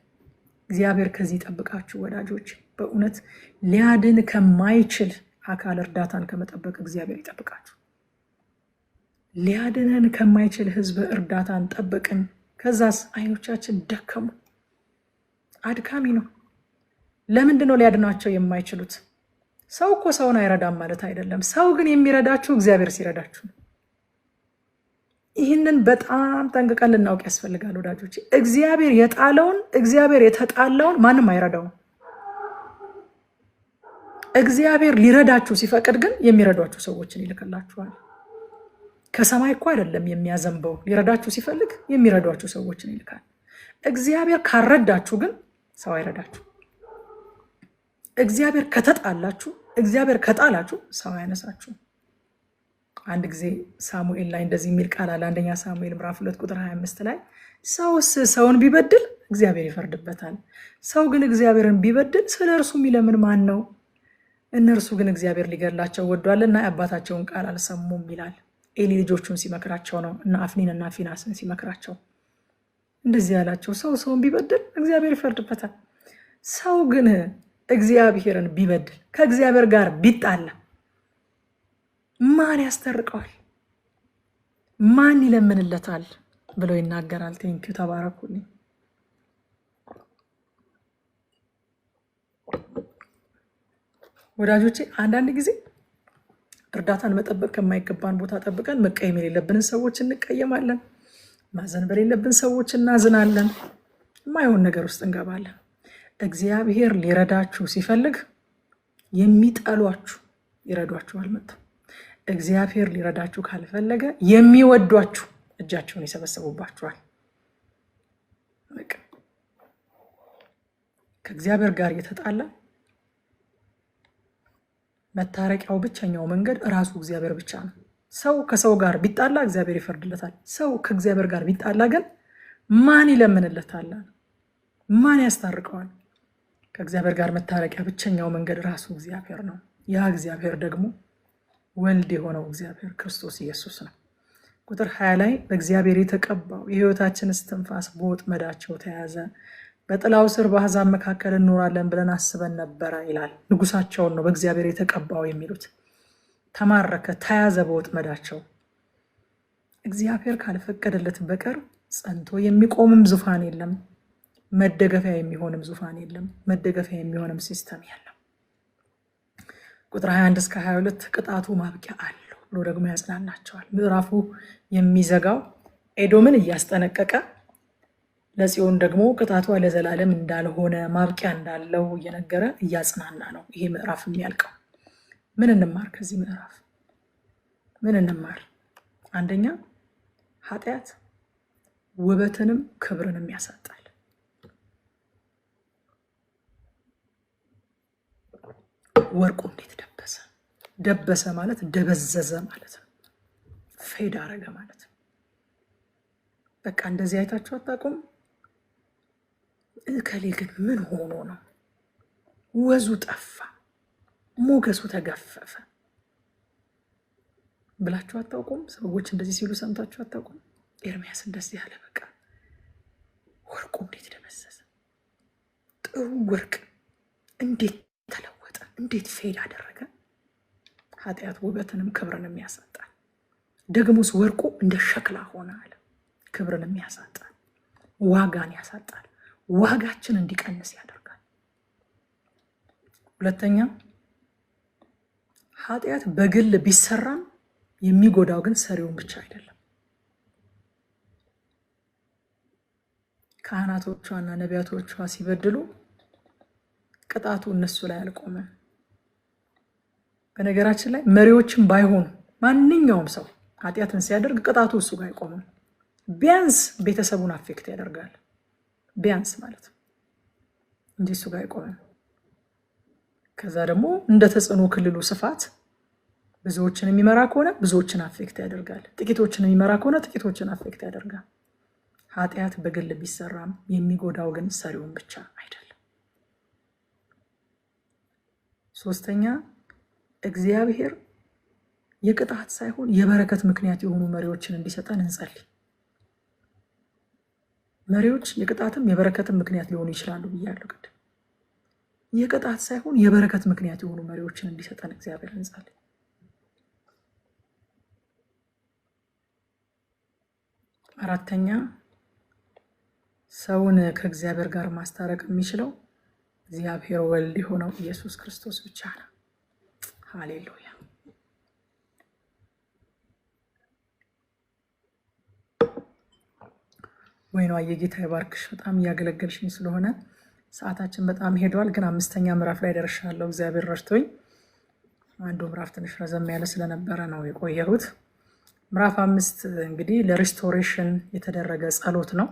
እግዚአብሔር ከዚህ ጠብቃችሁ ወዳጆች። በእውነት ሊያድን ከማይችል አካል እርዳታን ከመጠበቅ እግዚአብሔር ይጠብቃችሁ። ሊያድነን ከማይችል ህዝብ እርዳታን ጠበቅን። ከዛስ አይኖቻችን ደከሙ። አድካሚ ነው። ለምንድን ነው ሊያድናቸው የማይችሉት? ሰው እኮ ሰውን አይረዳም ማለት አይደለም። ሰው ግን የሚረዳችሁ እግዚአብሔር ሲረዳችሁ ነው። ይህንን በጣም ጠንቅቀን ልናውቅ ያስፈልጋል ወዳጆች። እግዚአብሔር የጣለውን እግዚአብሔር የተጣላውን ማንም አይረዳውም። እግዚአብሔር ሊረዳችሁ ሲፈቅድ ግን የሚረዷችሁ ሰዎችን ይልክላችኋል። ከሰማይ እኮ አይደለም የሚያዘንበው። ሊረዳችሁ ሲፈልግ የሚረዷችሁ ሰዎችን ይልካል። እግዚአብሔር ካረዳችሁ ግን ሰው አይረዳችሁ። እግዚአብሔር ከተጣላችሁ፣ እግዚአብሔር ከጣላችሁ ሰው አያነሳችሁ። አንድ ጊዜ ሳሙኤል ላይ እንደዚህ የሚል ቃል አለ። አንደኛ ሳሙኤል ምዕራፍ 2 ቁጥር 25 ላይ ሰውስ ሰውን ቢበድል እግዚአብሔር ይፈርድበታል፣ ሰው ግን እግዚአብሔርን ቢበድል ስለ እርሱ የሚለምን ማን ነው? እነርሱ ግን እግዚአብሔር ሊገድላቸው ወዷልና የአባታቸውን ቃል አልሰሙም ይላል። ኤሊ ልጆቹን ሲመክራቸው ነው እና አፍኒን እና ፊናስን ሲመክራቸው እንደዚህ ያላቸው፣ ሰው ሰውን ቢበድል እግዚአብሔር ይፈርድበታል፣ ሰው ግን እግዚአብሔርን ቢበድል ከእግዚአብሔር ጋር ቢጣላ ማን ያስታርቀዋል? ማን ይለምንለታል ብሎ ይናገራል። ቴንኪው ተባረኩልኝ። ወዳጆቼ አንዳንድ ጊዜ እርዳታን መጠበቅ ከማይገባን ቦታ ጠብቀን መቀየም የሌለብንን ሰዎች እንቀየማለን። ማዘን በሌለብን ሰዎች እናዝናለን። የማይሆን ነገር ውስጥ እንገባለን። እግዚአብሔር ሊረዳችሁ ሲፈልግ የሚጠሏችሁ ይረዷችኋል መጥተው። እግዚአብሔር ሊረዳችሁ ካልፈለገ የሚወዷችሁ እጃቸውን ይሰበሰቡባችኋል። ከእግዚአብሔር ጋር የተጣላ መታረቂያው ብቸኛው መንገድ ራሱ እግዚአብሔር ብቻ ነው። ሰው ከሰው ጋር ቢጣላ እግዚአብሔር ይፈርድለታል። ሰው ከእግዚአብሔር ጋር ቢጣላ ግን ማን ይለምንለታል? ማን ያስታርቀዋል? ከእግዚአብሔር ጋር መታረቂያ ብቸኛው መንገድ ራሱ እግዚአብሔር ነው። ያ እግዚአብሔር ደግሞ ወልድ የሆነው እግዚአብሔር ክርስቶስ ኢየሱስ ነው። ቁጥር 20 ላይ በእግዚአብሔር የተቀባው የሕይወታችን እስትንፋስ በወጥመዳቸው ተያዘ፣ በጥላው ስር በአሕዛብ መካከል እንኖራለን ብለን አስበን ነበረ ይላል። ንጉሳቸውን ነው በእግዚአብሔር የተቀባው የሚሉት። ተማረከ፣ ተያዘ በወጥመዳቸው። እግዚአብሔር ካልፈቀደለት በቀር ጸንቶ የሚቆምም ዙፋን የለም፣ መደገፊያ የሚሆንም ዙፋን የለም፣ መደገፊያ የሚሆንም ሲስተም የለም። ቁጥር 21 እስከ 22 ቅጣቱ ማብቂያ አለው ብሎ ደግሞ ያጽናናቸዋል። ምዕራፉ የሚዘጋው ኤዶምን እያስጠነቀቀ ለጽዮን ደግሞ ቅጣቷ ለዘላለም እንዳልሆነ ማብቂያ እንዳለው እየነገረ እያጽናና ነው ይሄ ምዕራፍ የሚያልቀው። ምን እንማር ከዚህ ምዕራፍ? ምን እንማር? አንደኛ ኃጢአት ውበትንም ክብርንም ያሳጣል። ወርቁ እንዴት ደበሰ? ደበሰ ማለት ደበዘዘ ማለት ነው። ፌድ አረገ ማለት ነው። በቃ እንደዚህ አይታችሁ አታውቁም? እከሌ ግን ምን ሆኖ ነው? ወዙ ጠፋ፣ ሞገሱ ተገፈፈ ብላችሁ አታውቁም? ሰዎች እንደዚህ ሲሉ ሰምታችሁ አታውቁም? ኤርሚያስ እንደዚህ ያለ፣ በቃ ወርቁ እንዴት ደበዘዘ፣ ጥሩ ወርቅ እንዴት ተለወጠ፣ እንዴት ፌድ አደረገ። ኃጢአት ውበትንም ክብርንም ያሳጣል። ደግሞስ ወርቁ እንደ ሸክላ ሆነ አለ። ክብርንም ያሳጣል፣ ዋጋን ያሳጣል፣ ዋጋችን እንዲቀንስ ያደርጋል። ሁለተኛ ኃጢአት በግል ቢሰራም የሚጎዳው ግን ሰሪውን ብቻ አይደለም። ካህናቶቿና ነቢያቶቿ ሲበድሉ ቅጣቱ እነሱ ላይ አልቆመም። በነገራችን ላይ መሪዎችም ባይሆኑ ማንኛውም ሰው ኃጢአትን ሲያደርግ ቅጣቱ እሱ ጋር አይቆምም። ቢያንስ ቤተሰቡን አፌክት ያደርጋል፣ ቢያንስ ማለት ነው እንጂ እሱ ጋር አይቆምም። ከዛ ደግሞ እንደ ተጽዕኖ ክልሉ ስፋት ብዙዎችን የሚመራ ከሆነ ብዙዎችን አፌክት ያደርጋል፣ ጥቂቶችን የሚመራ ከሆነ ጥቂቶችን አፌክት ያደርጋል። ኃጢአት በግል ቢሰራም የሚጎዳው ግን ሰሪውን ብቻ አይደለም። ሶስተኛ እግዚአብሔር የቅጣት ሳይሆን የበረከት ምክንያት የሆኑ መሪዎችን እንዲሰጠን እንጸልይ። መሪዎች የቅጣትም የበረከትም ምክንያት ሊሆኑ ይችላሉ ብያለሁ ቅድም። የቅጣት ሳይሆን የበረከት ምክንያት የሆኑ መሪዎችን እንዲሰጠን እግዚአብሔር እንጸልይ። አራተኛ ሰውን ከእግዚአብሔር ጋር ማስታረቅ የሚችለው እግዚአብሔር ወልድ የሆነው ኢየሱስ ክርስቶስ ብቻ ነው። ሃሌሉያ። ወይኗ የጌታ ይባርክሽ። በጣም እያገለገልሽኝ ስለሆነ ሰዓታችን በጣም ሄዷል፣ ግን 5ኛ ምዕራፍ ላይ ደርሻለሁ። እግዚአብሔር ረድቶኝ አንዱ ምዕራፍ ትንሽ ረዘም ያለ ስለነበረ ነው የቆየሁት። ምዕራፍ 5 እንግዲህ ለሪስቶሬሽን የተደረገ ጸሎት ነው።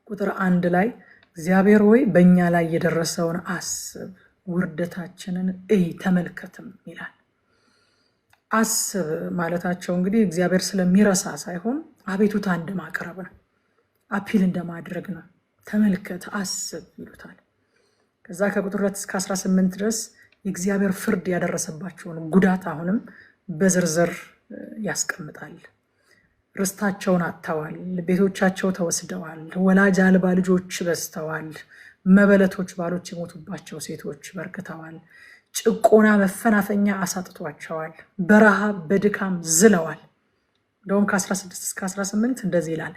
ቁጥር 1 ላይ እግዚአብሔር ሆይ በእኛ ላይ የደረሰውን አስብ፣ ውርደታችንን እይ ተመልከትም ይላል። አስብ ማለታቸው እንግዲህ እግዚአብሔር ስለሚረሳ ሳይሆን አቤቱታ እንደማቅረብ ነው፣ አፒል እንደማድረግ ነው። ተመልከት፣ አስብ ይሉታል። ከዛ ከቁጥር 2 እስከ 18 ድረስ የእግዚአብሔር ፍርድ ያደረሰባቸውን ጉዳት አሁንም በዝርዝር ያስቀምጣል። ርስታቸውን አጥተዋል፣ ቤቶቻቸው ተወስደዋል፣ ወላጅ አልባ ልጆች በዝተዋል፣ መበለቶች ባሎች የሞቱባቸው ሴቶች በርክተዋል፣ ጭቆና መፈናፈኛ አሳጥቷቸዋል፣ በረሃብ በድካም ዝለዋል። እንደውም ከ16 እስከ 18 እንደዚህ ይላል፣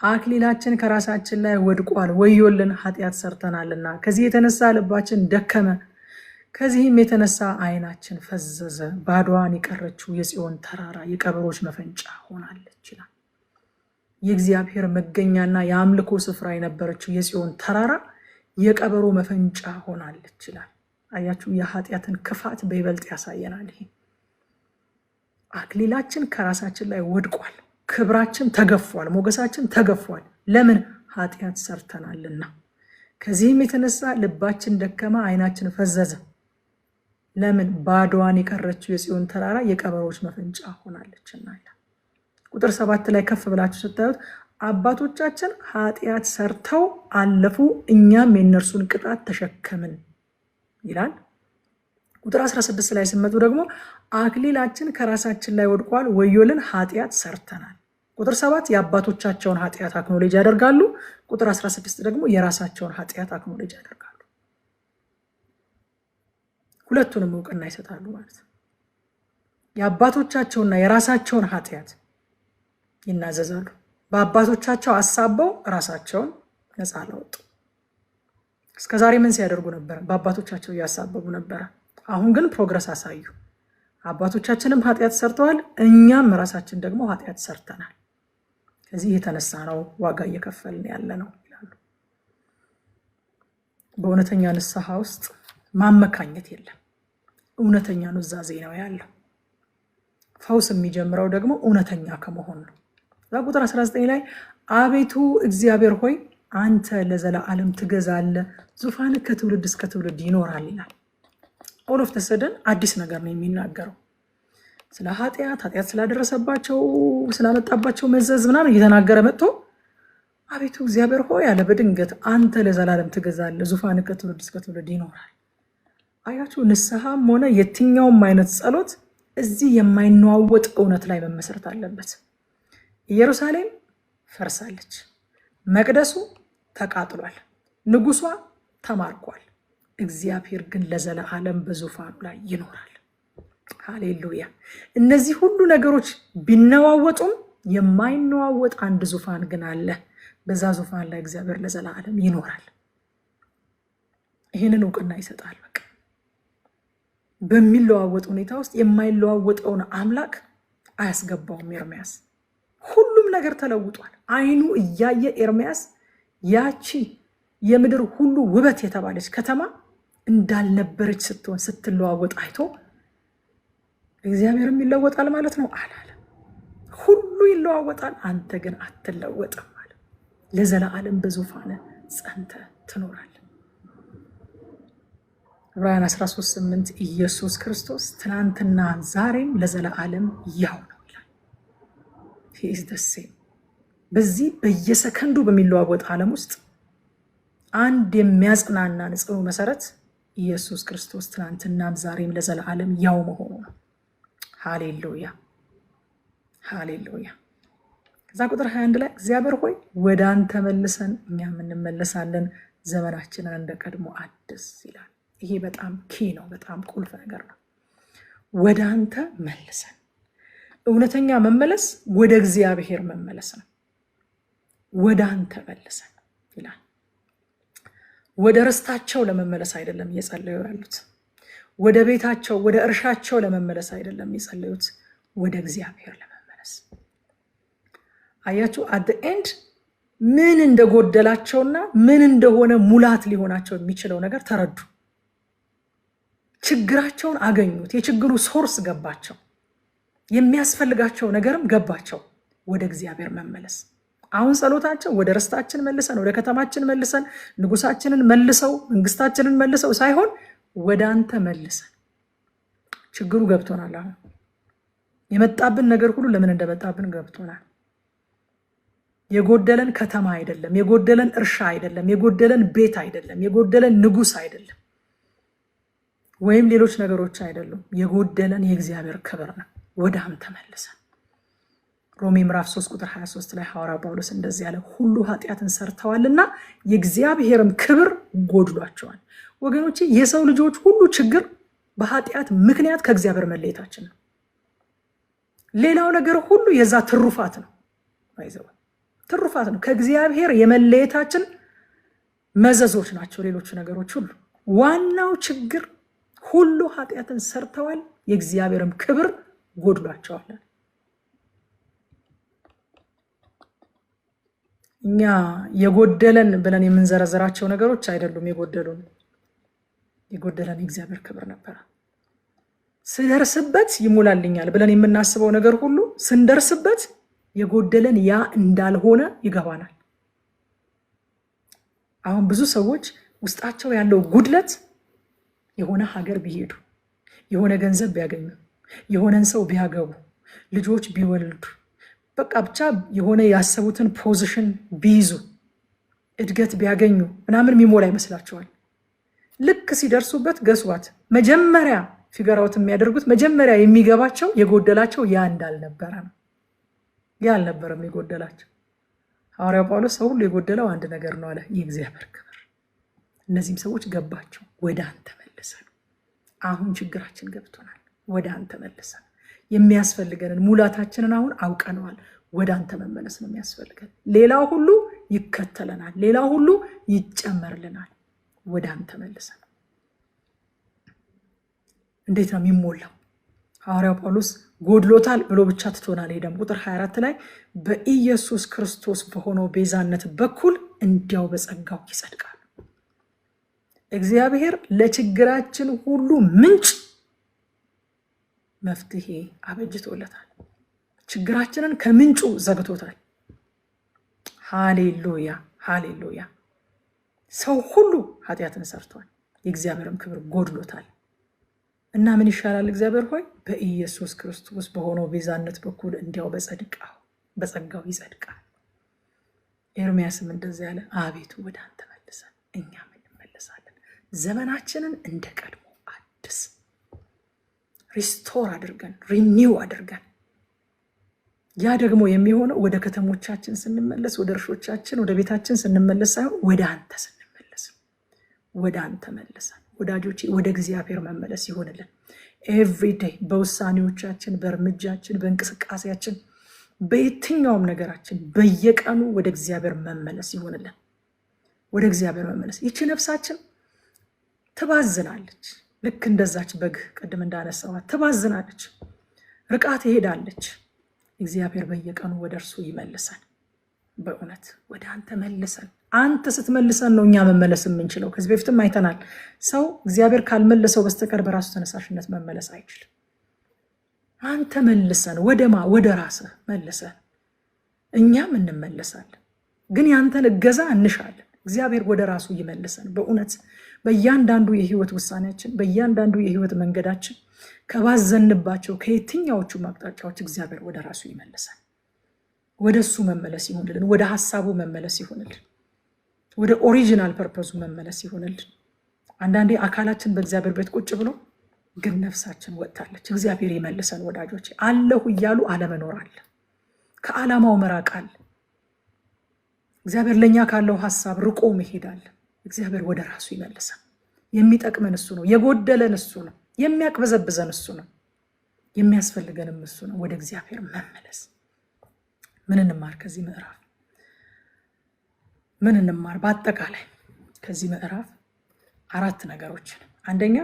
አክሊላችን ከራሳችን ላይ ወድቋል፣ ወዮልን ኃጢአት ሰርተናልና፣ ከዚህ የተነሳ ልባችን ደከመ፣ ከዚህም የተነሳ ዓይናችን ፈዘዘ። ባዶዋን የቀረችው የጽዮን ተራራ የቀበሮች መፈንጫ ሆናለች ይላል። የእግዚአብሔር መገኛና የአምልኮ ስፍራ የነበረችው የጽዮን ተራራ የቀበሮ መፈንጫ ሆናለች ይላል። አያችሁ፣ የኃጢአትን ክፋት በይበልጥ ያሳየናል። ይሄ አክሊላችን ከራሳችን ላይ ወድቋል፣ ክብራችን ተገፏል፣ ሞገሳችን ተገፏል። ለምን? ኃጢአት ሰርተናልና። ከዚህም የተነሳ ልባችን ደከመ፣ ዓይናችን ፈዘዘ። ለምን? ባዶዋን የቀረችው የጽዮን ተራራ የቀበሮች መፈንጫ ሆናለችና ይላል። ቁጥር 7 ላይ ከፍ ብላችሁ ስታዩት አባቶቻችን ኃጢአት ሰርተው አለፉ፣ እኛም የእነርሱን ቅጣት ተሸከምን ይላል። ቁጥር 16 ላይ ስመጡ ደግሞ አክሊላችን ከራሳችን ላይ ወድቋል፣ ወዮልን ኃጢአት ሰርተናል። ቁጥር 7 የአባቶቻቸውን ኃጢአት አክኖሌጅ ያደርጋሉ። ቁጥር 16 ደግሞ የራሳቸውን ኃጢአት አክኖሌጅ ያደርጋሉ። ሁለቱንም እውቅና ይሰጣሉ ማለት ነው። የአባቶቻቸውና የራሳቸውን ኃጢአት ይናዘዛሉ። በአባቶቻቸው አሳበው ራሳቸውን ነፃ አላወጡ። እስከዛሬ ምን ሲያደርጉ ነበር? በአባቶቻቸው እያሳበቡ ነበረ። አሁን ግን ፕሮግረስ አሳዩ። አባቶቻችንም ኃጢአት ሰርተዋል፣ እኛም ራሳችን ደግሞ ኃጢአት ሰርተናል። ከዚህ የተነሳ ነው ዋጋ እየከፈልን ያለ ነው ይላሉ። በእውነተኛ ንስሐ ውስጥ ማመካኘት የለም፣ እውነተኛ ኑዛዜ ነው ያለው። ፈውስ የሚጀምረው ደግሞ እውነተኛ ከመሆን ነው። ቁጥር 19 ላይ አቤቱ እግዚአብሔር ሆይ አንተ ለዘላለም ትገዛለህ፣ ዙፋንህ ከትውልድ እስከ ትውልድ ይኖራል ይላል። ኦል ኦፍ ተሰደን አዲስ ነገር ነው የሚናገረው። ስለ ኃጢአት ስላደረሰባቸው ስላመጣባቸው መዘዝ ምናምን እየተናገረ መጥቶ አቤቱ እግዚአብሔር ሆይ ያለ በድንገት አንተ ለዘላለም ትገዛለህ፣ ዙፋንህ ከትውልድ እስከ ትውልድ ይኖራል። አያችሁ፣ ንስሐም ሆነ የትኛውም አይነት ጸሎት እዚህ የማይነዋወጥ እውነት ላይ መመሰረት አለበት። ኢየሩሳሌም ፈርሳለች፣ መቅደሱ ተቃጥሏል፣ ንጉሷ ተማርኳል። እግዚአብሔር ግን ለዘላለም በዙፋኑ ላይ ይኖራል። ሃሌሉያ። እነዚህ ሁሉ ነገሮች ቢነዋወጡም የማይነዋወጥ አንድ ዙፋን ግን አለ። በዛ ዙፋን ላይ እግዚአብሔር ለዘላለም ይኖራል። ይህንን እውቅና ይሰጣል። በቃ በሚለዋወጥ ሁኔታ ውስጥ የማይለዋወጠውን አምላክ አያስገባውም ኤርምያስ። ሁሉም ነገር ተለውጧል። አይኑ እያየ ኤርምያስ ያቺ የምድር ሁሉ ውበት የተባለች ከተማ እንዳልነበረች ስትሆን ስትለዋወጥ አይቶ እግዚአብሔርም ይለወጣል ማለት ነው አላለም። ሁሉ ይለዋወጣል፣ አንተ ግን አትለወጥም ማለት ለዘላለም በዙፋን ጸንተ ትኖራለህ። ዕብራውያን 13:8 ኢየሱስ ክርስቶስ ትናንትና ዛሬም ለዘላለም ያው ነው ይላል። he is the same። በዚህ በየሰከንዱ በሚለዋወጥ ዓለም ውስጥ አንድ የሚያጽናና ንጹህ መሰረት ኢየሱስ ክርስቶስ ትናንትናም ዛሬም ለዘላለም ያው መሆኑ ነው። ሃሌሉያ ሃሌሉያ። ከዛ ቁጥር 21 ላይ እግዚአብሔር ሆይ ወደ አንተ መልሰን እኛም እንመለሳለን፣ ዘመናችንን እንደ ቀድሞ አድስ ይላል። ይሄ በጣም ኪ ነው፣ በጣም ቁልፍ ነገር ነው። ወደ አንተ መልሰን። እውነተኛ መመለስ ወደ እግዚአብሔር መመለስ ነው። ወደ አንተ መልሰን ይላል። ወደ ርስታቸው ለመመለስ አይደለም እየጸለዩ ያሉት፣ ወደ ቤታቸው ወደ እርሻቸው ለመመለስ አይደለም የጸለዩት፣ ወደ እግዚአብሔር ለመመለስ። አያችሁ አት ዘ ኤንድ ምን እንደጎደላቸውና ምን እንደሆነ ሙላት ሊሆናቸው የሚችለው ነገር ተረዱ። ችግራቸውን አገኙት። የችግሩ ሶርስ ገባቸው። የሚያስፈልጋቸው ነገርም ገባቸው። ወደ እግዚአብሔር መመለስ። አሁን ጸሎታቸው ወደ ርስታችን መልሰን፣ ወደ ከተማችን መልሰን፣ ንጉሳችንን መልሰው፣ መንግስታችንን መልሰው ሳይሆን ወደ አንተ መልሰን። ችግሩ ገብቶናል። አሁን የመጣብን ነገር ሁሉ ለምን እንደመጣብን ገብቶናል። የጎደለን ከተማ አይደለም፣ የጎደለን እርሻ አይደለም፣ የጎደለን ቤት አይደለም፣ የጎደለን ንጉስ አይደለም፣ ወይም ሌሎች ነገሮች አይደሉም። የጎደለን የእግዚአብሔር ክብር ነው። ወደ አንተ መልሰን። ሮሜ ምዕራፍ 3 ቁጥር 23 ላይ ሐዋርያ ጳውሎስ እንደዚህ ያለ፣ ሁሉ ኃጢአትን ሰርተዋልና የእግዚአብሔርም ክብር ጎድሏቸዋል። ወገኖቼ የሰው ልጆች ሁሉ ችግር በኃጢአት ምክንያት ከእግዚአብሔር መለየታችን ነው። ሌላው ነገር ሁሉ የዛ ትሩፋት ነው። አይዘው ትሩፋት ነው። ከእግዚአብሔር የመለየታችን መዘዞች ናቸው ሌሎቹ ነገሮች ሁሉ። ዋናው ችግር ሁሉ ኃጢአትን ሰርተዋል፣ የእግዚአብሔርም ክብር ጎድሏቸዋል። እኛ የጎደለን ብለን የምንዘረዘራቸው ነገሮች አይደሉም የጎደሉን። የጎደለን የእግዚአብሔር ክብር ነበረ። ስደርስበት ይሞላልኛል ብለን የምናስበው ነገር ሁሉ ስንደርስበት የጎደለን ያ እንዳልሆነ ይገባናል። አሁን ብዙ ሰዎች ውስጣቸው ያለው ጉድለት የሆነ ሀገር ቢሄዱ፣ የሆነ ገንዘብ ቢያገኙ፣ የሆነን ሰው ቢያገቡ፣ ልጆች ቢወልዱ፣ በቃ ብቻ የሆነ ያሰቡትን ፖዚሽን ቢይዙ፣ እድገት ቢያገኙ ምናምን የሚሞላ ይመስላቸዋል። ልክ ሲደርሱበት ገስዋት መጀመሪያ ፊገራውት የሚያደርጉት መጀመሪያ የሚገባቸው የጎደላቸው ያ እንዳልነበረ ነው። ያ አልነበረም የጎደላቸው። ሐዋርያው ጳውሎስ ሰው ሁሉ የጎደለው አንድ ነገር ነው አለ፣ የእግዚአብሔር ክብር። እነዚህም ሰዎች ገባቸው። ወደ አንተ መልሰን። አሁን ችግራችን ገብቶናል። ወደ አንተ መልሰን። የሚያስፈልገንን ሙላታችንን አሁን አውቀነዋል። ወደ አንተ መመለስ ነው የሚያስፈልገን። ሌላው ሁሉ ይከተለናል። ሌላው ሁሉ ይጨመርልናል። ወደ አንተ መልሰን። እንዴት ነው የሚሞላው? ሐዋርያው ጳውሎስ ጎድሎታል ብሎ ብቻ ትቶናል። ሄደም ቁጥር 24 ላይ በኢየሱስ ክርስቶስ በሆነው ቤዛነት በኩል እንዲያው በጸጋው ይጸድቃል። እግዚአብሔር ለችግራችን ሁሉ ምንጭ መፍትሄ አበጅቶለታል። ችግራችንን ከምንጩ ዘግቶታል። ሃሌሉያ ሃሌሉያ። ሰው ሁሉ ኃጢአትን ሰርቷል፣ የእግዚአብሔርም ክብር ጎድሎታል። እና ምን ይሻላል? እግዚአብሔር ሆይ በኢየሱስ ክርስቶስ በሆነው ቤዛነት በኩል እንዲያው በጸጋው ይጸድቃል። ኤርምያስም እንደዚህ ያለ፣ አቤቱ ወደ አንተ መልሰን እኛም እንመለሳለን። ዘመናችንን እንደ ቀድሞ አድስ፣ ሪስቶር አድርገን፣ ሪኒው አድርገን። ያ ደግሞ የሚሆነው ወደ ከተሞቻችን ስንመለስ፣ ወደ እርሾቻችን፣ ወደ ቤታችን ስንመለስ ሳይሆን ወደ አንተ ስንመለስ። ወደ አንተ መልሰን ወዳጆቼ፣ ወደ እግዚአብሔር መመለስ ይሆንልን። ኤቭሪዴይ በውሳኔዎቻችን፣ በእርምጃችን፣ በእንቅስቃሴያችን፣ በየትኛውም ነገራችን በየቀኑ ወደ እግዚአብሔር መመለስ ይሆንልን። ወደ እግዚአብሔር መመለስ። ይቺ ነፍሳችን ትባዝናለች። ልክ እንደዛች በግ ቅድም እንዳነሳዋት ትባዝናለች፣ ርቃ ትሄዳለች። እግዚአብሔር በየቀኑ ወደ እርሱ ይመልሰን። በእውነት ወደ አንተ መልሰን። አንተ ስትመልሰን ነው እኛ መመለስ የምንችለው። ከዚህ በፊትም አይተናል። ሰው እግዚአብሔር ካልመለሰው በስተቀር በራሱ ተነሳሽነት መመለስ አይችልም። አንተ መልሰን፣ ወደ ራስህ መልሰን፣ እኛም እንመለሳለን። ግን ያንተን እገዛ እንሻለን። እግዚአብሔር ወደ ራሱ ይመልሰን። በእውነት በእያንዳንዱ የህይወት ውሳኔያችን፣ በእያንዳንዱ የህይወት መንገዳችን ከባዘንባቸው ከየትኛዎቹ አቅጣጫዎች እግዚአብሔር ወደ ራሱ ይመልሰን። ወደ እሱ መመለስ ይሆንልን። ወደ ሀሳቡ መመለስ ይሆንልን። ወደ ኦሪጂናል ፐርፐዙ መመለስ ይሆንልን። አንዳንዴ አካላችን በእግዚአብሔር ቤት ቁጭ ብሎ ግን ነፍሳችን ወጥታለች። እግዚአብሔር ይመልሰን ወዳጆች። አለሁ እያሉ አለመኖር አለ። ከዓላማው መራቅ አለ። እግዚአብሔር ለእኛ ካለው ሀሳብ ርቆ መሄድ አለ። እግዚአብሔር ወደ ራሱ ይመልሰን። የሚጠቅመን እሱ ነው። የጎደለን እሱ ነው። የሚያቅበዘብዘን እሱ ነው። የሚያስፈልገንም እሱ ነው። ወደ እግዚአብሔር መመለስ። ምን እንማር ከዚህ ምዕራፍ? ምን እንማር? በአጠቃላይ ከዚህ ምዕራፍ 4 ነገሮችን። አንደኛ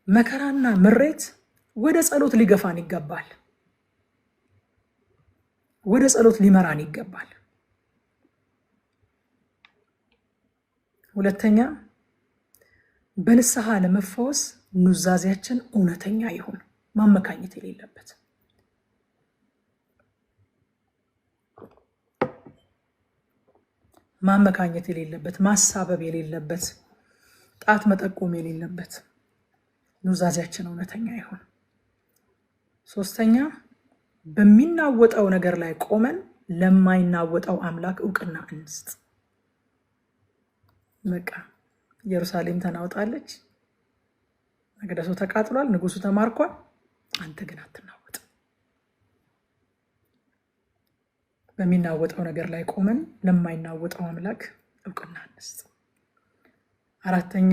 መከራና ምሬት ወደ ጸሎት ሊገፋን ይገባል። ወደ ጸሎት ሊመራን ይገባል። ሁለተኛ በንስሐ ለመፈወስ ኑዛዜያችን እውነተኛ ይሁን፣ ማመካኘት የሌለበት። ማመካኘት የሌለበት፣ ማሳበብ የሌለበት፣ ጣት መጠቆም የሌለበት ኑዛዜያችን እውነተኛ ይሁን። ሶስተኛ በሚናወጠው ነገር ላይ ቆመን ለማይናወጠው አምላክ እውቅና እንስጥ። በቃ ኢየሩሳሌም ተናውጣለች፣ መቅደሱ ተቃጥሏል፣ ንጉሱ ተማርኳል፣ አንተ ግን አትናወጥ። በሚናወጠው ነገር ላይ ቆመን ለማይናወጠው አምላክ እውቅና እንስጥ። አራተኛ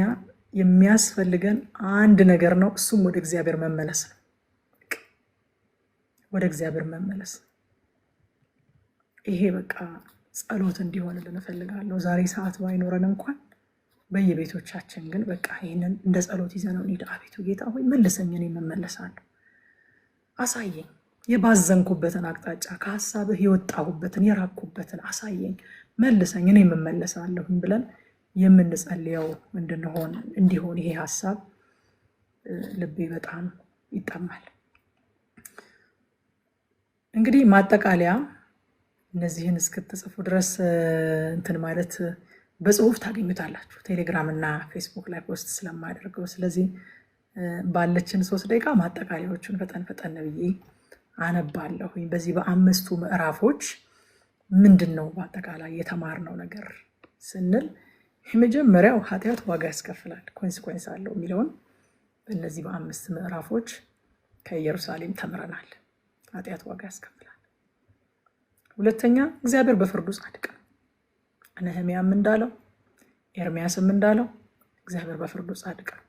የሚያስፈልገን አንድ ነገር ነው፣ እሱም ወደ እግዚአብሔር መመለስ ነው። ወደ እግዚአብሔር መመለስ። ይሄ በቃ ጸሎት እንዲሆንልን እፈልጋለሁ። ዛሬ ሰዓት ባይኖረን እንኳን በየቤቶቻችን ግን በቃ ይህንን እንደ ጸሎት ይዘነው እንሂድ። አቤቱ ጌታ ሆይ መልሰኝ፣ እኔ እመለሳለሁ። አሳየኝ የባዘንኩበትን አቅጣጫ፣ ከሀሳብህ የወጣሁበትን የራኩበትን አሳየኝ፣ መልሰኝ፣ እኔ እመለሳለሁኝ ብለን የምንጸልየው እንዲሆን ይሄ ሀሳብ ልቤ በጣም ይጠማል። እንግዲህ ማጠቃለያ እነዚህን እስክትጽፉ ድረስ እንትን ማለት በጽሁፍ ታገኙታላችሁ፣ ቴሌግራም እና ፌስቡክ ላይ ፖስት ስለማደርገው። ስለዚህ ባለችን 3 ደቂቃ ማጠቃለያዎቹን ፈጠን ብዬ አነባለሁኝ። በዚህ በ5ቱ ምዕራፎች ምንድን ነው በአጠቃላይ የተማርነው ነገር ስንል የመጀመሪያው ኃጢአት ዋጋ ያስከፍላል፣ ኮንሲኮንስ አለው የሚለውን በእነዚህ በ5 ምዕራፎች ከኢየሩሳሌም ተምረናል። ኃጢአት ዋጋ ያስከፍላል። ሁለተኛ እግዚአብሔር በፍርዱ ጻድቅ ነው። ነህምያም እንዳለው ኤርሚያስም እንዳለው እግዚአብሔር በፍርዱ ጻድቅ ነው።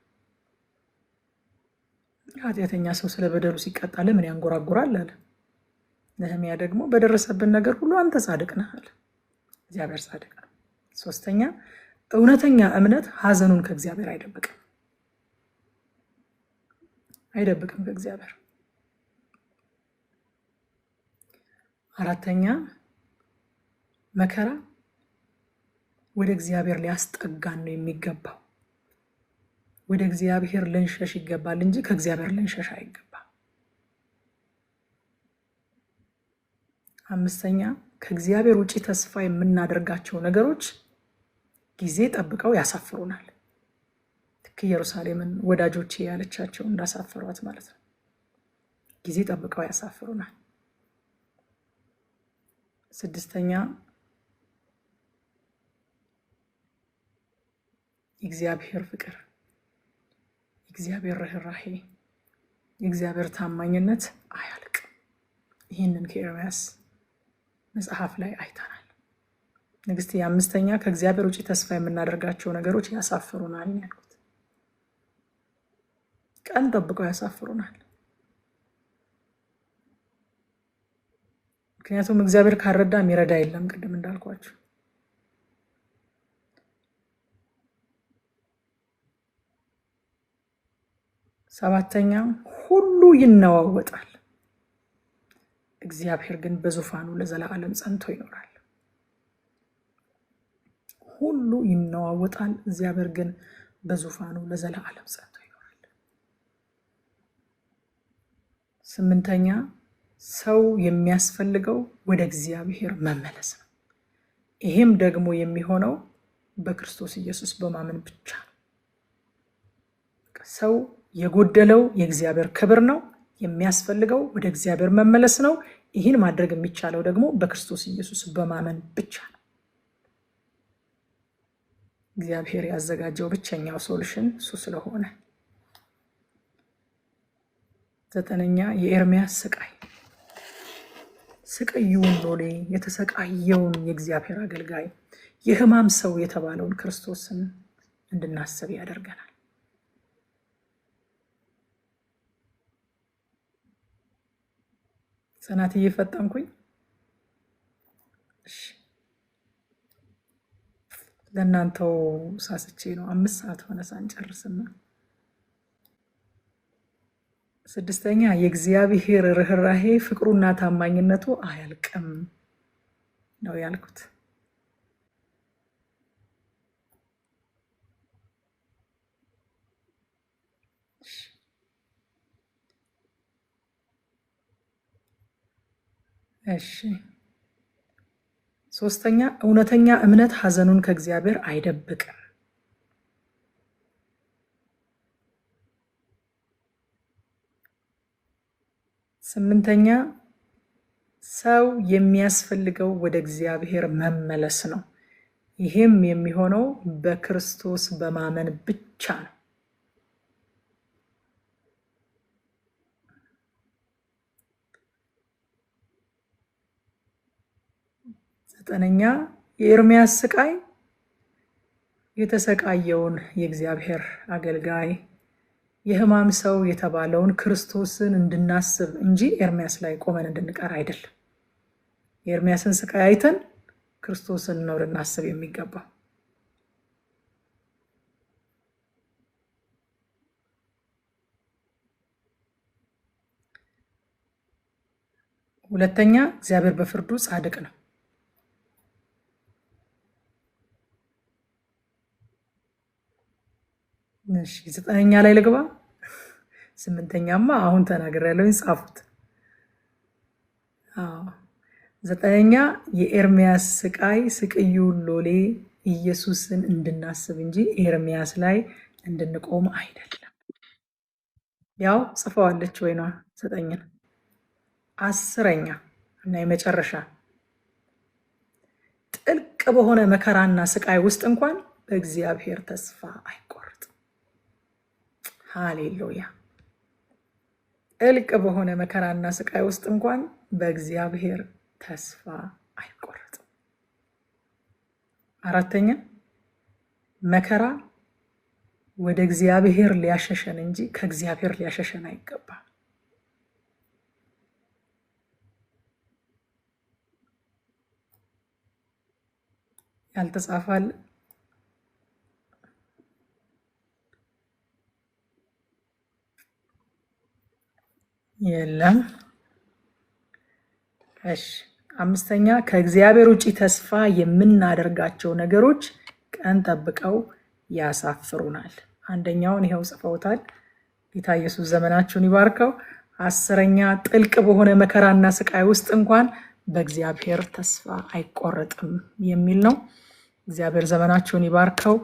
ኃጢአተኛ ሰው ስለ በደሉ ሲቀጣ ለምን ያንጎራጉራል አለ። ነህምያ ደግሞ በደረሰብን ነገር ሁሉ አንተ ጻድቅ ነህ አለ። እግዚአብሔር ጻድቅ ነው። ሶስተኛ እውነተኛ እምነት ሐዘኑን ከእግዚአብሔር አይደብቅም ከእግዚአብሔር። አራተኛ መከራ ወደ እግዚአብሔር ሊያስጠጋን ነው የሚገባው። ወደ እግዚአብሔር ልንሸሽ ይገባል እንጂ ከእግዚአብሔር ልንሸሽ አይገባም። አምስተኛ ከእግዚአብሔር ውጪ ተስፋ የምናደርጋቸው ነገሮች ጊዜ ጠብቀው ያሳፍሩናል። ልክ ኢየሩሳሌምን ወዳጆቼ ያለቻቸው እንዳሳፈሯት ማለት ነው። ጊዜ ጠብቀው ያሳፍሩናል። ስድስተኛ የእግዚአብሔር ፍቅር፣ የእግዚአብሔር ርኅራኄ፣ የእግዚአብሔር ታማኝነት አያልቅም። ይህንን ከኤርምያስ መጽሐፍ ላይ አይተናል። ንግስት የአምስተኛ ከእግዚአብሔር ውጭ ተስፋ የምናደርጋቸው ነገሮች ያሳፍሩናል ያልኩት፣ ቀን ጠብቀው ያሳፍሩናል። ምክንያቱም እግዚአብሔር ካረዳ የሚረዳ የለም፣ ቅድም እንዳልኳችሁ። ሰባተኛ ሁሉ ይነዋወጣል፣ እግዚአብሔር ግን በዙፋኑ ለዘላለም ጸንቶ ይኖራል። ሁሉ ይነዋወጣል፣ እግዚአብሔር ግን በዙፋኑ ለዘላለም ጸንቶ ይኖራል። ስምንተኛ ሰው የሚያስፈልገው ወደ እግዚአብሔር መመለስ ነው። ይሄም ደግሞ የሚሆነው በክርስቶስ ኢየሱስ በማመን ብቻ ነው። ሰው የጎደለው የእግዚአብሔር ክብር ነው። የሚያስፈልገው ወደ እግዚአብሔር መመለስ ነው። ይህን ማድረግ የሚቻለው ደግሞ በክርስቶስ ኢየሱስ በማመን ብቻ ነው። እግዚአብሔር ያዘጋጀው ብቸኛው ሶሉሽን እሱ ስለሆነ። ዘጠነኛ የኤርምያስ ስቃዩን ሎሌ የተሰቃየውን የእግዚአብሔር አገልጋይ የሕማም ሰው የተባለውን ክርስቶስን እንድናስብ ያደርገናል። ጽናት እየፈጠንኩኝ ለእናንተው ሳስቼ ነው። 5 ሰዓት ሆነ ሳንጨርስና ስድስተኛ የእግዚአብሔር ርኅራሄ ፍቅሩና ታማኝነቱ አያልቅም ነው ያልኩት። እሺ ሶስተኛ እውነተኛ እምነት ሐዘኑን ከእግዚአብሔር አይደብቅም። ስምንተኛ ሰው የሚያስፈልገው ወደ እግዚአብሔር መመለስ ነው። ይህም የሚሆነው በክርስቶስ በማመን ብቻ ነው። ዘጠነኛ የኤርምያስ ስቃይ የተሰቃየውን የእግዚአብሔር አገልጋይ የሕማም ሰው የተባለውን ክርስቶስን እንድናስብ እንጂ ኤርምያስ ላይ ቆመን እንድንቀር አይደለም። የኤርምያስን ስቃይ አይተን ክርስቶስን ነው ልናስብ የሚገባው። ሁለተኛ እግዚአብሔር በፍርዱ ጻድቅ ነው። እሺ ዘጠነኛ ላይ ልግባ። ስምንተኛማ አሁን ተናግሬያለሁ፣ ጻፉት። ዘጠነኛ የኤርምያስ ስቃይ ስቅዩ ሎሌ ኢየሱስን እንድናስብ እንጂ ኤርምያስ ላይ እንድንቆም አይደለም። ያው ጽፈዋለች ወይ ነው ዘጠኝን። አስረኛ እና የመጨረሻ ጥልቅ በሆነ መከራና ስቃይ ውስጥ እንኳን በእግዚአብሔር ተስፋ አይቆርጥም። ሃሌሉያ! ጥልቅ በሆነ መከራና ስቃይ ውስጥ እንኳን በእግዚአብሔር ተስፋ አይቆርጥም። አራተኛ መከራ ወደ እግዚአብሔር ሊያሸሸን እንጂ ከእግዚአብሔር ሊያሸሸን አይገባም። ያልተጻፋል የለም። እሺ አምስተኛ ከእግዚአብሔር ውጪ ተስፋ የምናደርጋቸው ነገሮች ቀን ጠብቀው ያሳፍሩናል። አንደኛውን ይኸው ጽፈውታል። ጌታ ኢየሱስ ዘመናችሁን ይባርከው። አስረኛ ጥልቅ በሆነ መከራና ስቃይ ውስጥ እንኳን በእግዚአብሔር ተስፋ አይቆረጥም የሚል ነው። እግዚአብሔር ዘመናችሁን ይባርከው።